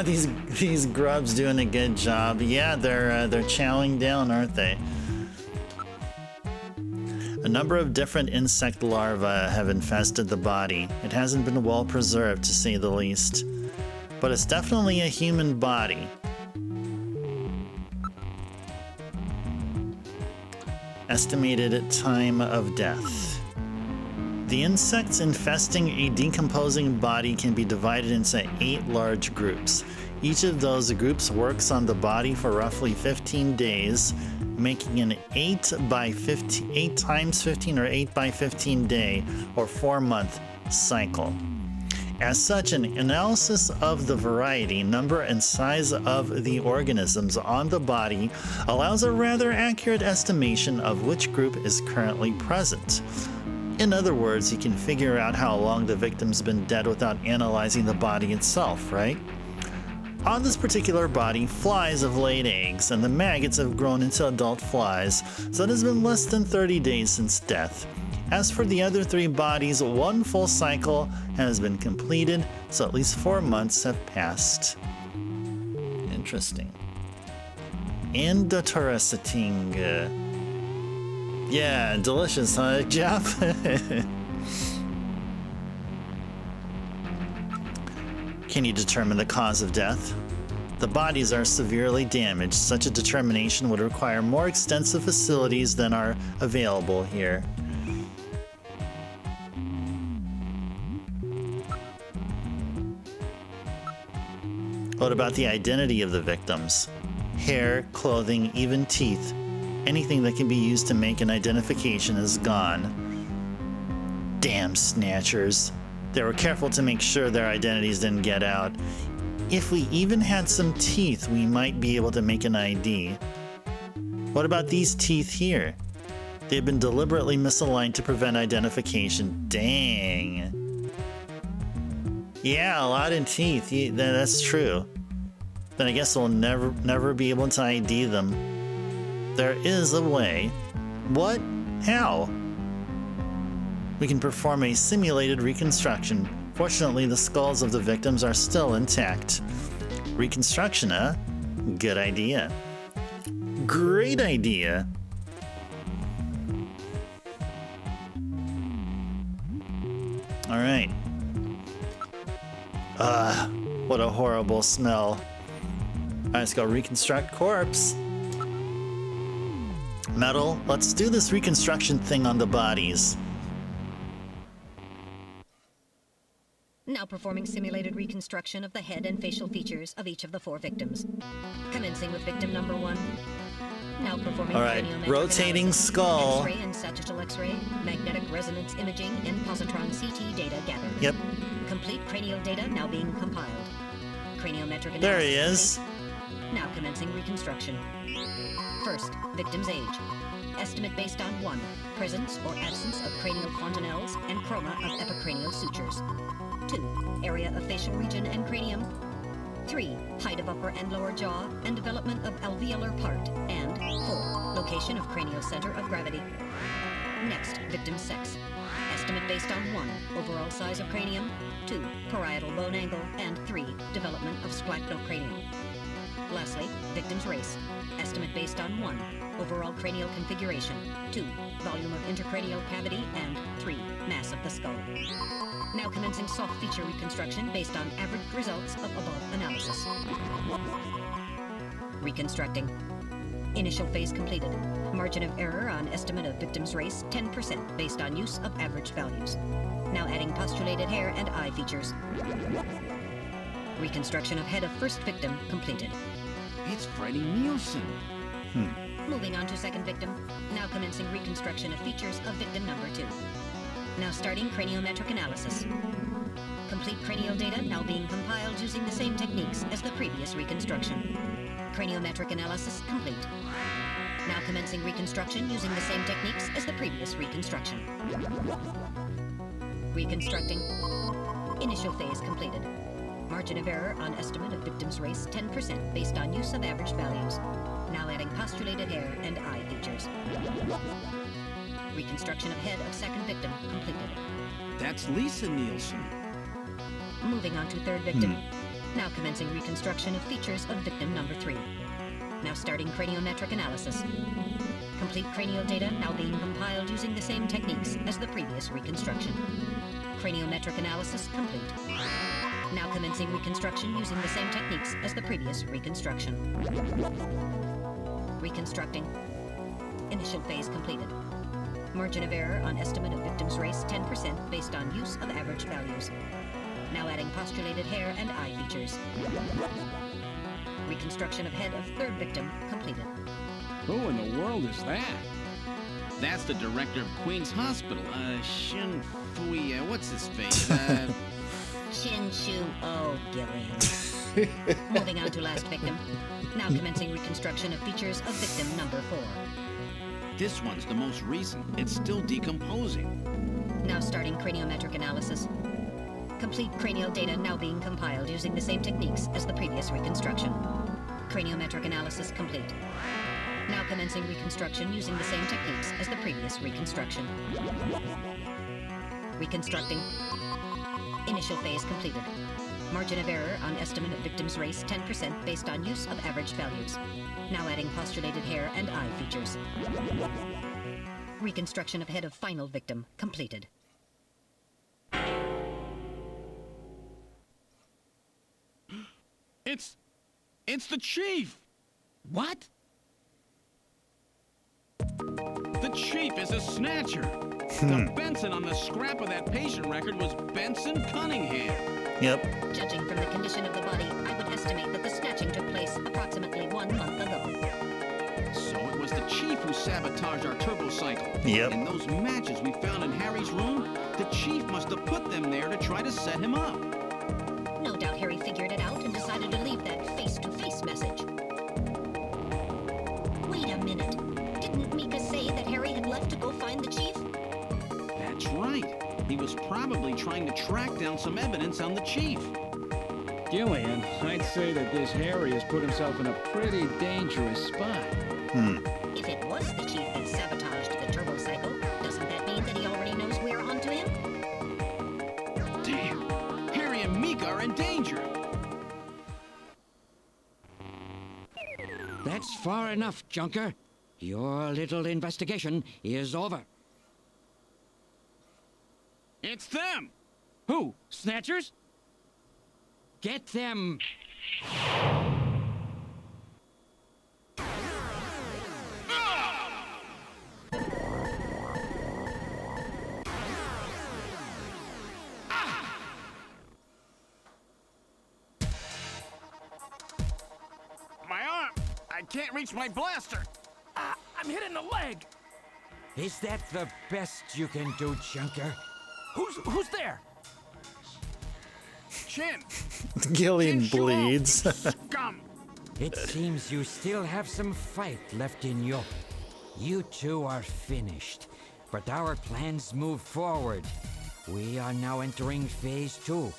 These grubs doing a good job. Yeah, they're chowing down, aren't they? A number of different insect larvae have infested the body. It hasn't been well preserved, to say the least, but it's definitely a human body. Estimated time of death. The insects infesting a decomposing body can be divided into 8 large groups. Each of those groups works on the body for roughly 15 days, making an 8 times 15 or 8 by 15 day or 4-month cycle. As such, an analysis of the variety, number, and size of the organisms on the body allows a rather accurate estimation of which group is currently present. In other words, you can figure out how long the victim's been dead without analyzing the body itself, right? On this particular body, flies have laid eggs, and the maggots have grown into adult flies, so it has been less than 30 days since death. As for the other 3 bodies, 1 full cycle has been completed, so at least 4 months have passed. Interesting. Interesting. Yeah, delicious, huh, Jeff? Can you determine the cause of death? The bodies are severely damaged. Such a determination would require more extensive facilities than are available here. What about the identity of the victims? Hair, clothing, even teeth. Anything that can be used to make an identification is gone. Damn snatchers. They were careful to make sure their identities didn't get out. If we even had some teeth, we might be able to make an ID. What about these teeth here? They've been deliberately misaligned to prevent identification. Dang. Yeah, a lot of teeth. Yeah, that's true. Then I guess we'll never be able to ID them. There is a way. What? How? We can perform a simulated reconstruction. Fortunately, the skulls of the victims are still intact. Reconstruction, huh? Good idea. Great idea. All right. What a horrible smell. All right, let's go reconstruct corpse. Metal, let's do this reconstruction thing on the bodies. Now performing simulated reconstruction of the head and facial features of each of the 4 victims. Commencing with victim number 1. Now performing craniometric rotating analysis, skull. X-ray and sagittal X-ray, magnetic resonance imaging, and positron CT data gathered. Yep. Complete cranial data now being compiled. Craniometric analysis. There he is. Now commencing reconstruction. First, victim's age. Estimate based on 1. Presence or absence of cranial fontanelles and chroma of epicranial sutures. 2. Area of facial region and cranium. 3. Height of upper and lower jaw and development of alveolar part. And 4. Location of cranial center of gravity. Next, victim's sex. Estimate based on 1. Overall size of cranium. 2. Parietal bone angle. And 3. Development of splachocranium. Lastly, victim's race. Estimate based on 1. Overall cranial configuration. 2. Volume of intercranial cavity. And 3. Mass of the skull. Now commencing soft feature reconstruction based on average results of above analysis. Reconstructing. Initial phase completed. Margin of error on estimate of victim's race 10% based on use of average values. Now adding postulated hair and eye features. Reconstruction of head of first victim completed. It's Freddie Nielsen. Moving on to second victim. Now commencing reconstruction of features of victim number 2. Now starting craniometric analysis. Complete cranial data now being compiled using the same techniques as the previous reconstruction. Craniometric analysis complete. Now commencing reconstruction using the same techniques as the previous reconstruction. Reconstructing. Initial phase completed. Margin of error on estimate of victim's race 10% based on use of average values. Now adding postulated hair and eye features. Reconstruction of head of second victim completed. That's Lisa Nielsen. Moving on to third victim. Now commencing reconstruction of features of victim number 3. Now starting craniometric analysis. Complete cranial data now being compiled using the same techniques as the previous reconstruction. Craniometric analysis complete. Now commencing reconstruction using the same techniques as the previous reconstruction. Reconstructing. Initial phase completed. Margin of error on estimate of victim's race 10% based on use of average values. Now adding postulated hair and eye features. Reconstruction of head of third victim completed. Who in the world is that? That's the director of Queen's Hospital. Shin Fui, what's his face? Shin Shu O Gilliam. Moving on to last victim. Now commencing reconstruction of features of victim number 4. This one's the most recent. It's still decomposing. Now starting craniometric analysis. Complete cranial data now being compiled using the same techniques as the previous reconstruction. Craniometric analysis complete. Now commencing reconstruction using the same techniques as the previous reconstruction. Reconstructing. Initial phase completed. Margin of error on estimate of victim's race 10% based on use of average values. Now adding postulated hair and eye features. Reconstruction of head of final victim completed. It's the chief! What? The chief is a snatcher. The Benson on the scrap of that patient record was Benson Cunningham. Yep. Judging from the condition of the body, I would estimate that the snatching took place approximately 1 month ago. So it was the chief who sabotaged our turbocycle. Yep. And those matches we found in Harry's room, the chief must have put them there to try to set him up. No doubt Harry figured it out and decided to leave that face-to-face message. Wait a minute. Didn't Mika say that Harry had left to go find the chief? That's right. He was probably trying to track down some evidence on the chief. Gillian, I'd say that this Harry has put himself in a pretty dangerous spot. If it was the chief that sabotaged the turbocycle, doesn't that mean that he already knows we're onto him? Damn! Harry and Mika are in danger! That's far enough, Junker. Your little investigation is over. It's them! Who? Snatchers? Get them! My arm! I can't reach my blaster! I'm hit in the leg. Is that the best you can do, Junker? Who's there? Chin! Gillian Chin, bleeds. Scum! It seems you still have some fight left in you. You two are finished, but our plans move forward. We are now entering Phase 2.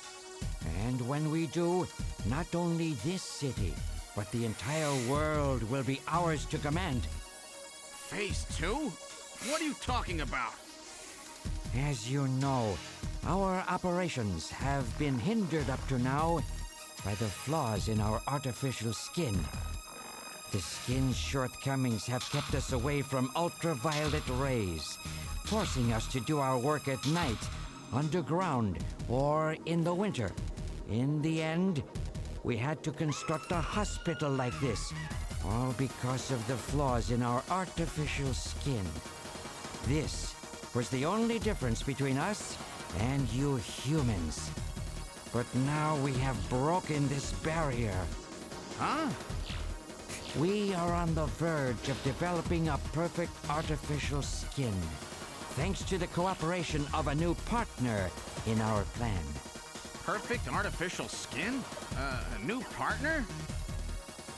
And when we do, not only this city, but the entire world will be ours to command. Phase 2? What are you talking about? As you know, our operations have been hindered up to now by the flaws in our artificial skin. The skin's shortcomings have kept us away from ultraviolet rays, forcing us to do our work at night, underground, or in the winter. In the end, we had to construct a hospital like this, all because of the flaws in our artificial skin. This was the only difference between us and you humans. But now we have broken this barrier. Huh? We are on the verge of developing a perfect artificial skin, thanks to the cooperation of a new partner in our plan. Perfect artificial skin? A new partner?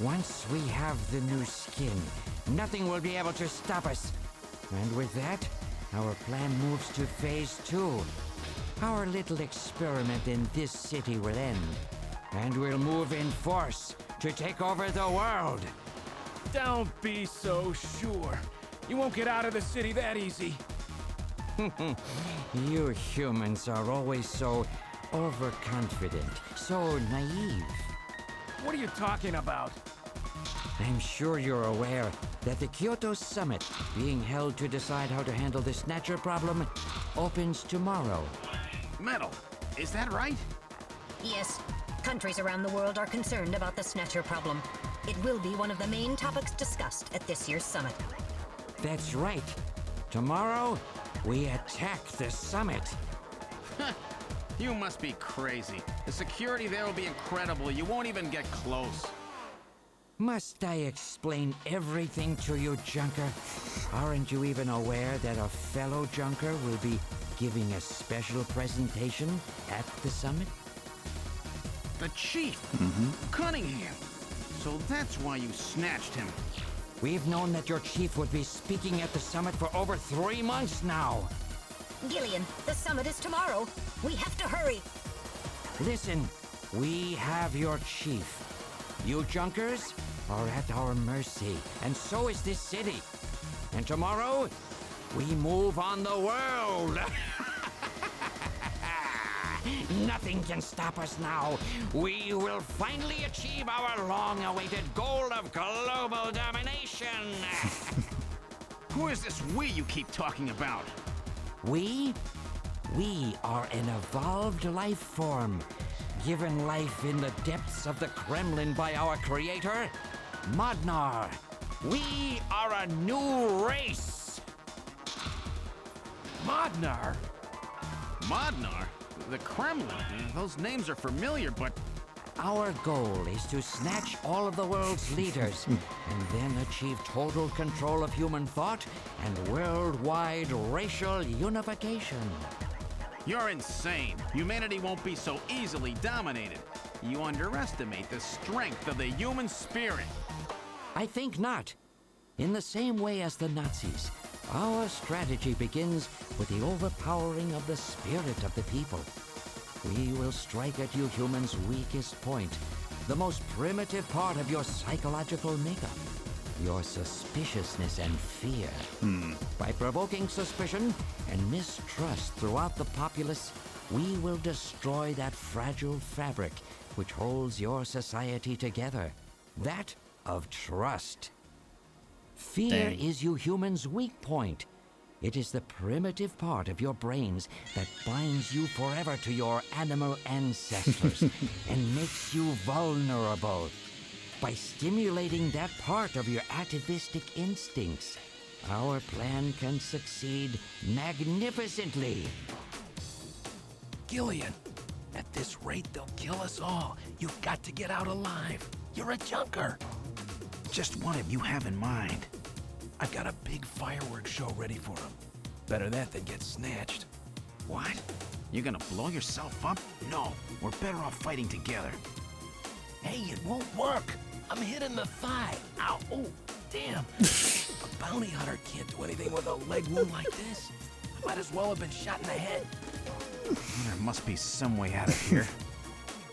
Once we have the new skin, nothing will be able to stop us. And with that, our plan moves to Phase 2. Our little experiment in this city will end, and we'll move in force to take over the world. Don't be so sure. You won't get out of the city that easy. You humans are always so overconfident, so naive. What are you talking about? I'm sure you're aware that the Kyoto Summit, being held to decide how to handle the Snatcher problem, opens tomorrow. Metal, is that right? Yes. Countries around the world are concerned about the Snatcher problem. It will be one of the main topics discussed at this year's summit. That's right. Tomorrow, we attack the summit. You must be crazy. The security there will be incredible. You won't even get close. Must I explain everything to you, Junker? Aren't you even aware that a fellow Junker will be giving a special presentation at the summit? The chief? Cunningham. So that's why you snatched him. We've known that your chief would be speaking at the summit for over 3 months now. Gillian, the summit is tomorrow. We have to hurry. Listen, we have your chief. You junkers are at our mercy, and so is this city. And tomorrow, we move on the world. Nothing can stop us now. We will finally achieve our long-awaited goal of global domination. Who is this we you keep talking about? We are an evolved life form, given life in the depths of the Kremlin by our creator, Modnar. We are a new race. Modnar? Modnar? The Kremlin? Those names are familiar, but... Our goal is to snatch all of the world's leaders and then achieve total control of human thought and worldwide racial unification. You're insane. Humanity won't be so easily dominated. You underestimate the strength of the human spirit. I think not. In the same way as the Nazis, our strategy begins with the overpowering of the spirit of the people. We will strike at you humans' weakest point, the most primitive part of your psychological makeup, your suspiciousness and fear. By provoking suspicion and mistrust throughout the populace, we will destroy that fragile fabric which holds your society together, that of trust. Fear is you humans' weak point. It is the primitive part of your brains that binds you forever to your animal ancestors and makes you vulnerable. By stimulating that part of your atavistic instincts, our plan can succeed magnificently. Gillian, at this rate, they'll kill us all. You've got to get out alive. You're a junker. Just what have you have in mind? I've got a big fireworks show ready for him. Better that than get snatched. What? You're gonna blow yourself up? No, we're better off fighting together. Hey, it won't work. I'm hit in the thigh. Ow, oh, damn. A bounty hunter can't do anything with a leg wound like this. I might as well have been shot in the head. There must be some way out of here.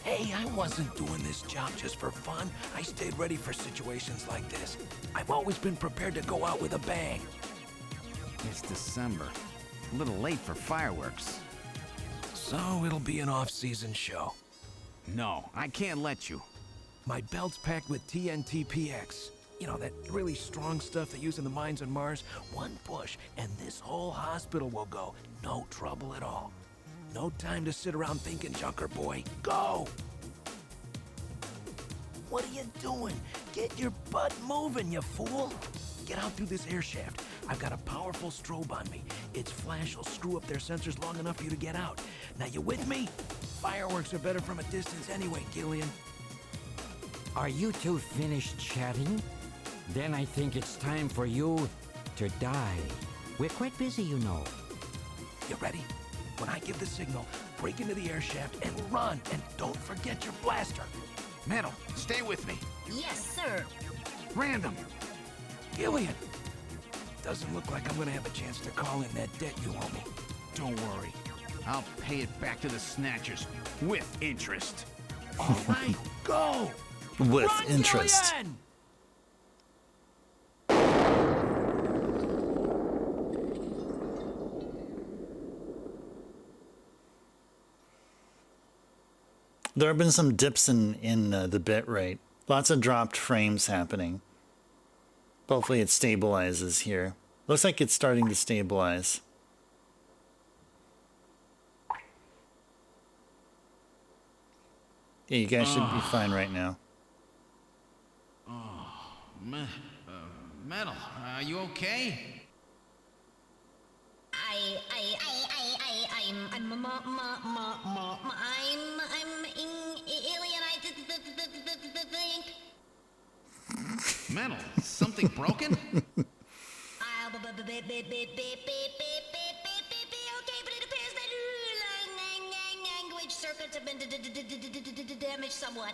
Hey, I wasn't doing this job just for fun. I stayed ready for situations like this. I've always been prepared to go out with a bang. It's December. A little late for fireworks. So it'll be an off-season show. No, I can't let you. My belt's packed with TNT-PX. You know, that really strong stuff they use in the mines on Mars. One push, and this whole hospital will go. No trouble at all. No time to sit around thinking, Junker boy. Go! What are you doing? Get your butt moving, you fool! Get out through this air shaft. I've got a powerful strobe on me. Its flash will screw up their sensors long enough for you to get out. Now, you with me? Fireworks are better from a distance anyway, Gillian. Are you two finished chatting? Then I think it's time for you to die. We're quite busy, you know. You ready? When I give the signal, break into the air shaft and run, and don't forget your blaster. Metal, stay with me. Yes, sir. Random. Gillian. Doesn't look like I'm gonna have a chance to call in that debt you owe me. Don't worry. I'll pay it back to the Snatchers with interest. All right, go! With Run, interest. Gillian! There have been some dips in the bit rate. Lots of dropped frames happening. Hopefully it stabilizes here. Looks like it's starting to stabilize. Yeah, you guys should be fine right now. Metal, are you okay? Metal, something broken? Language circuits have been damaged somewhat.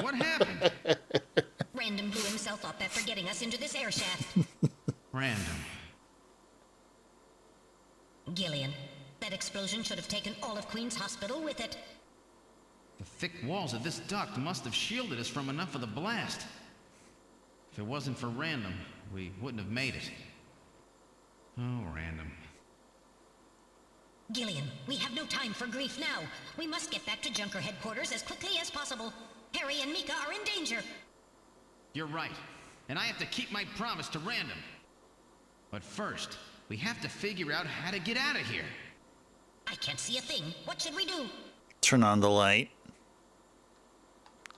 What happened? Random blew himself up after getting us into this air shaft. Random. Gillian. That explosion should have taken all of Queen's Hospital with it. The thick walls of this duct must have shielded us from enough of the blast. If it wasn't for Random, we wouldn't have made it. Oh, Random. Gillian, we have no time for grief now. We must get back to Junker headquarters as quickly as possible. Harry and Mika are in danger. You're right. And I have to keep my promise to Random. But first, we have to figure out how to get out of here. I can't see a thing. What should we do? Turn on the light.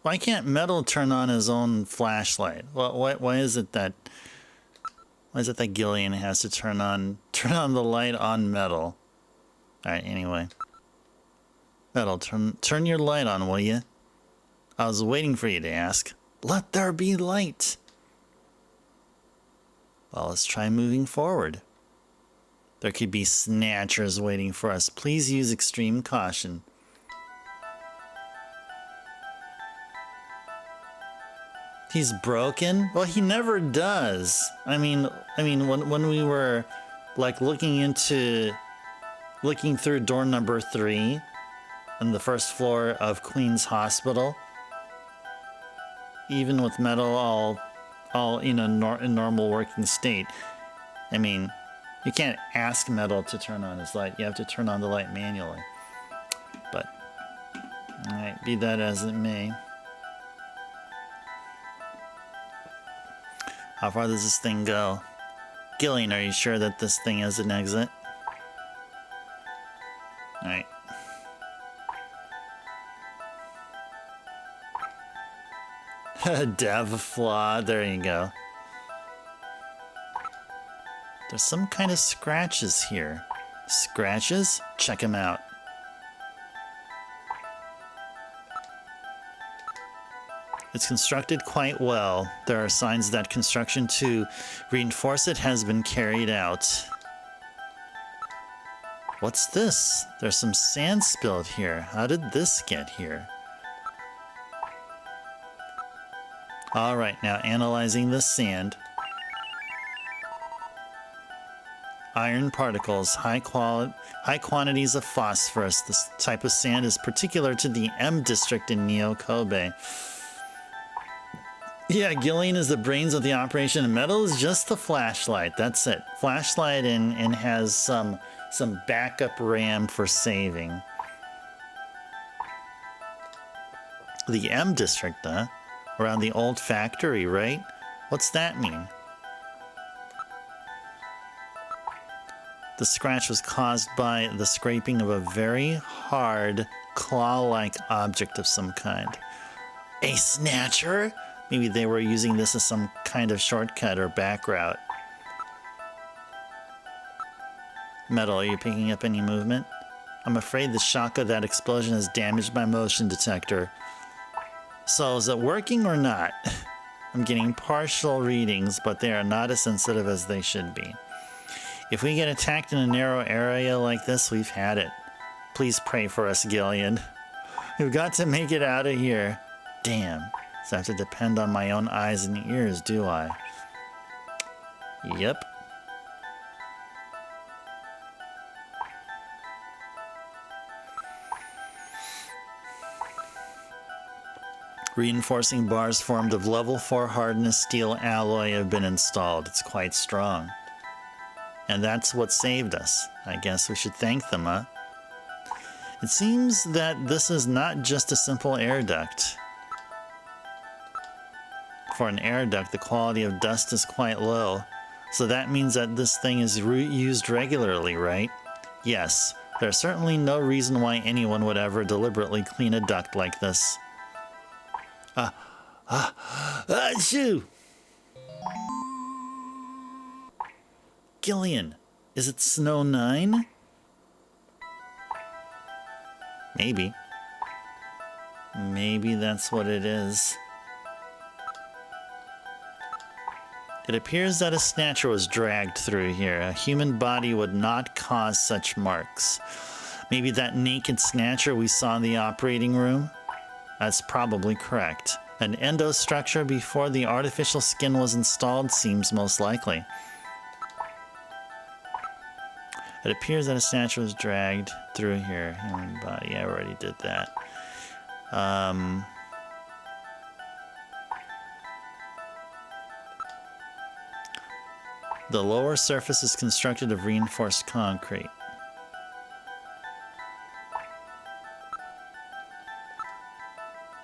Why can't Metal turn on his own flashlight? Well, why is it that Gillian has to turn on the light on Metal? All right, anyway. Metal, turn your light on, will you? I was waiting for you to ask. Let there be light. Well, let's try moving forward. There could be snatchers waiting for us. Please use extreme caution. He's broken? Well, he never does. I mean, when we were like looking through door number 3 on the first floor of Queen's Hospital, even with Metal all in a normal working state, I mean, you can't ask Metal to turn on his light. You have to turn on the light manually. But, alright, be that as it may. How far does this thing go? Gillian, are you sure that this thing has an exit? Alright. Dev flaw, there you go. There's some kind of scratches here. Scratches? Check them out. It's constructed quite well. There are signs that construction to reinforce it has been carried out. What's this? There's some sand spilled here. How did this get here? Alright, now analyzing the sand. Iron particles, high quantities of phosphorus. This type of sand is particular to the M district in Neo Kobe. Yeah, Gillian is the brains of the operation, and Metal is just the flashlight. That's it. Flashlight and has some backup RAM for saving. The M district, huh? Around the old factory, right? What's that mean? The scratch was caused by the scraping of a very hard, claw-like object of some kind. A snatcher? Maybe they were using this as some kind of shortcut or back route. Metal, are you picking up any movement? I'm afraid the shock of that explosion has damaged my motion detector. So is it working or not? I'm getting partial readings, but they are not as sensitive as they should be. If we get attacked in a narrow area like this, we've had it. Please pray for us, Gillian. We've got to make it out of here. Damn. So I have to depend on my own eyes and ears, do I? Yep. Reinforcing bars formed of level 4 hardness steel alloy have been installed. It's quite strong. And that's what saved us. I guess we should thank them, huh? It seems that this is not just a simple air duct. For an air duct, the quality of dust is quite low. So that means that this thing is used regularly, right? Yes, there's certainly no reason why anyone would ever deliberately clean a duct like this. Shoo! Gillian, is it Snow 9? Maybe. Maybe that's what it is. It appears that a snatcher was dragged through here. A human body would not cause such marks. Maybe that naked snatcher we saw in the operating room? That's probably correct. An endostructure before the artificial skin was installed seems most likely. It appears that a snatcher was dragged through here. Human body, I already did that. The lower surface is constructed of reinforced concrete.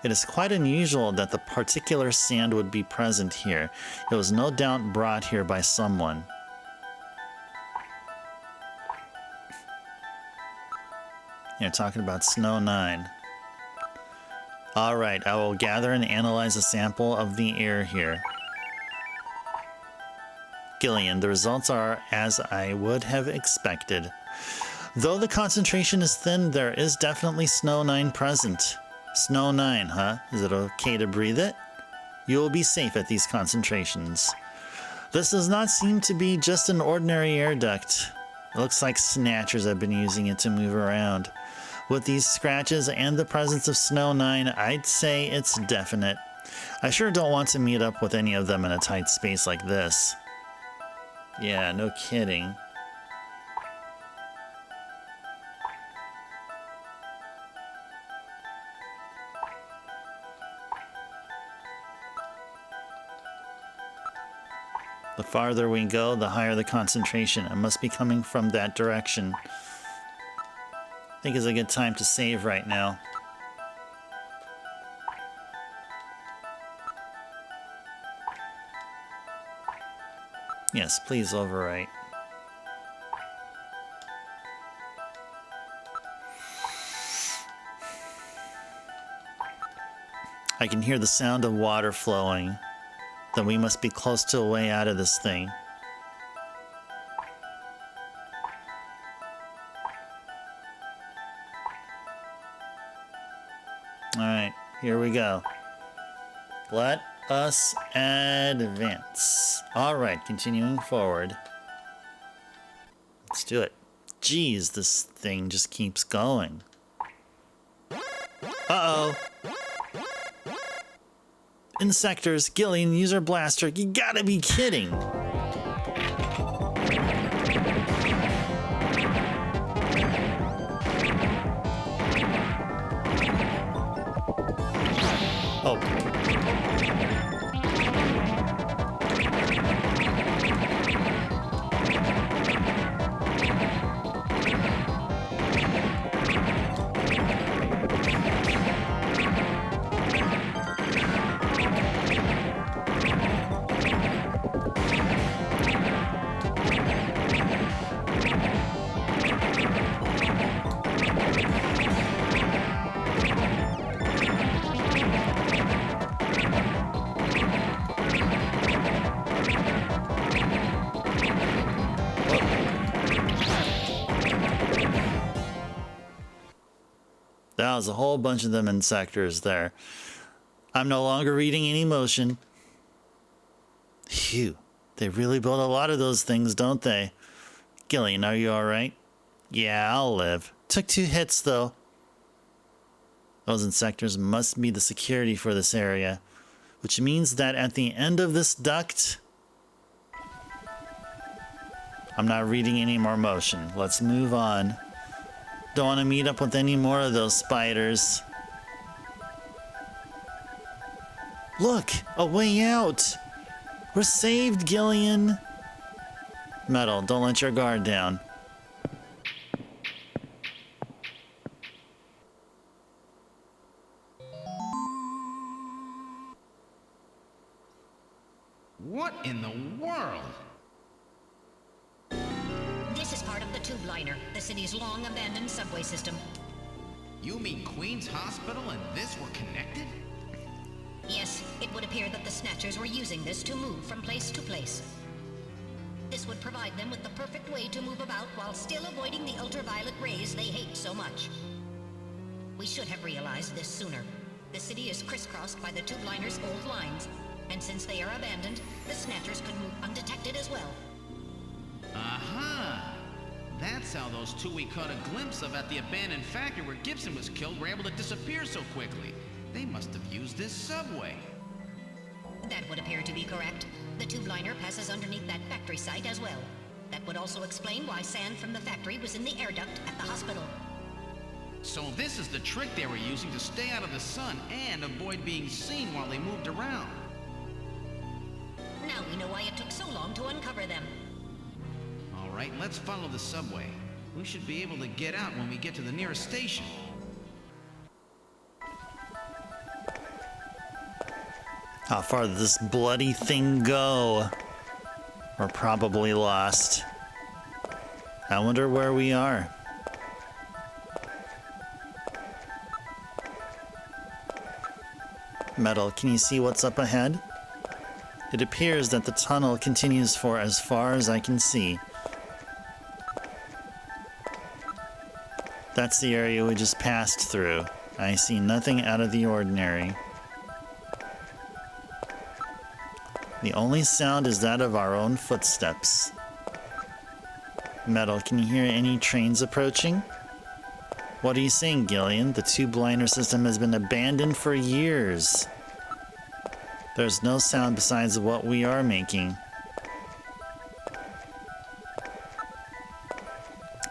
It is quite unusual that the particular sand would be present here. It was no doubt brought here by someone. You're talking about Snow 9. Alright, I will gather and analyze a sample of the air here. Gillian, the results are as I would have expected. Though the concentration is thin, there is definitely Snow 9 present. Snow 9, huh? Is it okay to breathe it? You will be safe at these concentrations. This does not seem to be just an ordinary air duct. It looks like snatchers have been using it to move around. With these scratches and the presence of Snow 9, I'd say it's definite. I sure don't want to meet up with any of them in a tight space like this. Yeah, no kidding. The farther we go, the higher the concentration. It must be coming from that direction. I think it's a good time to save right now. Yes, please overwrite. I can hear the sound of water flowing. Then we must be close to a way out of this thing. Alright, here we go. Let us advance. Alright, continuing forward. Let's do it. Jeez, this thing just keeps going. Uh-oh. Insectors, Gillian, use her blaster. You gotta be kidding. Oh. That was a whole bunch of them in sectors there. I'm no longer reading any motion. Phew, they really build a lot of those things, don't they? Gillian, are you alright? Yeah, I'll live. Took 2 hits, though. Those insectors must be the security for this area, which means that at the end of this duct... I'm not reading any more motion. Let's move on. Don't want to meet up with any more of those spiders. Look, a way out. We're saved, Gillian. Metal, don't let your guard down. What in the world? This is part of the tube liner, the city's long-abandoned subway system. You mean Queen's Hospital and this were connected? Yes, it would appear that the Snatchers were using this to move from place to place. This would provide them with the perfect way to move about while still avoiding the ultraviolet rays they hate so much. We should have realized this sooner. The city is crisscrossed by the tube liner's old lines, and since they are abandoned, the Snatchers could move undetected as well. Aha! That's how those 2 we caught a glimpse of at the abandoned factory where Gibson was killed were able to disappear so quickly. They must have used this subway. That would appear to be correct. The tube liner passes underneath that factory site as well. That would also explain why sand from the factory was in the air duct at the hospital. So this is the trick they were using to stay out of the sun and avoid being seen while they moved around. Now we know why it took so long to uncover them. All right, let's follow the subway. We should be able to get out when we get to the nearest station. How far did this bloody thing go? We're probably lost. I wonder where we are. Metal, can you see what's up ahead? It appears that the tunnel continues for as far as I can see. That's the area we just passed through. I see nothing out of the ordinary. The only sound is that of our own footsteps. Metal, can you hear any trains approaching? What are you saying, Gillian? The two-blinder system has been abandoned for years. There's no sound besides what we are making.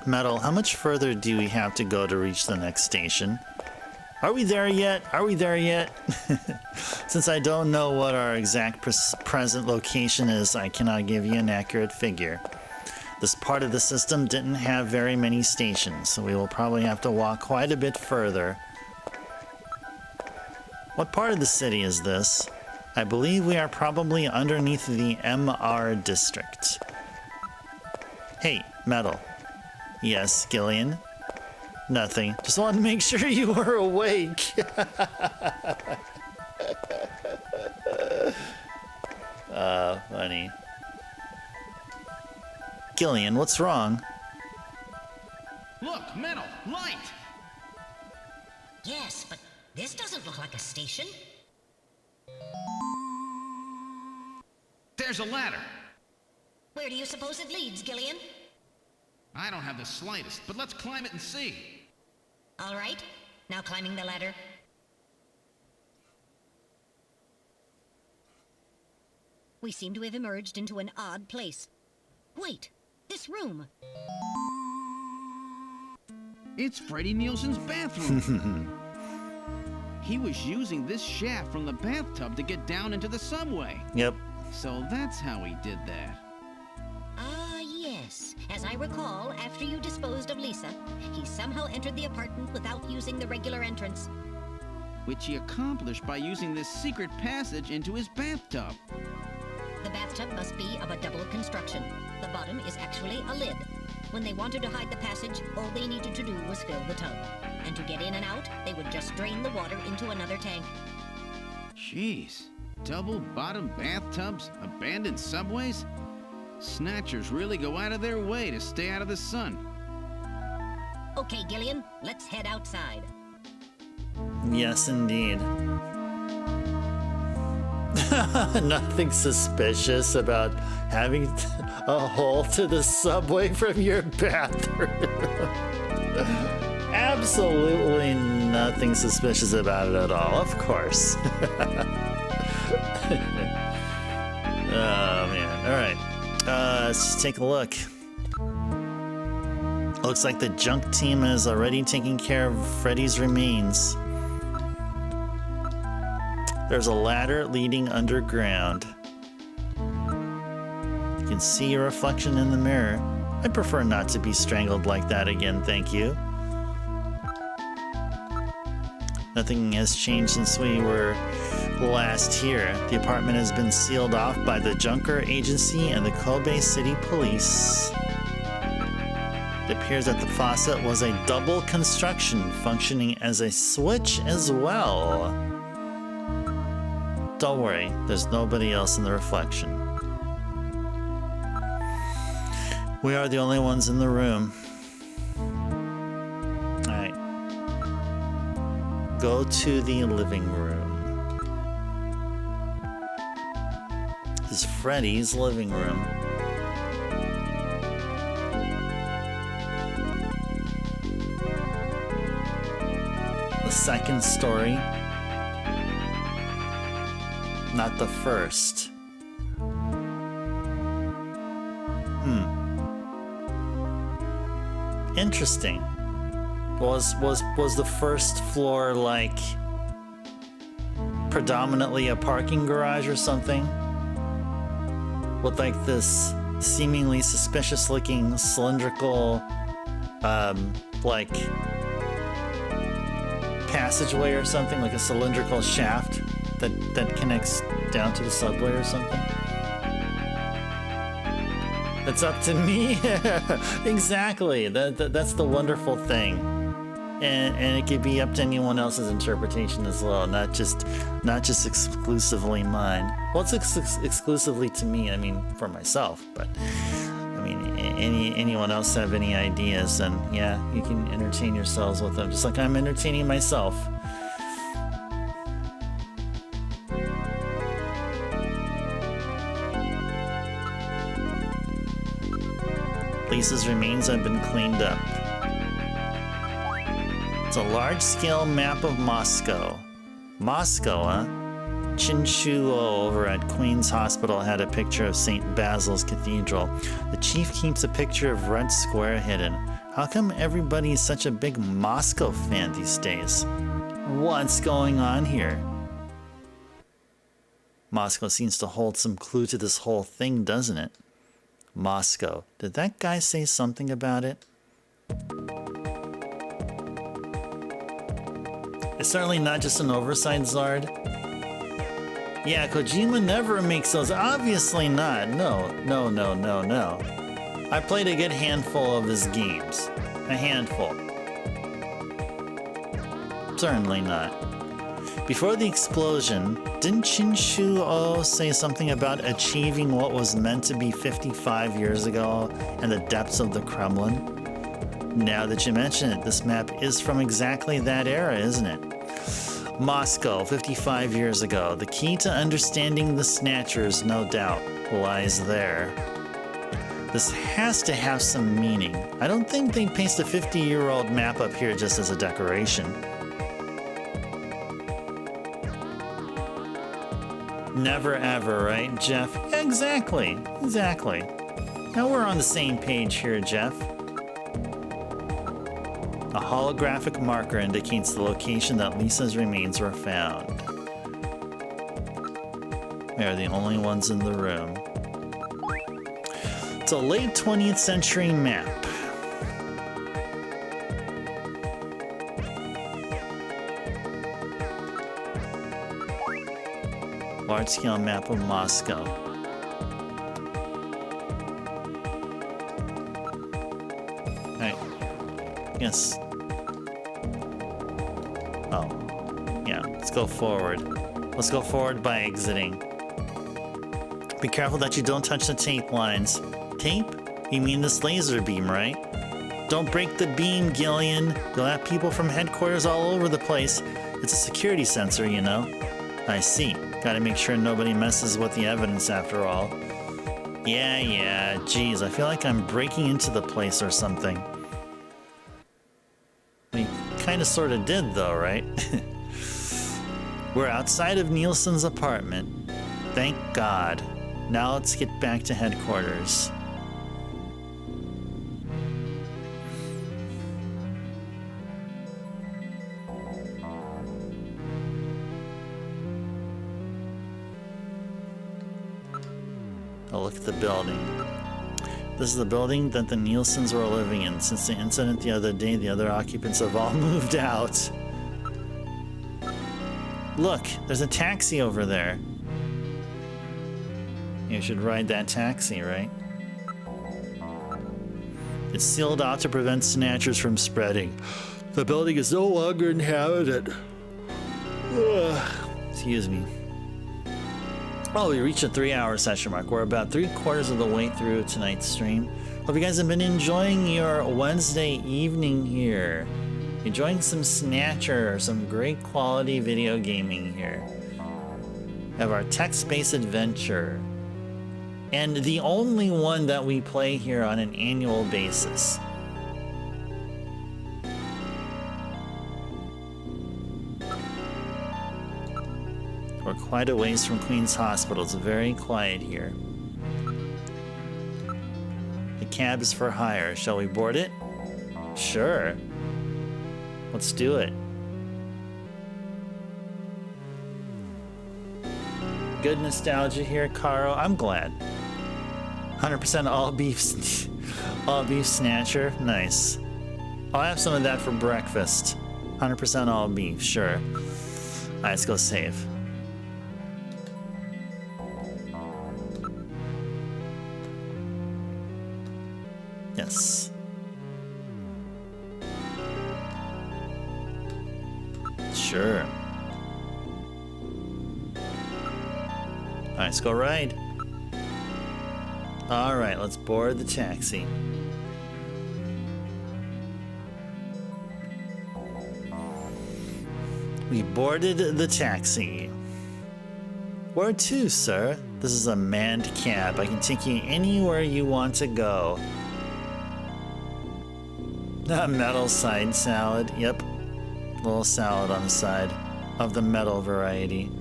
Metal, how much further do we have to go to reach the next station? Are we there yet? Are we there yet? Since I don't know what our exact present location is, I cannot give you an accurate figure. This part of the system didn't have very many stations, so we will probably have to walk quite a bit further. What part of the city is this? I believe we are probably underneath the MR district. Hey, Metal. Yes, Gillian? Nothing. Just wanted to make sure you were awake. Funny. Gillian, what's wrong? Look, Metal, light! Yes, but this doesn't look like a station. There's a ladder. Where do you suppose it leads, Gillian? I don't have the slightest, but let's climb it and see. All right, now climbing the ladder. We seem to have emerged into an odd place. Wait, this room. It's Freddie Nielsen's bathroom. He was using this shaft from the bathtub to get down into the subway. Yep. So that's how he did that. Yes. As I recall, after you disposed of Lisa, he somehow entered the apartment without using the regular entrance. Which he accomplished by using this secret passage into his bathtub. The bathtub must be of a double construction. The bottom is actually a lid. When they wanted to hide the passage, all they needed to do was fill the tub. And to get in and out, they would just drain the water into another tank. Jeez. Double-bottom bathtubs? Abandoned subways? Snatchers really go out of their way to stay out of the sun. Okay, Gillian, let's head outside. Yes, indeed. Nothing suspicious about having a hole to the subway from your bathroom. Absolutely nothing suspicious about it at all, of course. Oh, man. All right. Let's just take a look. Looks like the junk team is already taking care of Freddy's remains. There's a ladder leading underground. You can see your reflection in the mirror. I prefer not to be strangled like that again, thank you. Nothing has changed since we were last here. The apartment has been sealed off by the Junker Agency and the Kobe City Police. It appears that the faucet was a double construction, functioning as a switch as well. Don't worry, there's nobody else in the reflection. We are the only ones in the room. Alright. Go to the living room. This is Freddy's living room. The second story. Not the first. Interesting. Was the first floor like predominantly a parking garage or something? With like this seemingly suspicious looking cylindrical like passageway or something, like a cylindrical shaft that connects down to the subway or something. It's up to me. Exactly. That's the wonderful thing, and it could be up to anyone else's interpretation as well, not just exclusively mine. Well, it's exclusively to me. I mean, for myself, but I mean, anyone else have any ideas? And yeah, you can entertain yourselves with them, just like I'm entertaining myself. Lisa's remains have been cleaned up. It's a large-scale map of Moscow. Moscow, huh? Chinshuo over at Queen's Hospital had a picture of St. Basil's Cathedral. The chief keeps a picture of Red Square hidden. How come everybody's such a big Moscow fan these days? What's going on here? Moscow seems to hold some clue to this whole thing, doesn't it? Moscow. Did that guy say something about it? It's certainly not just an oversight, Zard. Yeah, Kojima never makes those. Obviously not. No. I played a good handful of his games. A handful. Certainly not. Before the explosion, didn't Chinshuo say something about achieving what was meant to be 55 years ago in the depths of the Kremlin? Now that you mention it, this map is from exactly that era, isn't it? Moscow, 55 years ago. The key to understanding the Snatchers, no doubt, lies there. This has to have some meaning. I don't think they'd paste a 50-year-old map up here just as a decoration. Never ever, right, Jeff? Exactly. Now we're on the same page here, Jeff. A holographic marker indicates the location that Lisa's remains were found. We are the only ones in the room. It's a late 20th century map. Large-scale map of Moscow. Alright. Yes. Oh. Yeah, let's go forward. Let's go forward by exiting. Be careful that you don't touch the tape lines. Tape? You mean this laser beam, right? Don't break the beam, Gillian. You'll have people from headquarters all over the place. It's a security sensor, you know. I see. Gotta make sure nobody messes with the evidence after all. Yeah, geez, I feel like I'm breaking into the place or something. We kinda sorta did though, right? We're outside of Nielsen's apartment. Thank God. Now let's get back to headquarters. Oh, look at the building. This is the building that the Nielsens were living in. Since the incident the other day, the other occupants have all moved out. Look, there's a taxi over there. You should ride that taxi, right? It's sealed out to prevent Snatchers from spreading. The building is no longer inhabited. Excuse me. Oh, we reached a 3-hour session mark. We're about 3/4 of the way through tonight's stream. Hope you guys have been enjoying your Wednesday evening here. Enjoying some Snatcher, some great quality video gaming here. We have our text-based adventure. And the only one that we play here on an annual basis. We're quite a ways from Queen's Hospital. It's very quiet here. The cab is for hire. Shall we board it? Sure. Let's do it. Good nostalgia here, Caro. I'm glad. 100% all beef, all beef snatcher. Nice. I'll have some of that for breakfast. 100% all beef, sure. Alright, let's go save. Yes. Sure. Alright, let's go ride. Alright, let's board the taxi. We boarded the taxi. Where to, sir? This is a manned cab. I can take you anywhere you want to go. A metal side salad. Yep. Little salad on the side of the metal variety.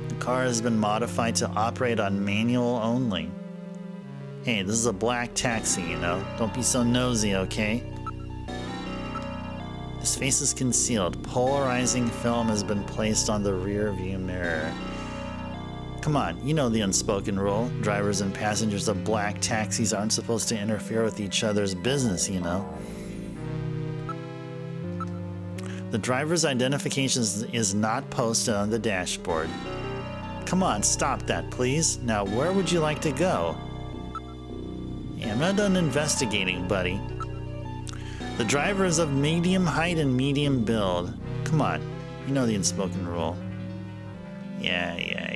The car has been modified to operate on manual only. Hey, this is a black taxi, you know. Don't be so nosy, okay? His face is concealed. Polarizing film has been placed on the rear view mirror. Come on, you know the unspoken rule. Drivers and passengers of black taxis aren't supposed to interfere with each other's business, you know. The driver's identification is not posted on the dashboard. Come on, stop that, please. Now, where would you like to go? Yeah, I'm not done investigating, buddy. The driver is of medium height and medium build. Come on, you know the unspoken rule. Yeah.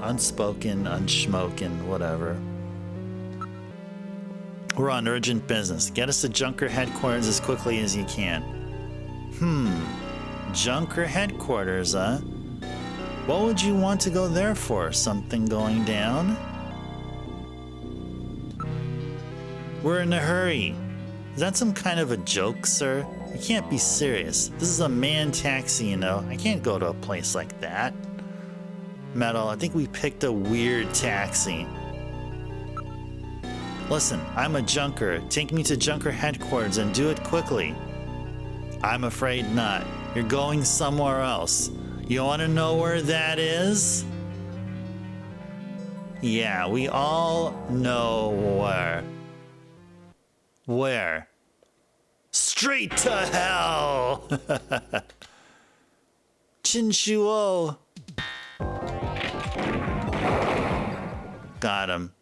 Unspoken, unschmoken, whatever. We're on urgent business. Get us to Junker headquarters as quickly as you can. Junker headquarters, huh? What would you want to go there for? Something going down? We're in a hurry. Is that some kind of a joke, sir? You can't be serious. This is a manned taxi, you know. I can't go to a place like that. Metal, I think we picked a weird taxi. Listen, I'm a junker. Take me to Junker headquarters and do it quickly. I'm afraid not. You're going somewhere else. You want to know where that is? Yeah, we all know where. Where? Straight to hell! Chinchuo! Got him.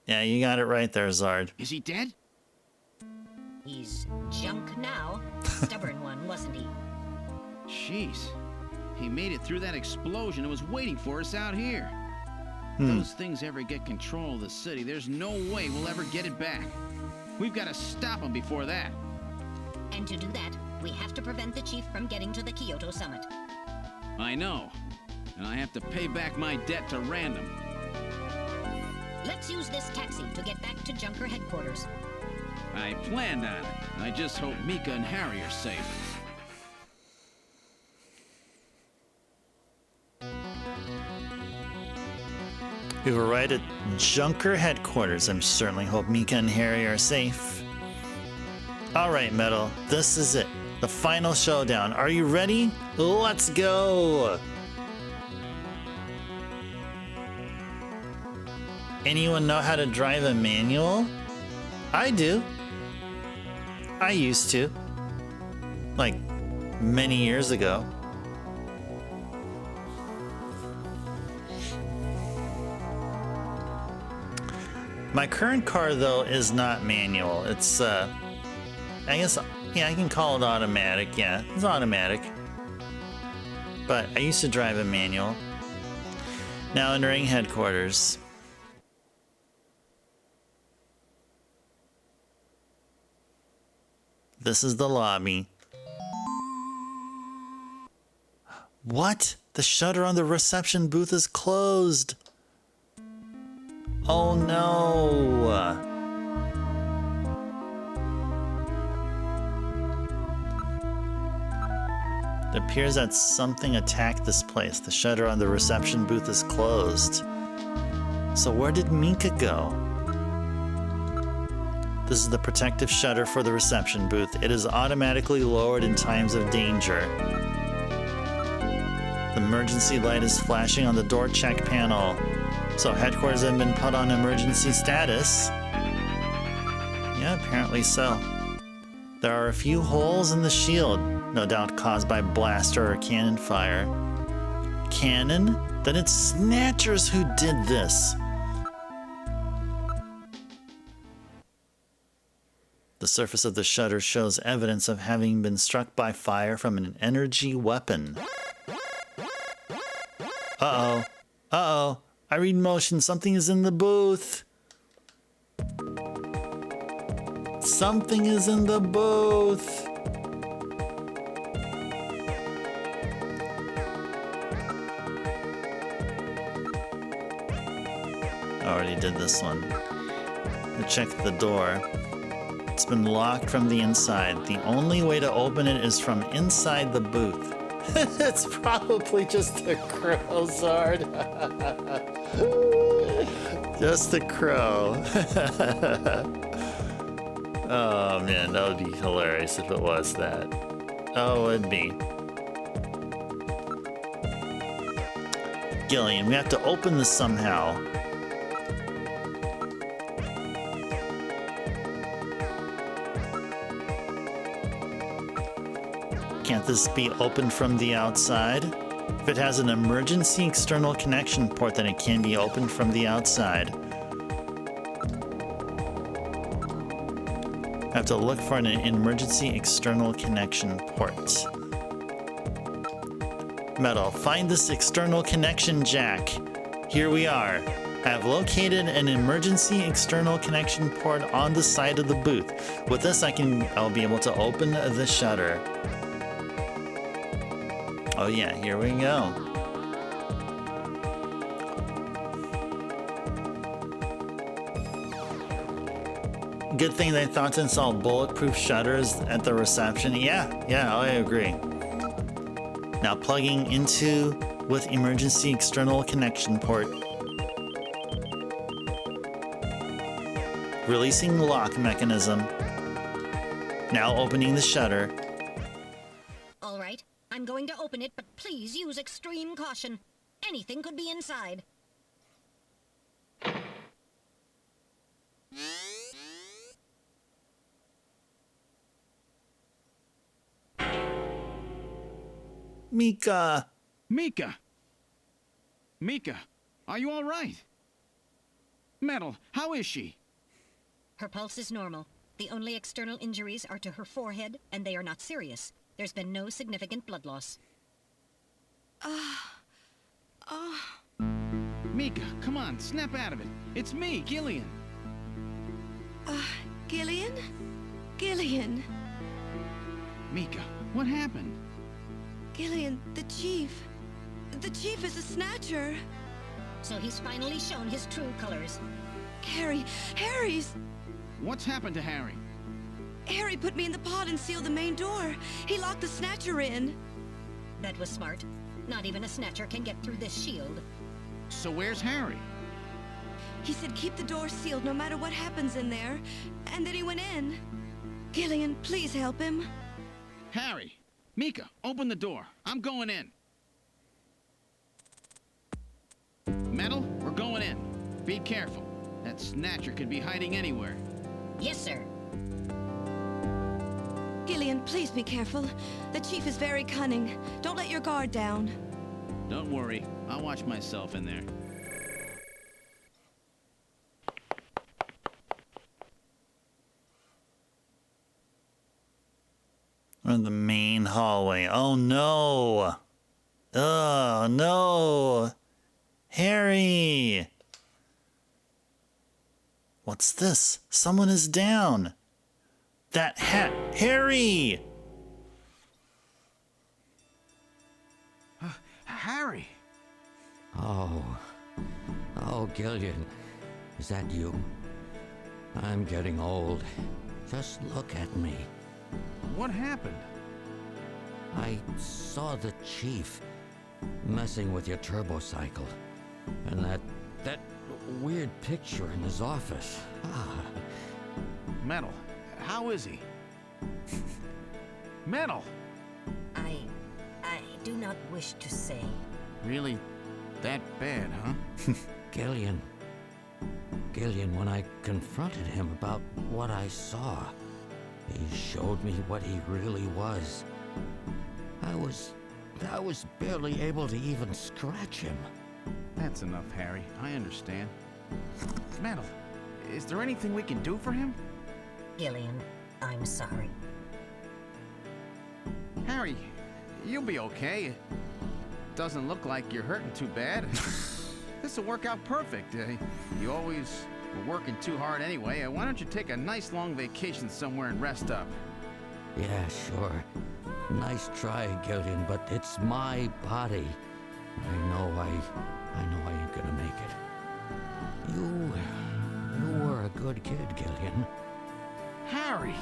Yeah, you got it right there, Zard. Is he dead? He's junk now. Stubborn one, wasn't he? Jeez. He made it through that explosion and was waiting for us out here. If those things ever get control of the city, there's no way we'll ever get it back. We've got to stop them before that. And to do that, we have to prevent the chief from getting to the Kyoto summit. I know. And I have to pay back my debt to Random. Let's use this taxi to get back to Junker headquarters. I planned on it. I just hope Mika and Harry are safe. We've arrived at Junker headquarters. I certainly hope Mika and Harry are safe. Alright, Metal, this is it. The final showdown. Are you ready? Let's go! Anyone know how to drive a manual? I do. I used to. Like, many years ago. My current car, though, is not manual. It's, I guess, yeah, I can call it automatic. Yeah, it's automatic. But I used to drive a manual. Now entering headquarters. This is the lobby. What? The shutter on the reception booth is closed. Oh no. It appears that something attacked this place. The shutter on the reception booth is closed. So where did Mika go? This is the protective shutter for the reception booth. It is automatically lowered in times of danger. The emergency light is flashing on the door check panel. So headquarters have been put on emergency status. Yeah, apparently so. There are a few holes in the shield, no doubt caused by blaster or cannon fire. Cannon? Then it's Snatchers who did this. The surface of the shutter shows evidence of having been struck by fire from an energy weapon. Uh-oh. Uh-oh. I read motion. Something is in the booth. Something is in the booth. I already did this one. I checked the door. It's been locked from the inside. The only way to open it is from inside the booth. It's probably just a crow, Zard. Just a crow. Oh man, that would be hilarious if it was that. Oh, it'd be. Gillian, we have to open this somehow. Can't this be opened from the outside? If it has an emergency external connection port, then it can be opened from the outside. I have to look for an emergency external connection port. Metal, find this external connection jack. Here we are. I have located an emergency external connection port on the side of the booth. With this, I'll be able to open the shutter. Oh yeah, here we go. Good thing they thought to install bulletproof shutters at the reception. Yeah, I agree. Now plugging into with emergency external connection port. Releasing lock mechanism. Now opening the shutter. All right, I'm going to open it, but please use extreme caution. Anything could be inside. Mika! Mika! Mika, are you all right? Metal, how is she? Her pulse is normal. The only external injuries are to her forehead, and they are not serious. There's been no significant blood loss. Mika, come on, snap out of it. It's me, Gillian. Gillian? Gillian. Mika, what happened? Gillian, the chief. The chief is a snatcher. So he's finally shown his true colors. Harry's... What's happened to Harry? Harry put me in the pod and sealed the main door. He locked the snatcher in. That was smart. Not even a snatcher can get through this shield. So where's Harry? He said keep the door sealed no matter what happens in there. And then he went in. Gillian, please help him. Harry! Mika, open the door. I'm going in. Metal, we're going in. Be careful. That snatcher could be hiding anywhere. Yes, sir. Gillian, please be careful. The chief is very cunning. Don't let your guard down. Don't worry. I'll watch myself in there. We're in the main hallway. Oh no! Oh no! Harry! What's this? Someone is down! That hat! Harry! Harry! Oh, Gillian. Is that you? I'm getting old. Just look at me. What happened? I saw the chief messing with your turbo cycle. And that weird picture in his office. Metal, how is he? Metal! I do not wish to say. Really that bad, huh? Gillian, when I confronted him about what I saw, he showed me what he really was. I was barely able to even scratch him. That's enough, Harry. I understand. Metal, is there anything we can do for him? Gillian, I'm sorry. Harry, you'll be okay. It doesn't look like you're hurting too bad. This will work out perfect. You always were working too hard anyway. Why don't you take a nice long vacation somewhere and rest up? Yeah, sure. Nice try, Gillian, but it's my body. I know I ain't gonna make it. You were a good kid, Gillian. Harry!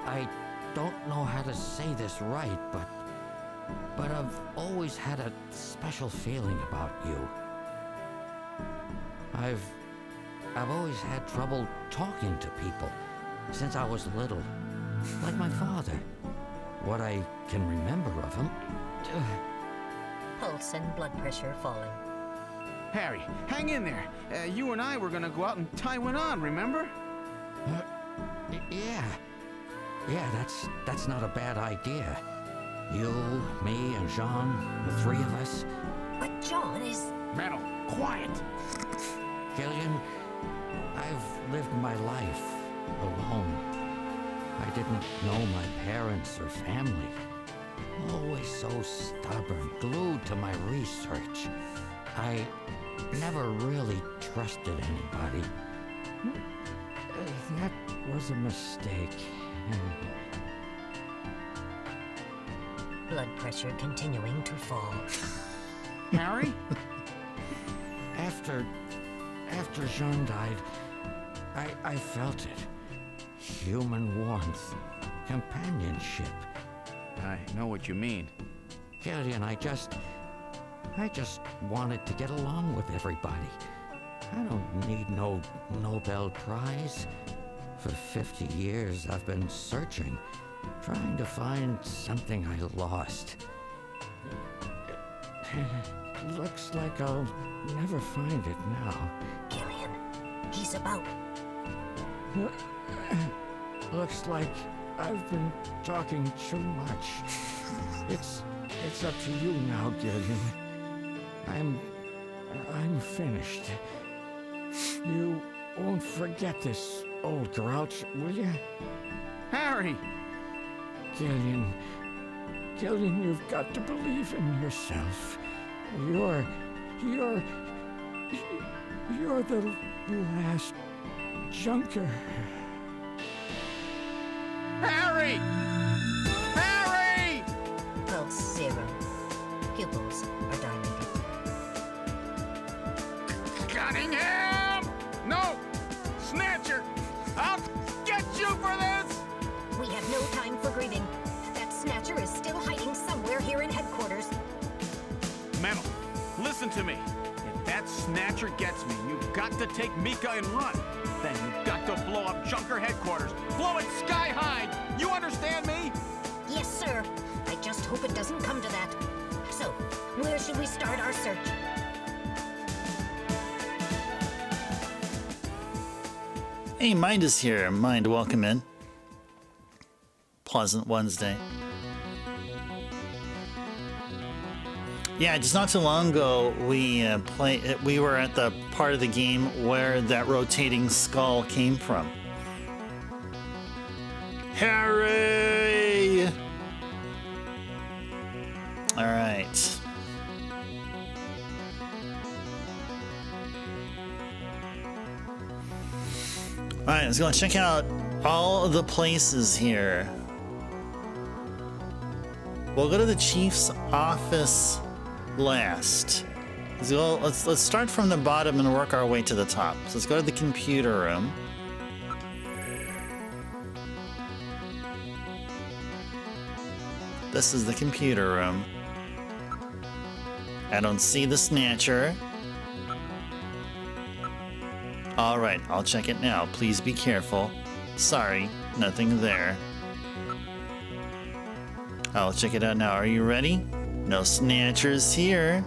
I don't know how to say this right, but I've always had a special feeling about you. I've always had trouble talking to people since I was little, like my father. What I can remember of him. Pulse and blood pressure falling. Harry, hang in there. You and I were gonna go out and tie one on, remember? Yeah, that's not a bad idea. You, me, and Jean, the three of us. But John is... Metal, quiet! Gillian, I've lived my life alone. I didn't know my parents or family. Always so stubborn, glued to my research. I never really trusted anybody. That was a mistake. Blood pressure continuing to fall. Harry? After Jean died, I felt it. Human warmth, companionship. I know what you mean. Gillian, I just wanted to get along with everybody. I don't need no Nobel Prize. For 50 years, I've been searching, trying to find something I lost. Looks like I'll never find it now. Gillian, he's about... Looks like I've been talking too much. It's up to you now, Gillian. I'm finished. You won't forget this, old grouch, will you? Harry! Gillian, you've got to believe in yourself. You're the last junker. Harry! Harry! Pulse 0. Pupils are dilated. Cunningham! No! Snatcher! I'll get you for this! We have no time for grieving. That Snatcher is still hiding somewhere here in headquarters. Metal, listen to me. If that Snatcher gets me, you've got to take Mika and run. Then you've got to blow up Junker headquarters. Blow it sky high! You understand me? Yes, sir. I just hope it doesn't come to that. So, where should we start our search? Hey, Mind is here. Mind, welcome in. Pleasant Wednesday. Yeah, just not too long ago, we were at the part of the game where that rotating skull came from. Harry! All right. All right, let's go check out all of the places here. We'll go to the chief's office last. So let's start from the bottom and work our way to the top. So let's go to the computer room. This is the computer room. I don't see the Snatcher. Alright, I'll check it now. Please be careful. Sorry, nothing there. I'll check it out now. Are you ready? No snatchers here.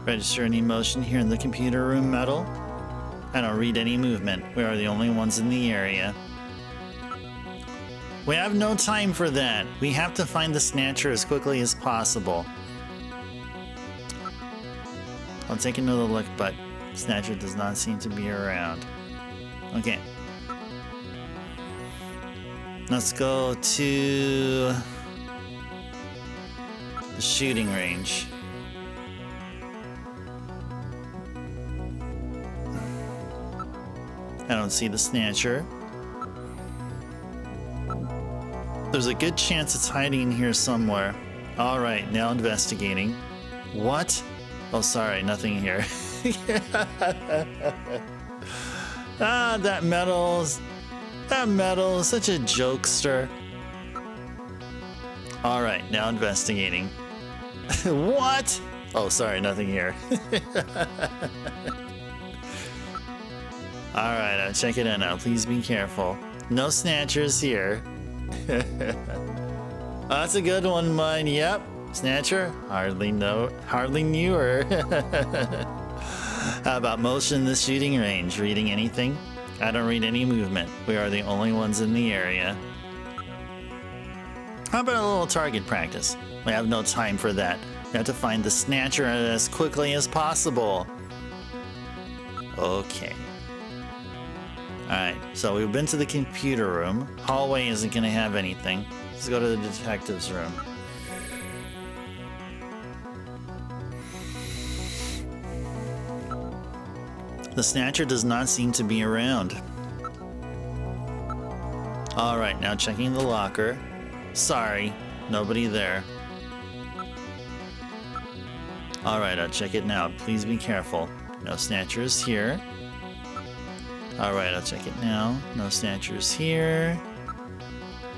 Register any motion here in the computer room, Metal. I don't read any movement. We are the only ones in the area. We have no time for that. We have to find the snatcher as quickly as possible. I'll take another look, but snatcher does not seem to be around. Okay. Let's go to the shooting range. I don't see the snatcher. There's a good chance it's hiding in here somewhere. Alright, now investigating. What? Oh, sorry, nothing here. That metal is such a jokester. Alright, now investigating. What? Oh, sorry, nothing here. Alright, I'll check it out now. Please be careful. No snatchers here. Oh, that's a good one, mine. Yep. Snatcher? Hardly knew her. How about motion in the shooting range? Reading anything? I don't read any movement. We are the only ones in the area. How about a little target practice? We have no time for that. We have to find the snatcher as quickly as possible. Okay. Alright, so we've been to the computer room. Hallway isn't going to have anything. Let's go to the detective's room. The snatcher does not seem to be around. Alright, now checking the locker. Sorry, nobody there. Alright, I'll check it now. Please be careful. No snatchers here. Alright, I'll check it now. No snatchers here.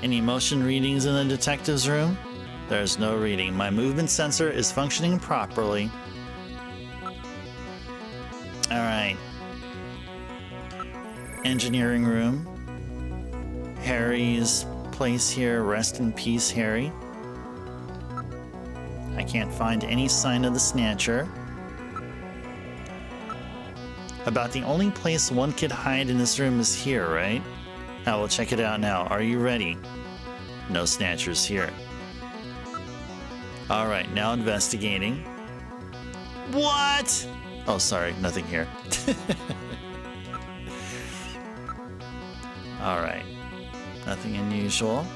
Any motion readings in the detective's room? There's no reading. My movement sensor is functioning properly. Alright. Engineering room. Harry's place here. Rest in peace, Harry. I can't find any sign of the snatcher. About the only place one could hide in this room is here, right? I will check it out now. Are you ready? No snatchers here. Alright, now investigating. What? Oh, sorry, nothing here. Alright, nothing unusual.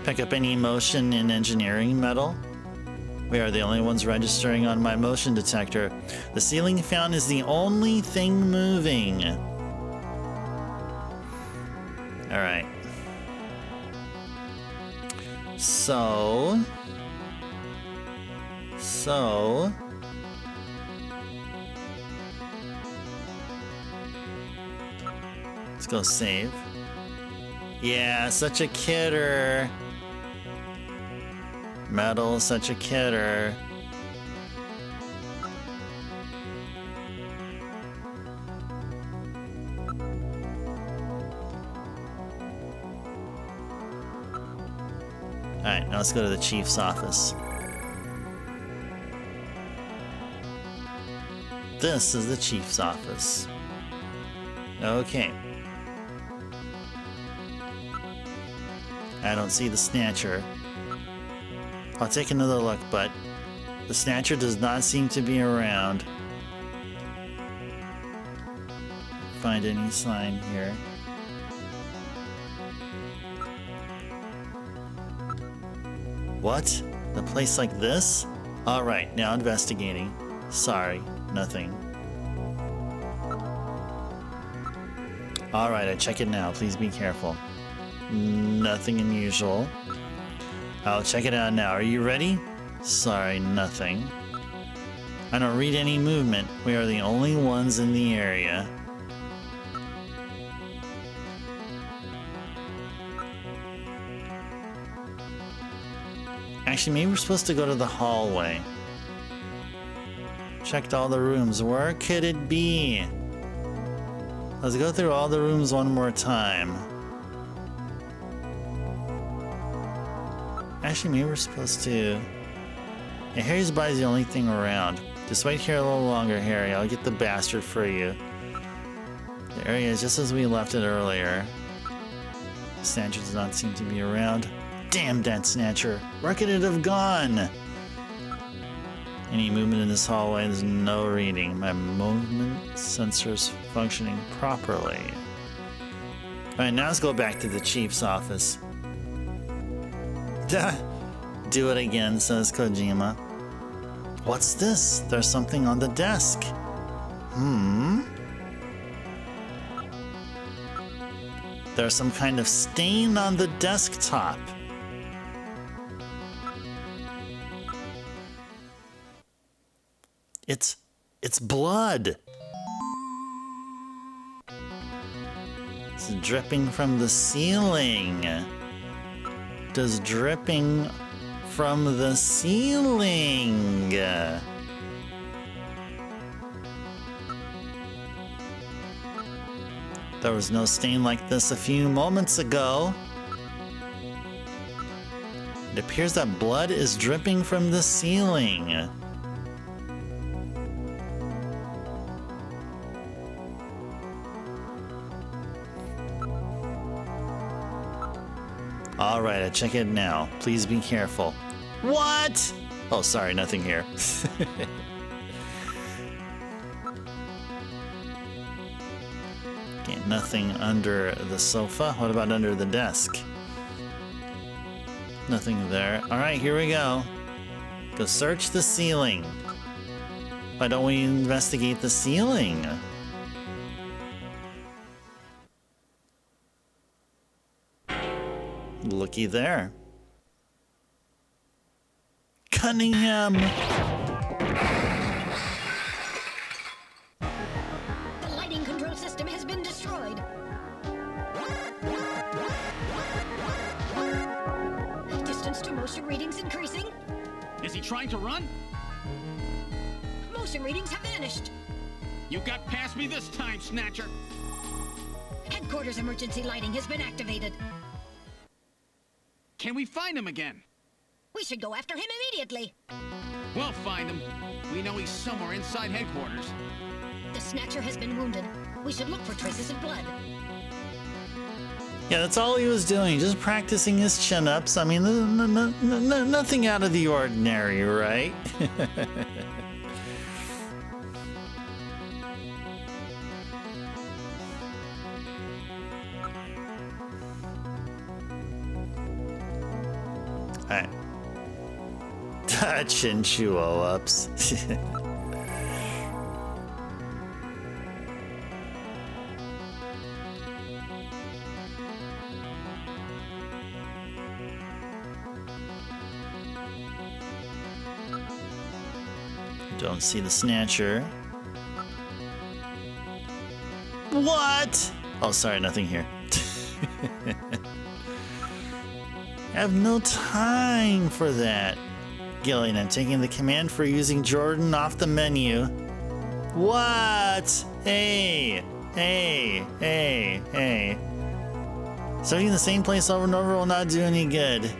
Pick up any motion in engineering, Metal. We are the only ones registering on my motion detector. The ceiling fan is the only thing moving. Alright. So... Let's go save. Yeah, such a kidder. Metal, such a kidder. Alright, now let's go to the chief's office. This is the chief's office. Okay. I don't see the snatcher. I'll take another look, but the snatcher does not seem to be around. Find any sign here. What? A place like this? Alright, now investigating. Sorry, nothing. Alright, I check it now. Please be careful. Nothing unusual. I'll check it out now. Are you ready? Sorry, nothing. I don't read any movement. We are the only ones in the area. Actually, maybe we're supposed to go to the hallway. Checked all the rooms. Where could it be? Let's go through all the rooms one more time. Actually, maybe we're supposed to... Yeah, Harry's body's the only thing around. Just wait here a little longer, Harry. I'll get the bastard for you. There he is, just as we left it earlier. Snatcher does not seem to be around. Damn that Snatcher! Where could it have gone? Any movement in this hallway, there's no reading. My movement sensor's functioning properly. Alright, now let's go back to the chief's office. Do it again, says Kojima. What's this? There's something on the desk. There's some kind of stain on the desktop. It's blood. It's dripping from the ceiling. Just dripping from the ceiling. There was no stain like this a few moments ago. It appears that blood is dripping from the ceiling. Alright, I check it now. Please be careful. What? Oh, sorry, nothing here. Okay, nothing under the sofa. What about under the desk? Nothing there. Alright, here we go. Go search the ceiling. Why don't we investigate the ceiling? Looky there. Cunningham! The lighting control system has been destroyed. Distance to motion readings increasing. Is he trying to run? Motion readings have vanished. You got past me this time, Snatcher. Headquarters emergency lighting has been activated. Can we find him again? We should go after him immediately. We'll find him. We know he's somewhere inside headquarters. The Snatcher has been wounded. We should look for traces of blood. Yeah, that's all he was doing, just practicing his chin-ups. I mean, nothing out of the ordinary, right? Alright. Chinchuo ups. Don't see the Snatcher. What? Oh, sorry, nothing here. I have no time for that. Gillian, I'm taking the command for using Jordan off the menu. What? Hey. Starting in the same place over and over will not do any good.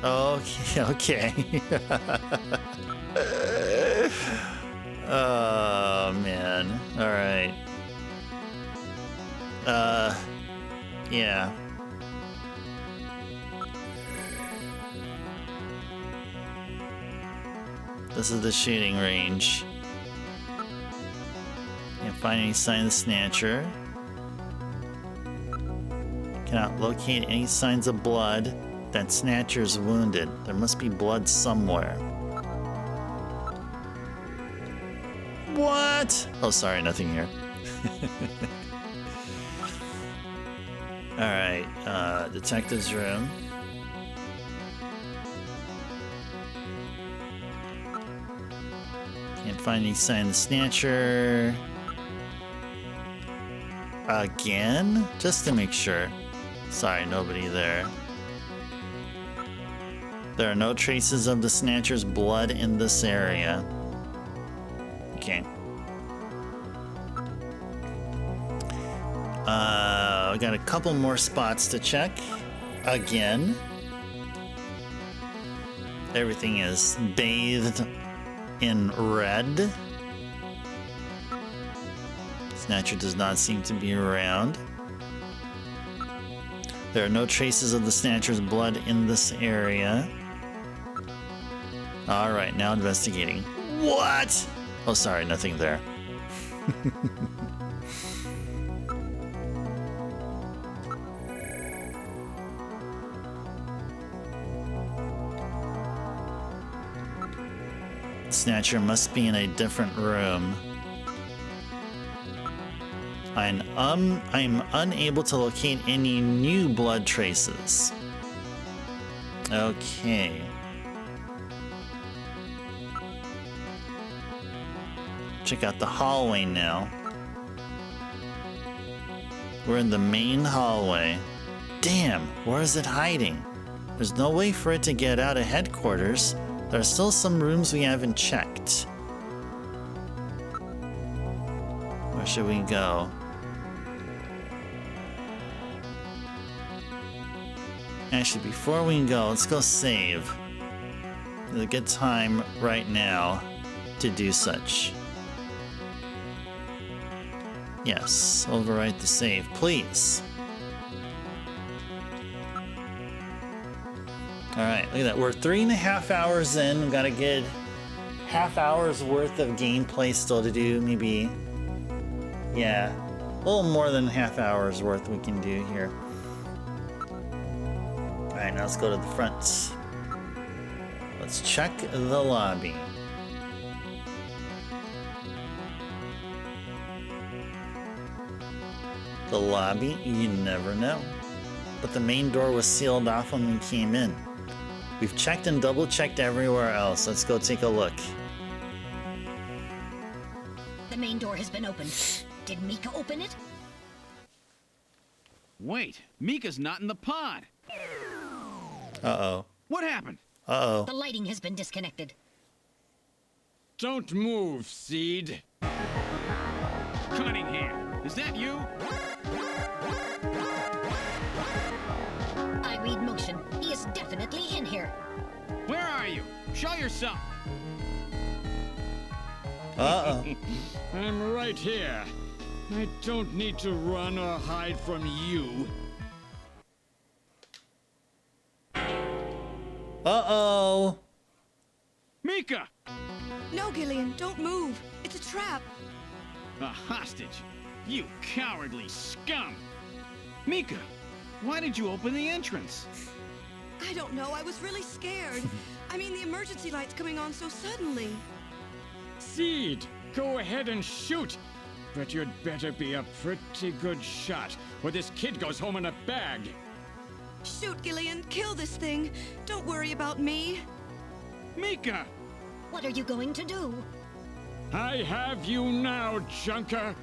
Okay. Oh, man. Alright. Yeah. This is the shooting range. Can't find any sign of the Snatcher. Cannot locate any signs of blood. That Snatcher's wounded. There must be blood somewhere. What? Oh, sorry, nothing here. Alright, detective's room. Can't find any sign of the Snatcher. Again? Just to make sure. Sorry, nobody there. There are no traces of the Snatcher's blood in this area. Okay. We got a couple more spots to check. Again. Everything is bathed in red. Snatcher does not seem to be around. There are no traces of the Snatcher's blood in this area. Alright, now investigating. What? Oh, sorry, nothing there. Snatcher must be in a different room. I'm unable to locate any new blood traces. Okay. Check out the hallway now. We're in the main hallway. Damn, where is it hiding? There's no way for it to get out of headquarters. There are still some rooms we haven't checked. Where should we go? Actually, before we go, let's go save. It's a good time right now to do such. Yes, overwrite the save, please. Alright, look at that. We're 3.5 hours in. We've got a good half hour's worth of gameplay still to do. Maybe, yeah, a little more than half hour's worth we can do here. Alright, now let's go to the front. Let's check the lobby. The lobby, you never know. But the main door was sealed off when we came in. We've checked and double-checked everywhere else. Let's go take a look. The main door has been opened. Did Mika open it? Wait, Mika's not in the pod. Uh-oh. What happened? Uh-oh. The lighting has been disconnected. Don't move, Seed. Cunningham, is that you? I read motion. He is definitely in here. Where are you? Show yourself. Uh-oh. I'm right here. I don't need to run or hide from you. Uh-oh. Mika! No, Gillian, don't move. It's a trap. A hostage? You cowardly scum! Mika, why did you open the entrance? I don't know. I was really scared. I mean, the emergency light's coming on so suddenly. Seed, go ahead and shoot. But you'd better be a pretty good shot, or this kid goes home in a bag. Shoot, Gillian. Kill this thing. Don't worry about me. Mika! What are you going to do? I have you now, Junker.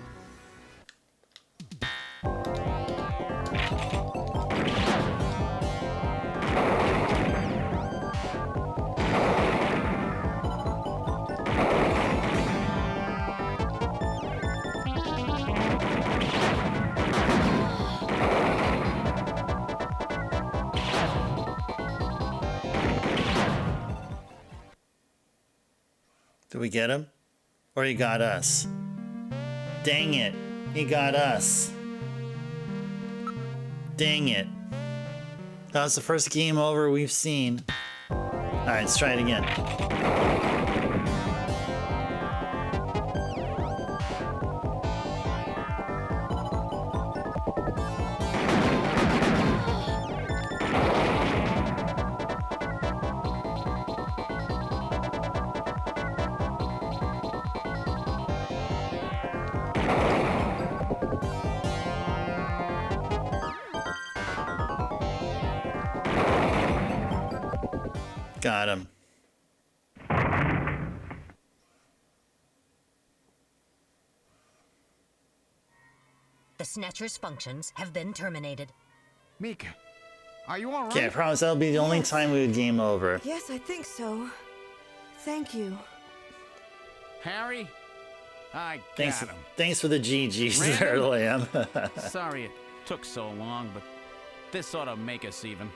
Did we get him? Or he got us? Dang it. He got us. Dang it. That was the first game over we've seen. Alright, let's try it again. Got him. The Snatcher's functions have been terminated. Mika, are you all right? Okay, I promise that'll be the only time we would game over. Yes, I think so. Thank you. Harry, I got him. Thanks for the GGs there, Liam. Sorry it took so long, but this ought to make us even.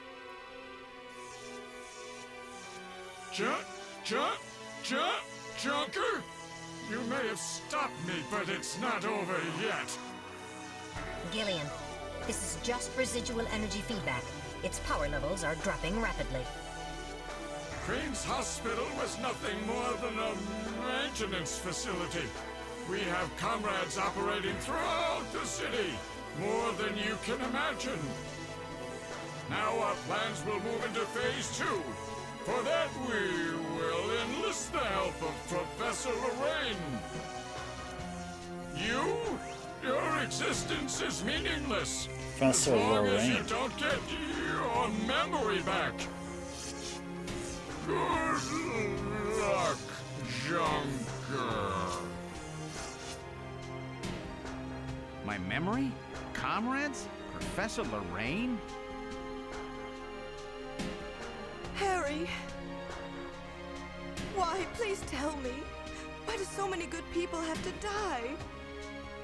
Junker? You may have stopped me, but it's not over yet. Gillian, this is just residual energy feedback. Its power levels are dropping rapidly. Crane's hospital was nothing more than a maintenance facility. We have comrades operating throughout the city, more than you can imagine. Now our plans will move into Phase 2. For that, we will enlist the help of Professor Lorraine. Your existence is meaningless. Professor as long Lorraine. as you don't get your memory back. Good luck, Junker. My memory? Comrades? Professor Lorraine? Harry! Why? Please tell me. Why do so many good people have to die?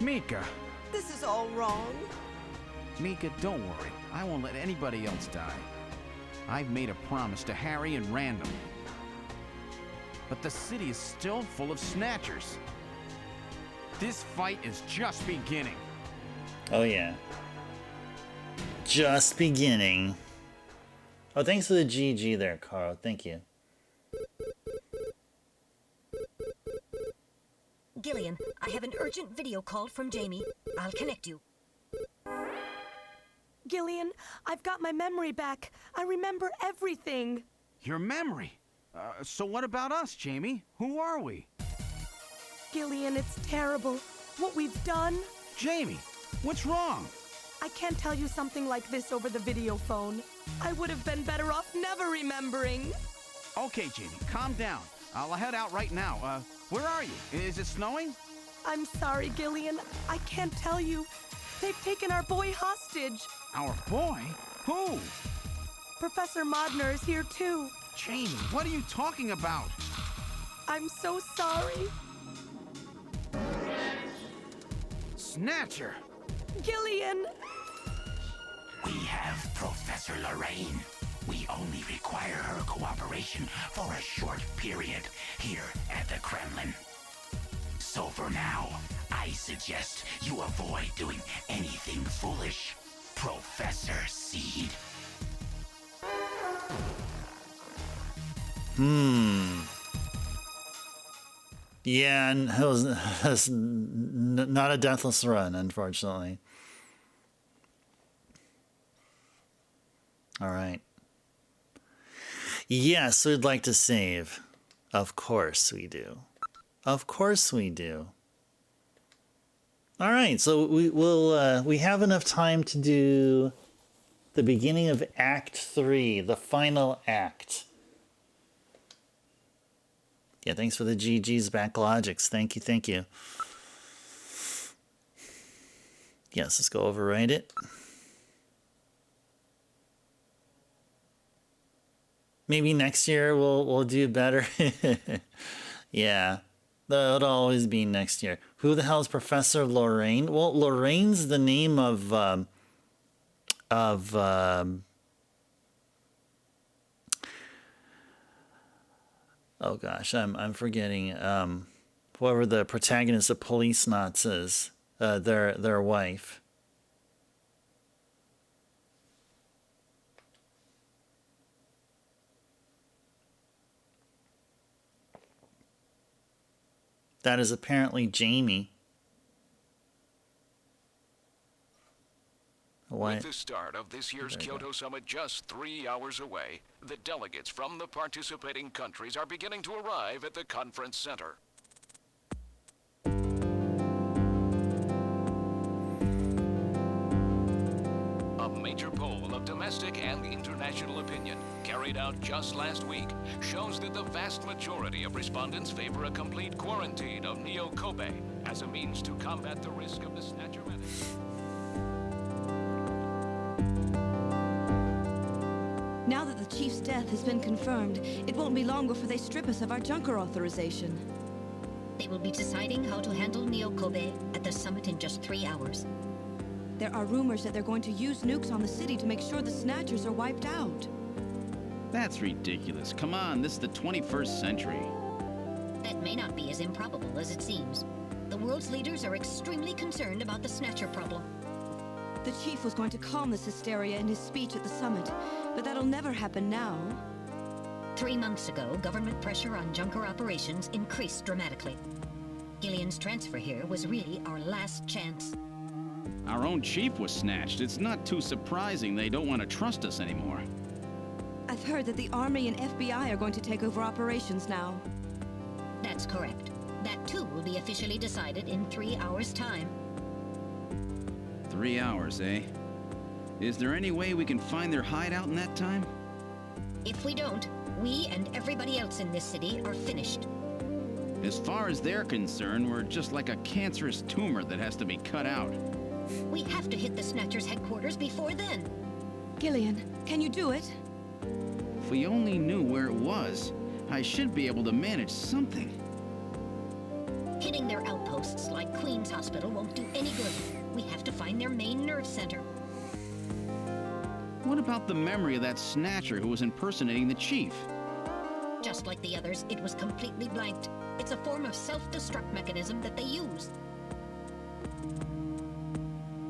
Mika! This is all wrong. Mika, don't worry. I won't let anybody else die. I've made a promise to Harry and Random. But the city is still full of Snatchers. This fight is just beginning. Oh yeah. Just beginning. Oh, thanks for the GG there, Carl. Thank you. Gillian, I have an urgent video call from Jamie. I'll connect you. Gillian, I've got my memory back. I remember everything. Your memory? So what about us, Jamie? Who are we? Gillian, it's terrible. What we've done. Jamie, what's wrong? I can't tell you something like this over the video phone. I would have been better off never remembering. Okay, Jamie, calm down. I'll head out right now. Where are you? Is it snowing? I'm sorry, Gillian. I can't tell you. They've taken our boy hostage. Our boy? Who? Professor Modner is here too. Jamie, what are you talking about? I'm so sorry. Snatcher! Gillian! We have Professor Lorraine. We only require her cooperation for a short period here at the Kremlin. So for now, I suggest you avoid doing anything foolish, Professor Seed. Yeah, and it was not a deathless run, unfortunately. All right. Yes, we'd like to save. Of course we do. Of course we do. All right, so we have enough time to do the beginning of Act 3, the final act. Yeah, thanks for the GG's Backlogics. Thank you, thank you. Yes, let's go overwrite it. Maybe next year we'll do better. Yeah, that'll always be next year. Who the hell is Professor Lorraine? Well, Lorraine's the name of oh gosh, I'm forgetting. Whoever the protagonist of Police Knots is, their wife. That is apparently Jamie. With the start of this year's Kyoto Summit just 3 hours away, the delegates from the participating countries are beginning to arrive at the conference center. A major poll of domestic and international opinion, carried out just last week, shows that the vast majority of respondents favor a complete quarantine of Neo Kobe as a means to combat the risk of the Snatcher menace. Now that the Chief's death has been confirmed, it won't be long before they strip us of our Junker authorization. They will be deciding how to handle Neo Kobe at the summit in just 3 hours. There are rumors that they're going to use nukes on the city to make sure the Snatchers are wiped out. That's ridiculous. Come on, this is the 21st century. That may not be as improbable as it seems. The world's leaders are extremely concerned about the Snatcher problem. The chief was going to calm this hysteria in his speech at the summit, but that'll never happen now. 3 months ago, government pressure on Junker operations increased dramatically. Gillian's transfer here was really our last chance. Our own chief was snatched. It's not too surprising they don't want to trust us anymore. I've heard that the Army and FBI are going to take over operations now. That's correct. That too will be officially decided in 3 hours' time. 3 hours, eh? Is there any way we can find their hideout in that time? If we don't, we and everybody else in this city are finished. As far as they're concerned, we're just like a cancerous tumor that has to be cut out. We have to hit the Snatchers' headquarters before then. Gillian, can you do it? If we only knew where it was, I should be able to manage something. Hitting their outposts like Queen's Hospital won't do any good. We have to find their main nerve center. What about the memory of that Snatcher who was impersonating the chief? Just like the others, it was completely blanked. It's a form of self-destruct mechanism that they use.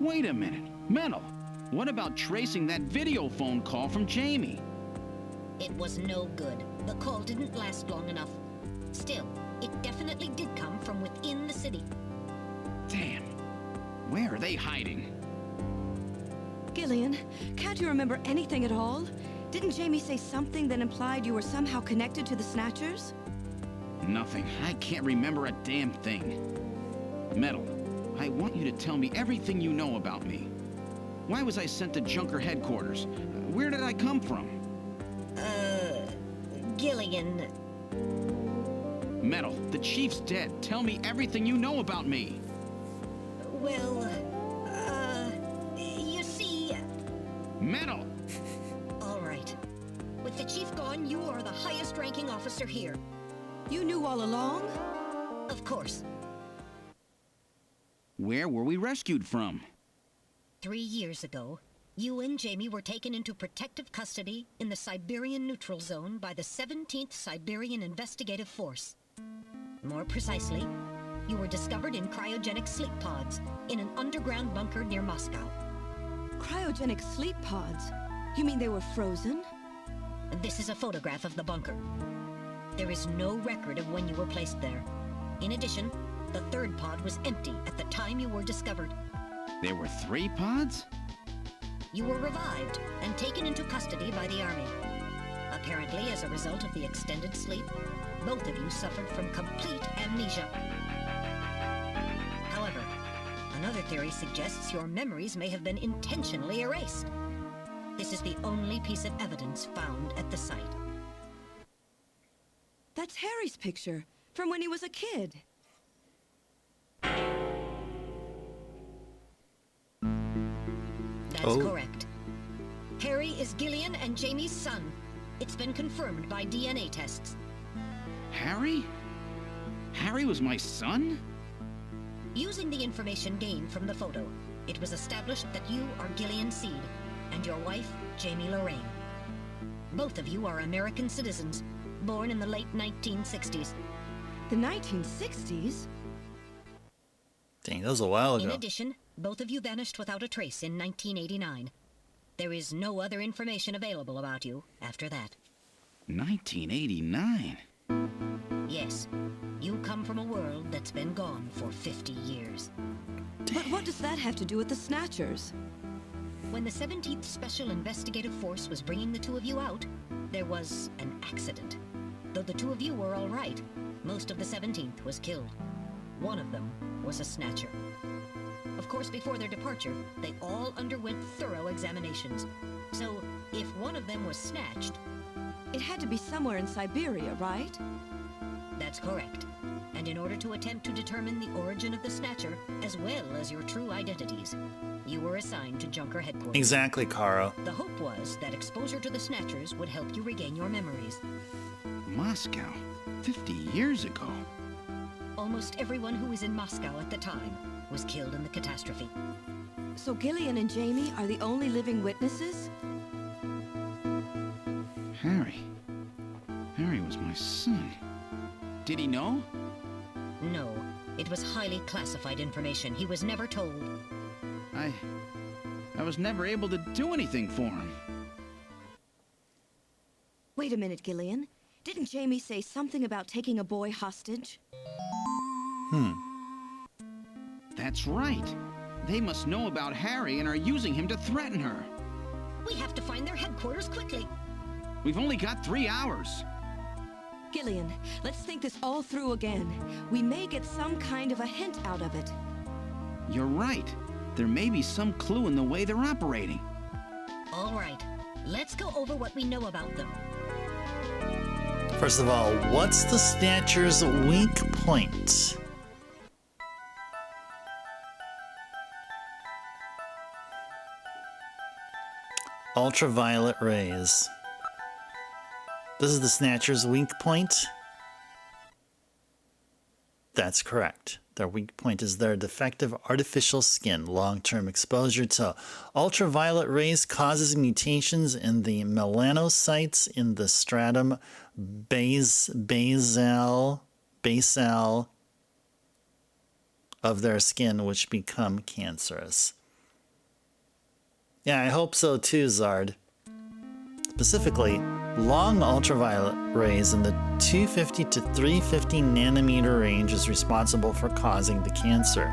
Wait a minute. Metal, what about tracing that video phone call from Jamie? It was no good. The call didn't last long enough. Still, it definitely did come from within the city. Damn. Where are they hiding? Gillian, can't you remember anything at all? Didn't Jamie say something that implied you were somehow connected to the Snatchers? Nothing. I can't remember a damn thing. Metal, I want you to tell me everything you know about me. Why was I sent to Junker headquarters? Where did I come from? Gillian... Metal, the chief's dead. Tell me everything you know about me. Well, you see... Metal! All right. With the chief gone, you are the highest-ranking officer here. You knew all along? Of course. Where were we rescued from? 3 years ago, you and Jamie were taken into protective custody in the Siberian Neutral Zone by the 17th Siberian Investigative Force. More precisely, you were discovered in cryogenic sleep pods in an underground bunker near Moscow. Cryogenic sleep pods? You mean they were frozen? This is a photograph of the bunker. There is no record of when you were placed there. In addition, the third pod was empty at the time you were discovered. There were 3 pods? You were revived and taken into custody by the Army. Apparently, as a result of the extended sleep, both of you suffered from complete amnesia. However, another theory suggests your memories may have been intentionally erased. This is the only piece of evidence found at the site. That's Harry's picture, from when he was a kid. That's correct. Harry is Gillian and Jamie's son. It's been confirmed by DNA tests. Harry? Harry was my son? Using the information gained from the photo, it was established that you are Gillian Seed and your wife, Jamie Lorraine. Both of you are American citizens, born in the late 1960s. The 1960s? Dang, that was a while ago. In addition, both of you vanished without a trace in 1989. There is no other information available about you after that. 1989? Yes, you come from a world that's been gone for 50 years. But what does that have to do with the Snatchers? When the 17th Special Investigative Force was bringing the two of you out, there was an accident. Though the two of you were all right, most of the 17th was killed. One of them was a Snatcher. Of course, before their departure, they all underwent thorough examinations. So, if one of them was snatched... It had to be somewhere in Siberia, right? That's correct. And in order to attempt to determine the origin of the Snatcher, as well as your true identities, you were assigned to Junker headquarters. Exactly, Karo. The hope was that exposure to the Snatchers would help you regain your memories. Moscow? 50 years ago? almost everyone who was in Moscow at the time was killed in the catastrophe. So Gillian and Jamie are the only living witnesses? Harry was my son. Did he know? No. It was highly classified information. He was never told. I was never able to do anything for him. Wait a minute, Gillian. Didn't Jamie say something about taking a boy hostage? That's right. They must know about Harry and are using him to threaten her. We have to find their headquarters quickly. We've only got 3 hours. Gillian, let's think this all through again. We may get some kind of a hint out of it. You're right. There may be some clue in the way they're operating. All right. Let's go over what we know about them. First of all, what's the Snatcher's weak point? Ultraviolet rays. This is the Snatcher's weak point? That's correct. Their weak point is their defective artificial skin. Long-term exposure to ultraviolet rays causes mutations in the melanocytes in the stratum basal of their skin, which become cancerous. Yeah, I hope so too, Zard. Specifically, long ultraviolet rays in the 250 to 350 nanometer range is responsible for causing the cancer.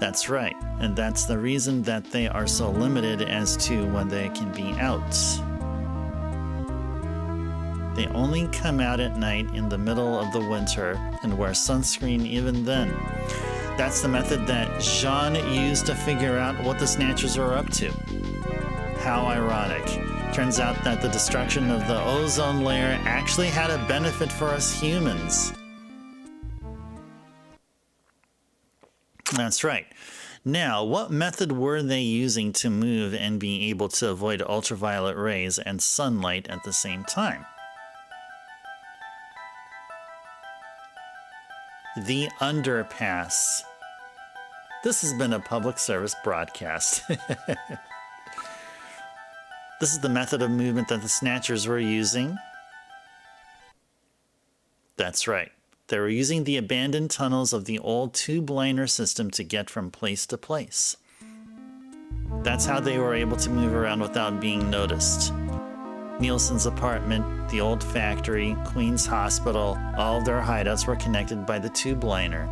That's right, and that's the reason that they are so limited as to when they can be out. They only come out at night in the middle of the winter and wear sunscreen even then. That's the method that Jean used to figure out what the Snatchers are up to. How ironic. Turns out that the destruction of the ozone layer actually had a benefit for us humans. That's right. Now, what method were they using to move and be able to avoid ultraviolet rays and sunlight at the same time? The underpass. This has been a public service broadcast. This is the method of movement that the Snatchers were using. That's right. They were using the abandoned tunnels of the old tube-liner system to get from place to place. That's how they were able to move around without being noticed. Nielsen's apartment, the old factory, Queen's Hospital, all of their hideouts were connected by the tube liner.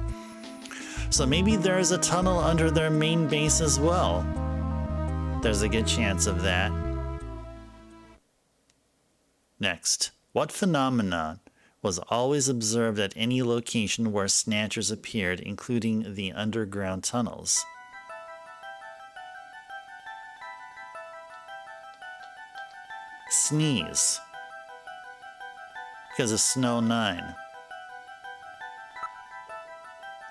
So maybe there's a tunnel under their main base as well. There's a good chance of that. Next, what phenomenon was always observed at any location where Snatchers appeared, including the underground tunnels? Sneeze. Because of Snow 9.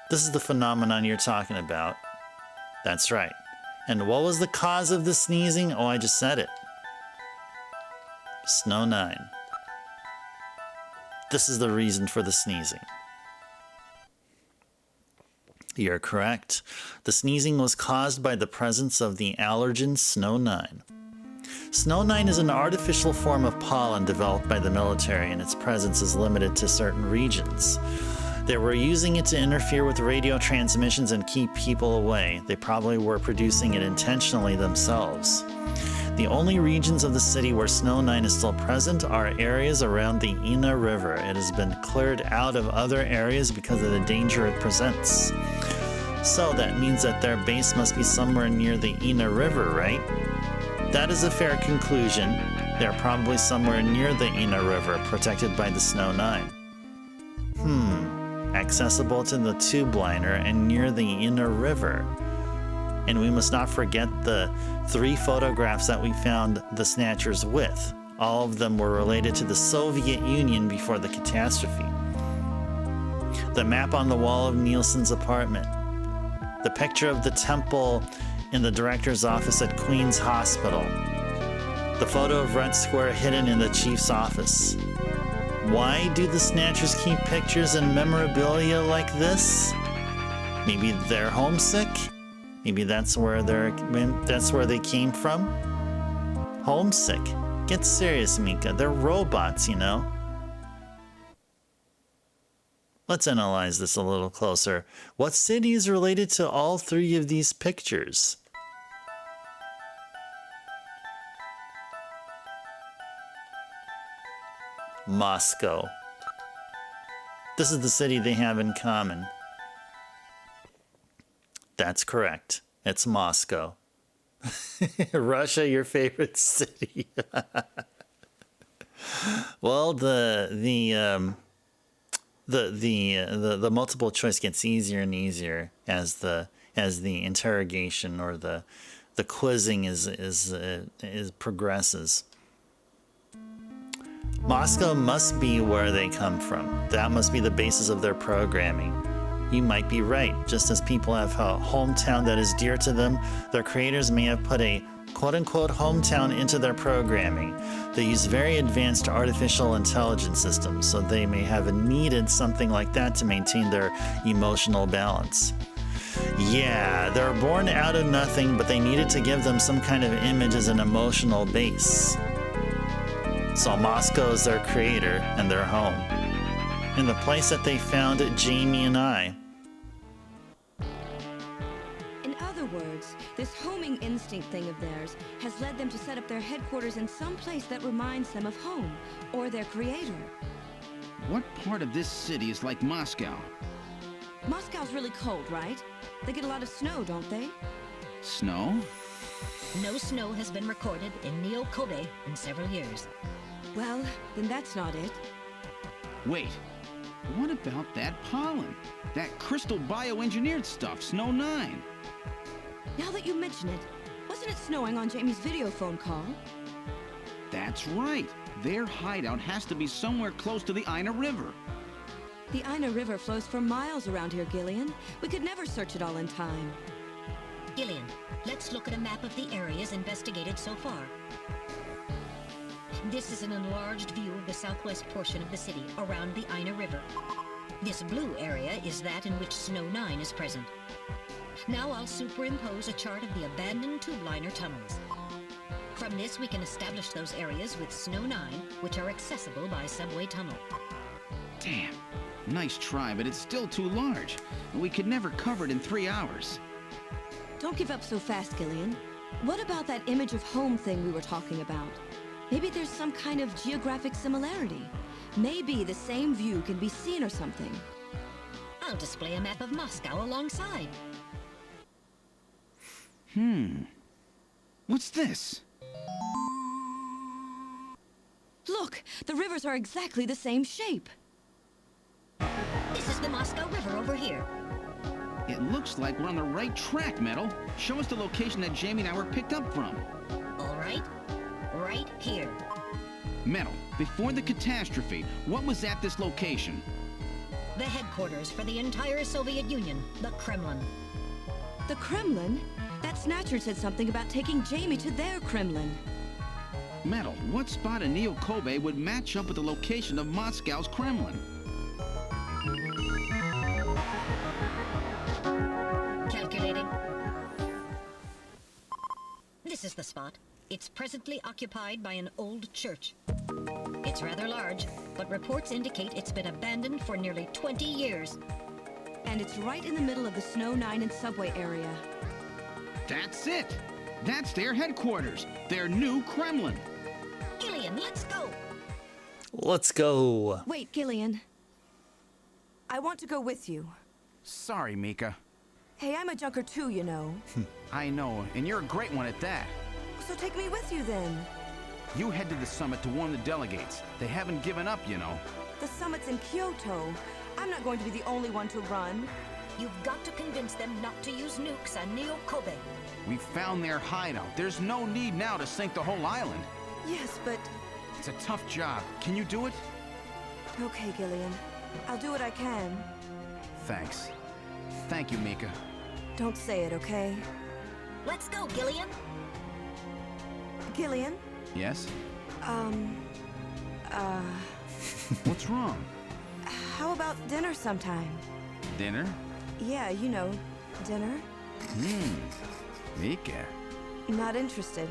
This is the phenomenon you're talking about. That's right. And what was the cause of the sneezing? Oh, I just said it. Snow 9. This is the reason for the sneezing. You're correct. The sneezing was caused by the presence of the allergen Snow 9. Snow 9 is an artificial form of pollen developed by the military, and its presence is limited to certain regions. They were using it to interfere with radio transmissions and keep people away. They probably were producing it intentionally themselves. The only regions of the city where Snow 9 is still present are areas around the Ina River. It has been cleared out of other areas because of the danger it presents. So that means that their base must be somewhere near the Ina River, right? That is a fair conclusion. They're probably somewhere near the Ina River, protected by the Snow 9. Accessible to the tube liner and near the Ina River. And we must not forget the 3 photographs that we found the Snatchers with. All of them were related to the Soviet Union before the catastrophe. The map on the wall of Nielsen's apartment. The picture of the temple in the director's office at Queen's Hospital. The photo of Red Square hidden in the chief's office. Why do the Snatchers keep pictures and memorabilia like this? Maybe they're homesick? Maybe that's where they came from? Homesick. Get serious, Mika. They're robots, you know? Let's analyze this a little closer. What city is related to all three of these pictures? Moscow. This is the city they have in common. That's correct. It's Moscow. Russia, your favorite city. Well, the multiple choice gets easier and easier as the interrogation or the quizzing is progresses. Moscow must be where they come from. That must be the basis of their programming. You might be right. Just as people have a hometown that is dear to them, their creators may have put a quote-unquote hometown into their programming. They use very advanced artificial intelligence systems, so they may have needed something like that to maintain their emotional balance. Yeah, they're born out of nothing, but they needed to give them some kind of image as an emotional base. So Moscow is their creator and their home. And the place that they found Jamie and I. In other words, this homing instinct thing of theirs has led them to set up their headquarters in some place that reminds them of home, or their creator. What part of this city is like Moscow? Moscow's really cold, right? They get a lot of snow, don't they? Snow? No snow has been recorded in Neo-Kobe in several years. Well, then that's not it. Wait, what about that pollen? That crystal bioengineered stuff, Snow 9? Now that you mention it, wasn't it snowing on Jamie's video phone call? That's right. Their hideout has to be somewhere close to the Ina River. The Ina River flows for miles around here, Gillian. We could never search it all in time. Gillian, let's look at a map of the areas investigated so far. This is an enlarged view of the southwest portion of the city around the Ina River. This blue area is that in which Snow 9 is present. Now I'll superimpose a chart of the abandoned tube liner tunnels. From this, we can establish those areas with Snow 9, which are accessible by subway tunnel. Damn. Nice try, but it's still too large. We could never cover it in 3 hours. Don't give up so fast, Gillian. What about that image of home thing we were talking about? Maybe there's some kind of geographic similarity. Maybe the same view can be seen or something. I'll display a map of Moscow alongside. What's this? Look, the rivers are exactly the same shape. This is the Moscow River over here. It looks like we're on the right track, Metal. Show us the location that Jamie and I were picked up from. All right. Right here. Metal, before the catastrophe, what was at this location? The headquarters for the entire Soviet Union, the Kremlin. The Kremlin? That Snatcher said something about taking Jamie to their Kremlin. Metal, what spot in Neo-Kobe would match up with the location of Moscow's Kremlin? Calculating. This is the spot. It's presently occupied by an old church. It's rather large, but reports indicate it's been abandoned for nearly 20 years. And it's right in the middle of the Snow 9 and subway area. That's it! That's their headquarters, their new Kremlin. Gillian, let's go! Let's go. Wait, Gillian. I want to go with you. Sorry, Mika. Hey, I'm a junker too, you know. I know, and you're a great one at that. So take me with you then. You head to the summit to warn the delegates. They haven't given up, you know. The summit's in Kyoto. I'm not going to be the only one to run. You've got to convince them not to use nukes on Neo-Kobe. We found their hideout. There's no need now to sink the whole island. Yes, but... It's a tough job. Can you do it? Okay, Gillian. I'll do what I can. Thanks. Thank you, Mika. Don't say it, okay? Let's go, Gillian. Gillian? Yes? What's wrong? How about dinner sometime? Dinner? Yeah, you know, dinner. Mika. Not interested.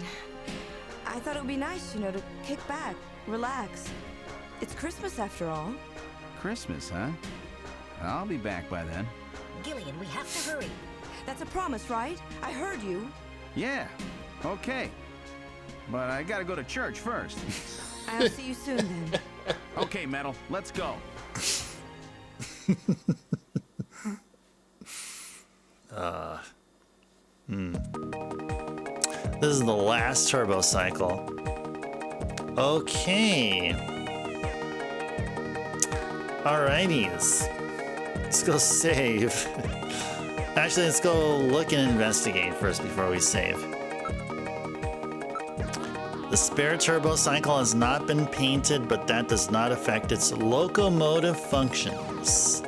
I thought it would be nice, you know, to kick back, relax. It's Christmas after all. Christmas, huh? I'll be back by then. Gillian, we have to hurry. That's a promise, right? I heard you. Yeah, okay. But I gotta go to church first. I'll see you soon then. Okay, Metal, let's go. This is the last turbo cycle. Okay. Alrighties. Let's go save. Actually, let's go look and investigate first before we save. The spare turbo cycle has not been painted, but that does not affect its locomotive functions.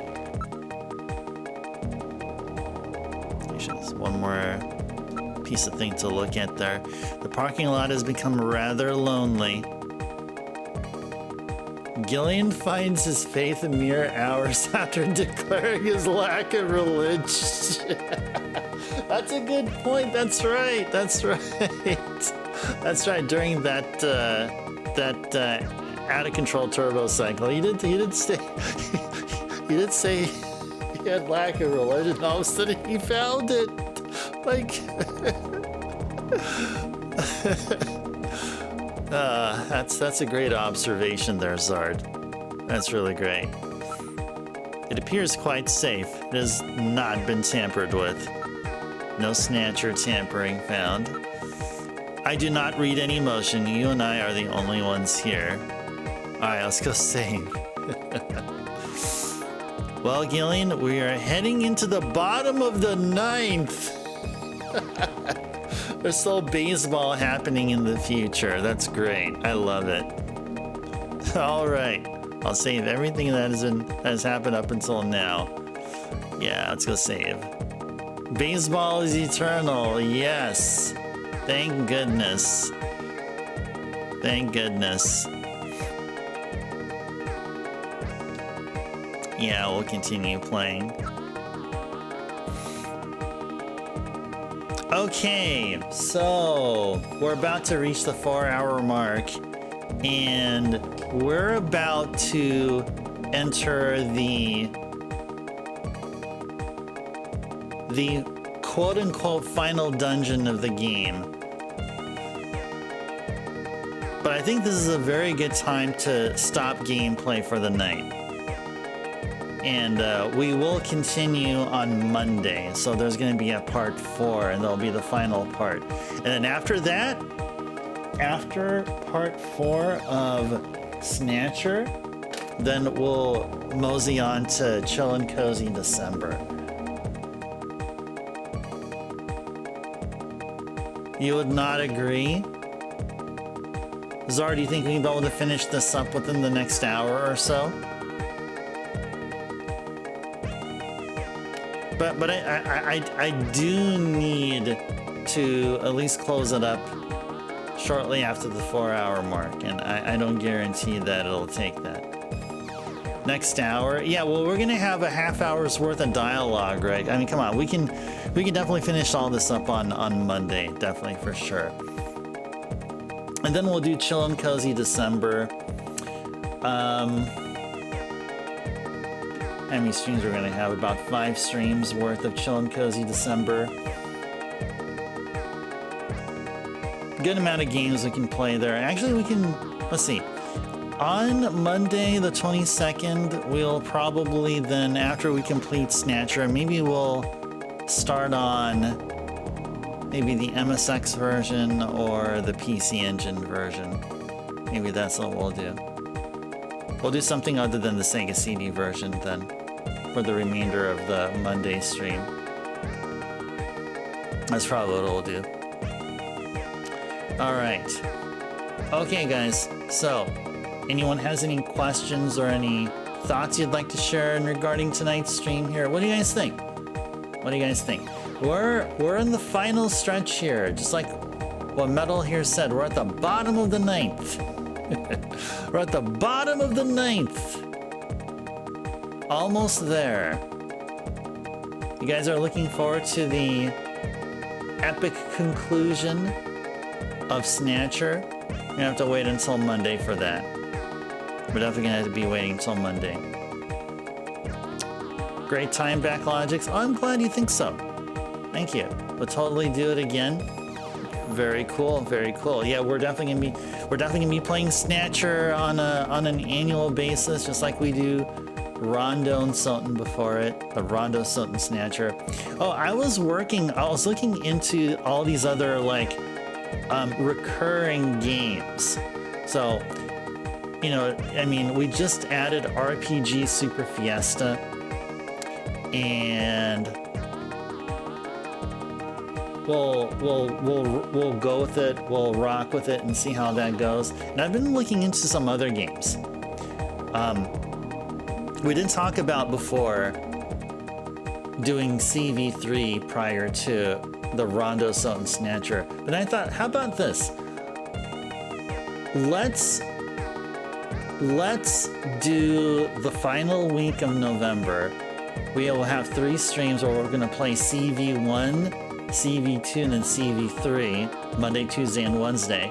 There's one more piece of thing to look at there. The parking lot has become rather lonely. Gillian finds his faith in mere hours after declaring his lack of religion. That's a good point. That's right. That's right. That's right. During that out of control turbo cycle, he did say he did say he had lack of religion. All of a sudden, he found it. Like. That's a great observation there, Zard. That's really great. It appears quite safe. It has not been tampered with. No Snatcher tampering found. I do not read any motion. You and I are the only ones here. Alright, let's go save. Well, Gillian, we are heading into the bottom of the 9th. There's still baseball happening in the future. That's great. I love it. All right. I'll save everything that has happened up until now. Yeah, let's go save. Baseball is eternal. Yes. Thank goodness. Thank goodness. Yeah, we'll continue playing. Okay, so we're about to reach the 4-hour mark, and we're about to enter the quote-unquote final dungeon of the game. But I think this is a very good time to stop gameplay for the night. And we will continue on Monday. So there's going to be a part 4, and there'll be the final part. And then after that, after part 4 of Snatcher, then we'll mosey on to Chill and Cozy December. You would not agree? Zar, do you think we'll be able to finish this up within the next hour or so? But I do need to at least close it up shortly after the 4-hour mark, and I don't guarantee that it'll take that. Next hour, yeah. Well, we're gonna have a half hour's worth of dialogue, right? I mean, come on, we can definitely finish all this up on Monday, definitely for sure. And then we'll do Chill and Cozy December. How many streams we're gonna have? About 5 streams worth of Chill and Cozy December. Good amount of games we can play there. Actually, we can, let's see. On Monday, the 22nd, we'll probably then, after we complete Snatcher, maybe we'll start on maybe the MSX version or the PC Engine version. Maybe that's what we'll do. We'll do something other than the Sega CD version then, for the remainder of the Monday stream. That's probably what we'll do. Alright. Okay, guys. So, anyone has any questions or any thoughts you'd like to share regarding tonight's stream here? What do you guys think? What do you guys think? We're in the final stretch here. Just like what Metal here said, we're at the bottom of the 9th. We're at the bottom of the 9th. Almost there. You guys are looking forward to the epic conclusion of Snatcher? You're gonna have to wait until Monday for that. We're definitely gonna have to be waiting until Monday. Great time back logics. Oh, I'm glad you think so. Thank you. We'll totally do it again. Very cool, very cool. Yeah, we're definitely gonna be playing Snatcher on an annual basis, just like we do Rondo and SotN before it, the Rondo SotN Snatcher. Oh, I was looking into all these other like recurring games. So, you know, I mean, we just added RPG Super Fiesta, and we'll go with it, we'll rock with it and see how that goes. And I've been looking into some other games. We did talk about before doing CV3 prior to the Rondo SotN Snatcher, but I thought, how about this? Let's do the final week of November. We will have 3 streams where we're going to play CV1, CV2, and then CV3, Monday, Tuesday, and Wednesday,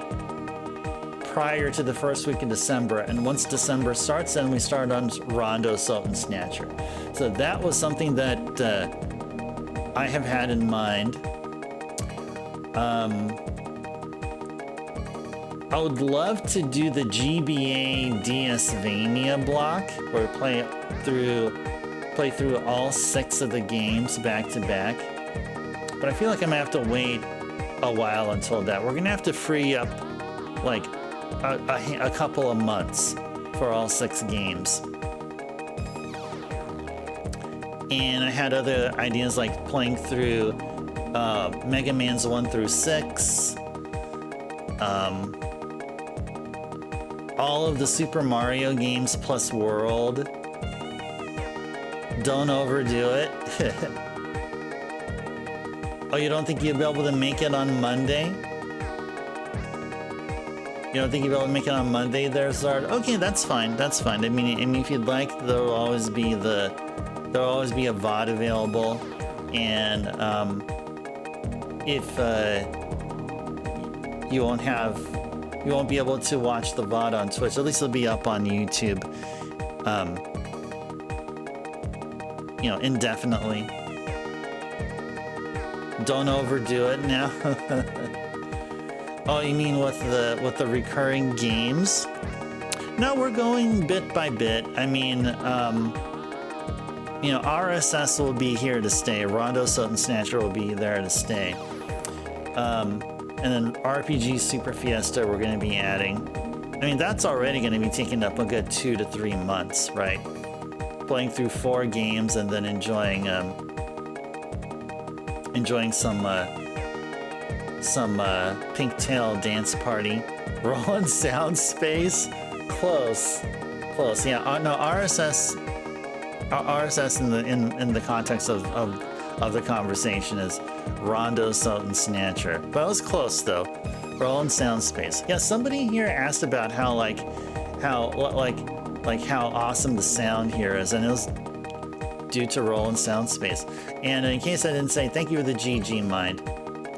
prior to the first week in December. And once December starts, then we start on Rondo SotN Snatcher. So that was something that I have had in mind. I would love to do the GBA DSvania block, where we play through all 6 of the games back to back. But I feel like I'm gonna have to wait a while until that. We're gonna have to free up like a couple of months for all 6 games. And I had other ideas like playing through Mega Man's 1 through 6, all of the Super Mario games plus World. Don't overdo it. Oh, you don't think you'll be able to make it on Monday? You don't think you'll be able to make it on Monday there, Zard? Okay, that's fine. That's fine. I mean, if you'd like, there'll always be a VOD available, and if you won't be able to watch the VOD on Twitch, at least it'll be up on YouTube, you know, indefinitely. Don't overdo it now. Oh, you mean with the recurring games? No, we're going bit by bit. I mean, you know, RSS will be here to stay. Rondo SotN Snatcher will be there to stay. And then RPG Super Fiesta we're going to be adding. I mean, that's already going to be taking up a good 2 to 3 months, right? Playing through 4 games and then enjoying some Pink Tail Dance Party. Rolling Sound Space, close. Yeah, no, RSS in the context of the conversation is Rondo SotN Snatcher, but it was close though. Rolling Sound Space. Yeah, somebody here asked about how awesome the sound here is, and it was due to Rolling Sound Space. And in case I didn't say, thank you for the GG Mind.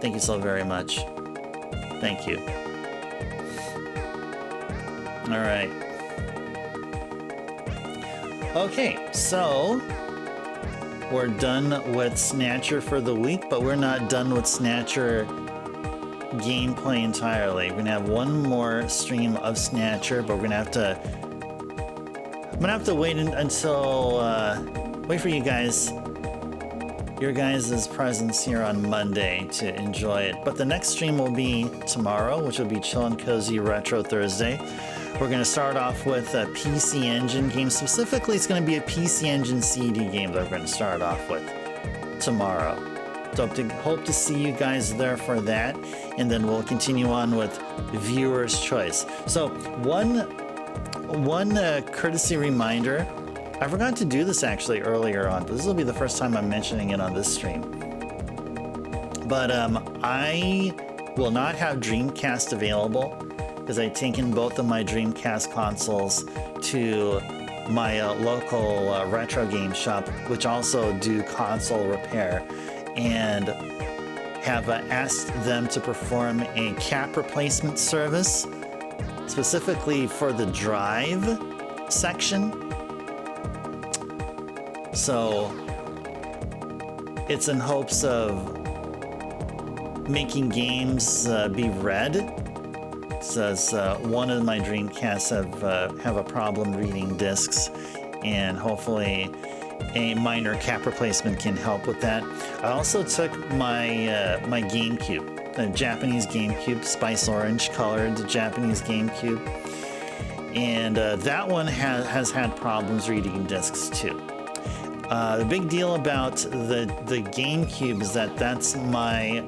Thank you so very much. Thank you. All right. Okay, so we're done with Snatcher for the week, but we're not done with Snatcher gameplay entirely. We're gonna have one more stream of Snatcher, but I'm gonna have to wait until wait for you guys, your guys' presence here on Monday to enjoy it. But the next stream will be tomorrow, which will be Chill and Cozy Retro Thursday. We're going to start off with a PC Engine game. Specifically, it's going to be a PC Engine CD game that we're going to start off with tomorrow. So hope to see you guys there for that, and then we'll continue on with Viewer's Choice. So one courtesy reminder. I forgot to do this actually earlier on, but this will be the first time I'm mentioning it on this stream. But I will not have Dreamcast available because I'd taken both of my Dreamcast consoles to my local retro game shop, which also do console repair, and have asked them to perform a cap replacement service specifically for the drive section. So it's in hopes of making games be read. It says one of my Dreamcasts have a problem reading discs, and hopefully a minor cap replacement can help with that. I also took my my GameCube, the Japanese GameCube, spice orange colored Japanese GameCube, and that one has had problems reading discs too. The big deal about the GameCube is that that's my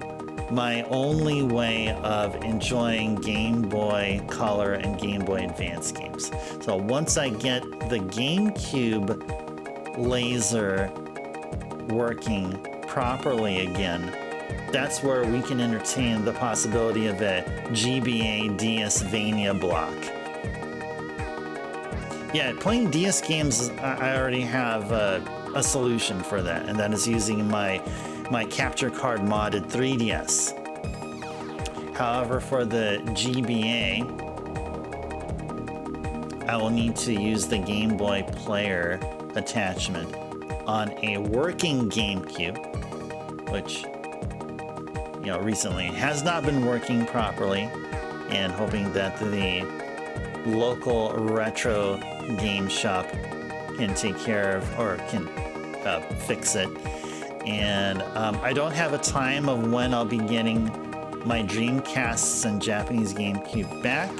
only way of enjoying Game Boy Color and Game Boy Advance games. So once I get the GameCube laser working properly again, that's where we can entertain the possibility of a GBA DS-Vania block. Yeah, playing DS games, I already have a solution for that, and that is using my capture card modded 3DS. However, for the GBA, I will need to use the Game Boy Player attachment on a working GameCube, which, you know, recently has not been working properly, and hoping that the local retro game shop can take care of, or can fix it. And I don't have a time of when I'll be getting my Dreamcasts and Japanese GameCube back.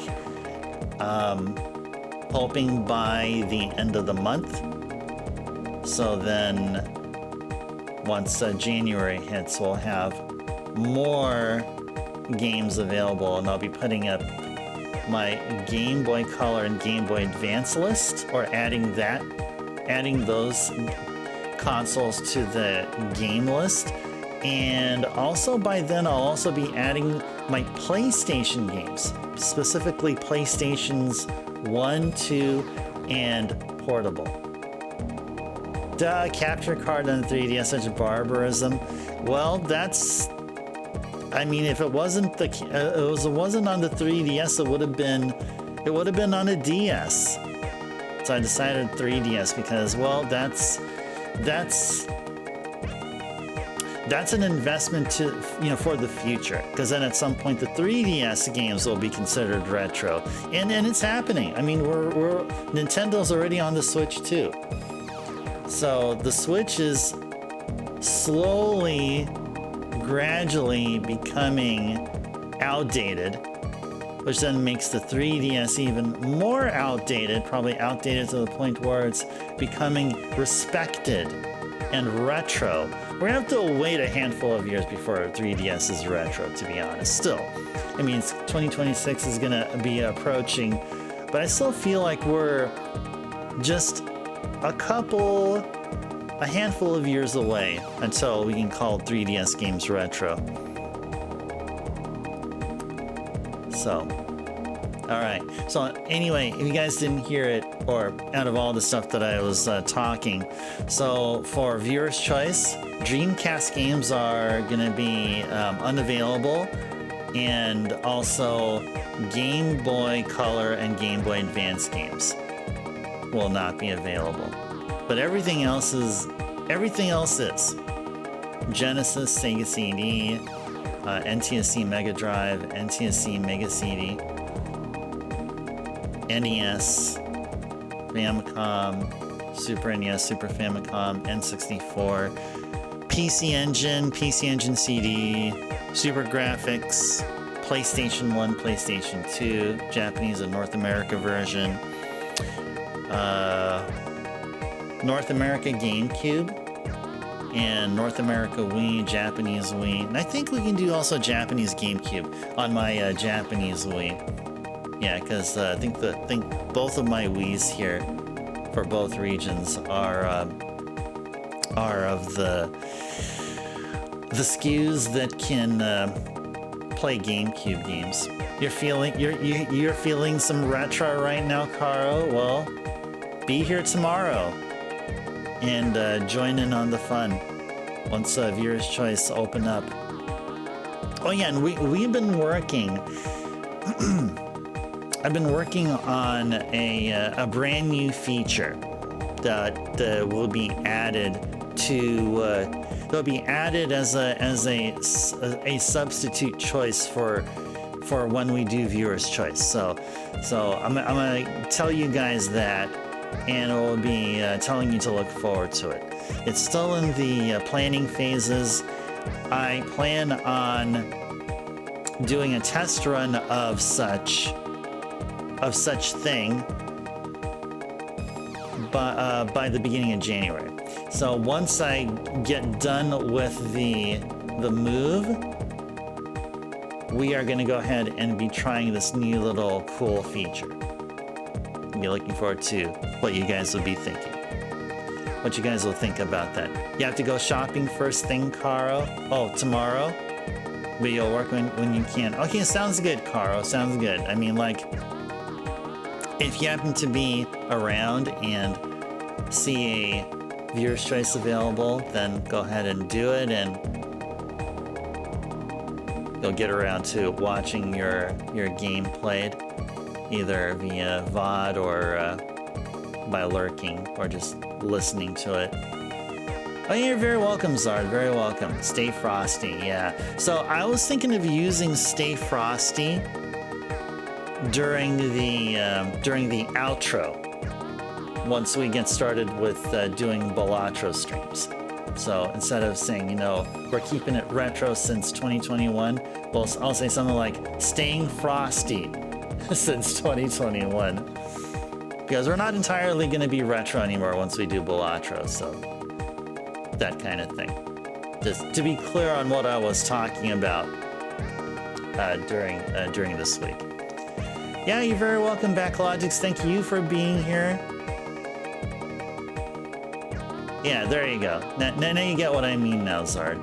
Hoping by the end of the month. So then once January hits, we'll have more games available, and I'll be putting up my Game Boy Color and Game Boy Advance list, or adding those consoles to the game list. And also by then I'll also be adding my PlayStation games, specifically PlayStations 1, 2, and portable. Duh, capture card on the 3DS, such barbarism. Well, that's, I mean, if it wasn't the it wasn't on the 3DS, it would have been on a DS. So I decided 3DS because, well, that's an investment to, you know, for the future, because then at some point the 3DS games will be considered retro, and it's happening. I mean, Nintendo's already on the Switch too. So the Switch is slowly, gradually becoming outdated, which then makes the 3DS even more outdated, probably outdated to the point where it's becoming respected and retro. We're gonna have to wait a handful of years before 3DS is retro, to be honest. Still, I mean, 2026 is gonna be approaching, but I still feel like we're just a handful of years away until we can call 3DS games retro. So, all right. So anyway, if you guys didn't hear it, or out of all the stuff that I was talking, so for viewer's choice, Dreamcast games are going to be unavailable, and also Game Boy Color and Game Boy Advance games will not be available. But everything else is. Genesis, Sega CD, NTSC Mega Drive, NTSC Mega CD, NES, Famicom, Super NES, Super Famicom, N64, PC Engine CD, Super Graphics, PlayStation 1, PlayStation 2, Japanese and North America version, North America GameCube, and North America Wii, Japanese Wii, and I think we can do also Japanese GameCube on my Japanese Wii. Yeah, because I think both of my Wiis here for both regions are of the SKUs that can play GameCube games. You're feeling some retro right now, Caro? Well, be here tomorrow and join in on the fun once Viewer's Choice open up. Oh yeah, and we've been working. I've been working on a brand new feature that will be added to. They'll be added as a substitute choice for when we do Viewer's Choice. So I'm gonna tell you guys that, and I will be telling you to look forward to it. It's still in the planning phases. I plan on doing a test run of such thing by the beginning of January. So once I get done with the move, we are going to go ahead and be trying this new little cool feature. I'll be looking forward to what you guys will be thinking. What you guys will think about that. You have to go shopping first thing, Caro? Oh, tomorrow? But you'll work when you can. Okay, sounds good, Caro. Sounds good. I mean, like, if you happen to be around and see a Viewer's Choice available, then go ahead and do it, and you'll get around to watching your game played, either via VOD or by lurking, or just listening to it. Oh, you're very welcome, Zard. Very welcome. Stay Frosty, yeah. So I was thinking of using Stay Frosty during the outro, once we get started with doing Balatro streams. So instead of saying, you know, we're keeping it retro since 2021, well, I'll say something like staying frosty since 2021. Because we're not entirely going to be retro anymore once we do Balatro, so that kind of thing. Just to be clear on what I was talking about during this week. Yeah, you're very welcome back, Logix. Thank you for being here. Yeah, there you go. Now you get what I mean now, Zard.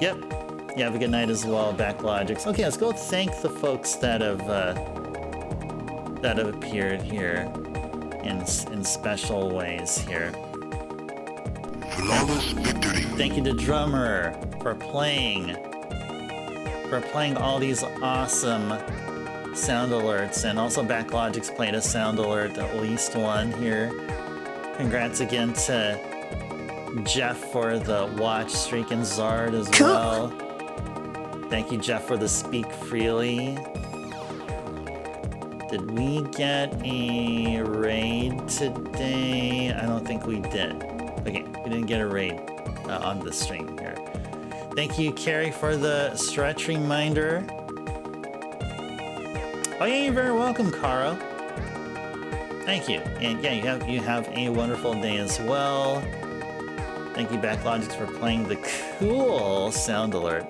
Yep. You have a good night as well, Backlogix. Okay, let's go thank the folks that have appeared here in special ways here. Flawless victory. Thank you to Drummer for playing all these awesome sound alerts, and also Backlogix played a sound alert, at least one here. Congrats again to Jeff for the watch streak, and Zard as well. Thank you, Jeff, for the speak freely. Did we get a raid today? I don't think we did. Okay, we didn't get a raid on the stream here. Thank you, Carrie, for the stretch reminder. Oh yeah, you're very welcome, Caro. Thank you. And yeah, you have a wonderful day as well. Thank you, Backlogix, for playing the cool sound alert.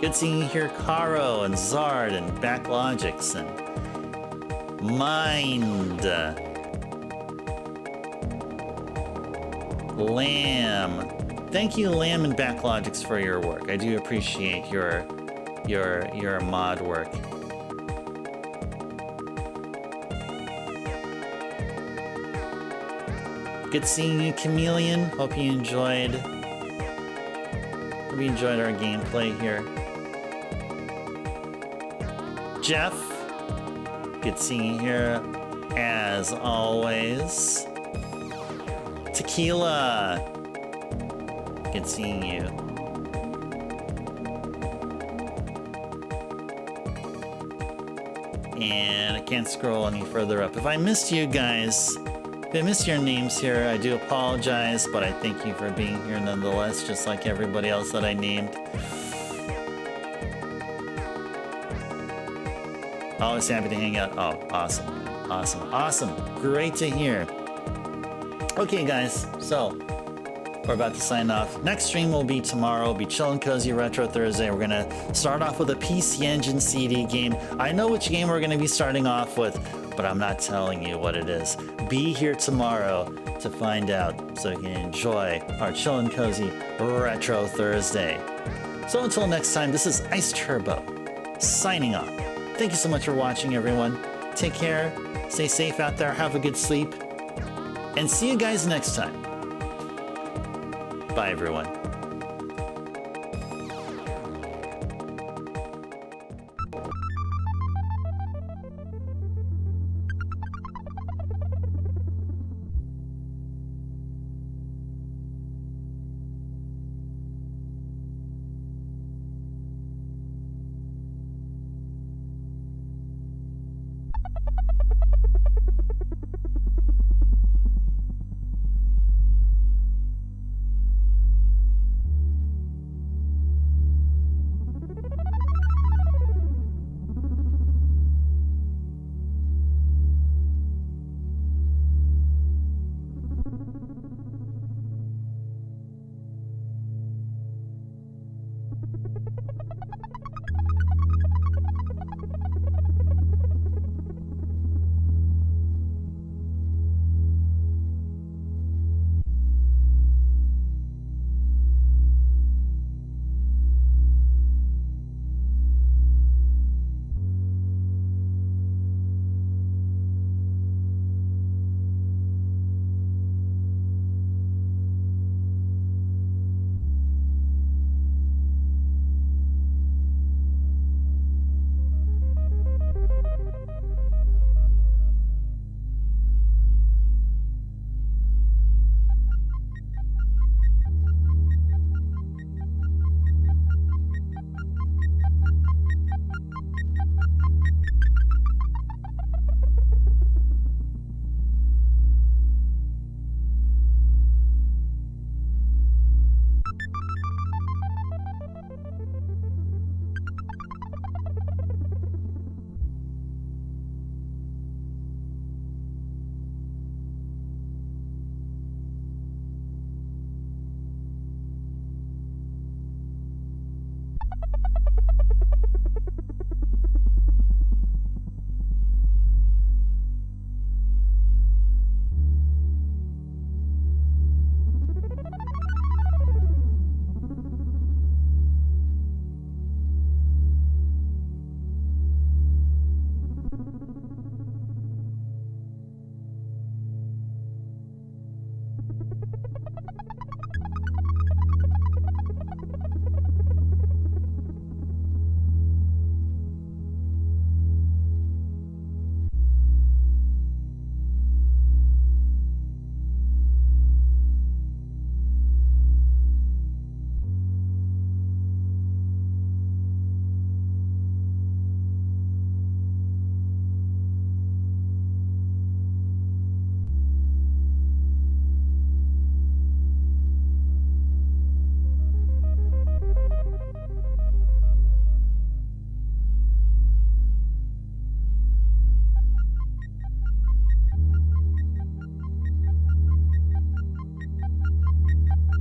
Good seeing you here, Caro and Zard and Backlogix and Mind, Lamb. Thank you, Lamb and Backlogix, for your work. I do appreciate your mod work. Good seeing you, Chameleon. Hope you enjoyed our gameplay here. Jeff, good seeing you here as always. Tequila, good seeing you. And I can't scroll any further up. If I missed you guys, if I missed your names here, I do apologize, but I thank you for being here nonetheless, just like everybody else that I named. Always happy to hang out. Oh, awesome. Awesome. Awesome. Great to hear. Okay, guys, so we're about to sign off. Next stream will be tomorrow. It'll be Chillin' Cozy Retro Thursday. We're going to start off with a PC Engine CD game. I know which game we're going to be starting off with, but I'm not telling you what it is. Be here tomorrow to find out so you can enjoy our Chillin' Cozy Retro Thursday. So until next time, this is Ice Turbo, signing off. Thank you so much for watching, everyone. Take care, stay safe out there, have a good sleep, and see you guys next time. Bye, everyone.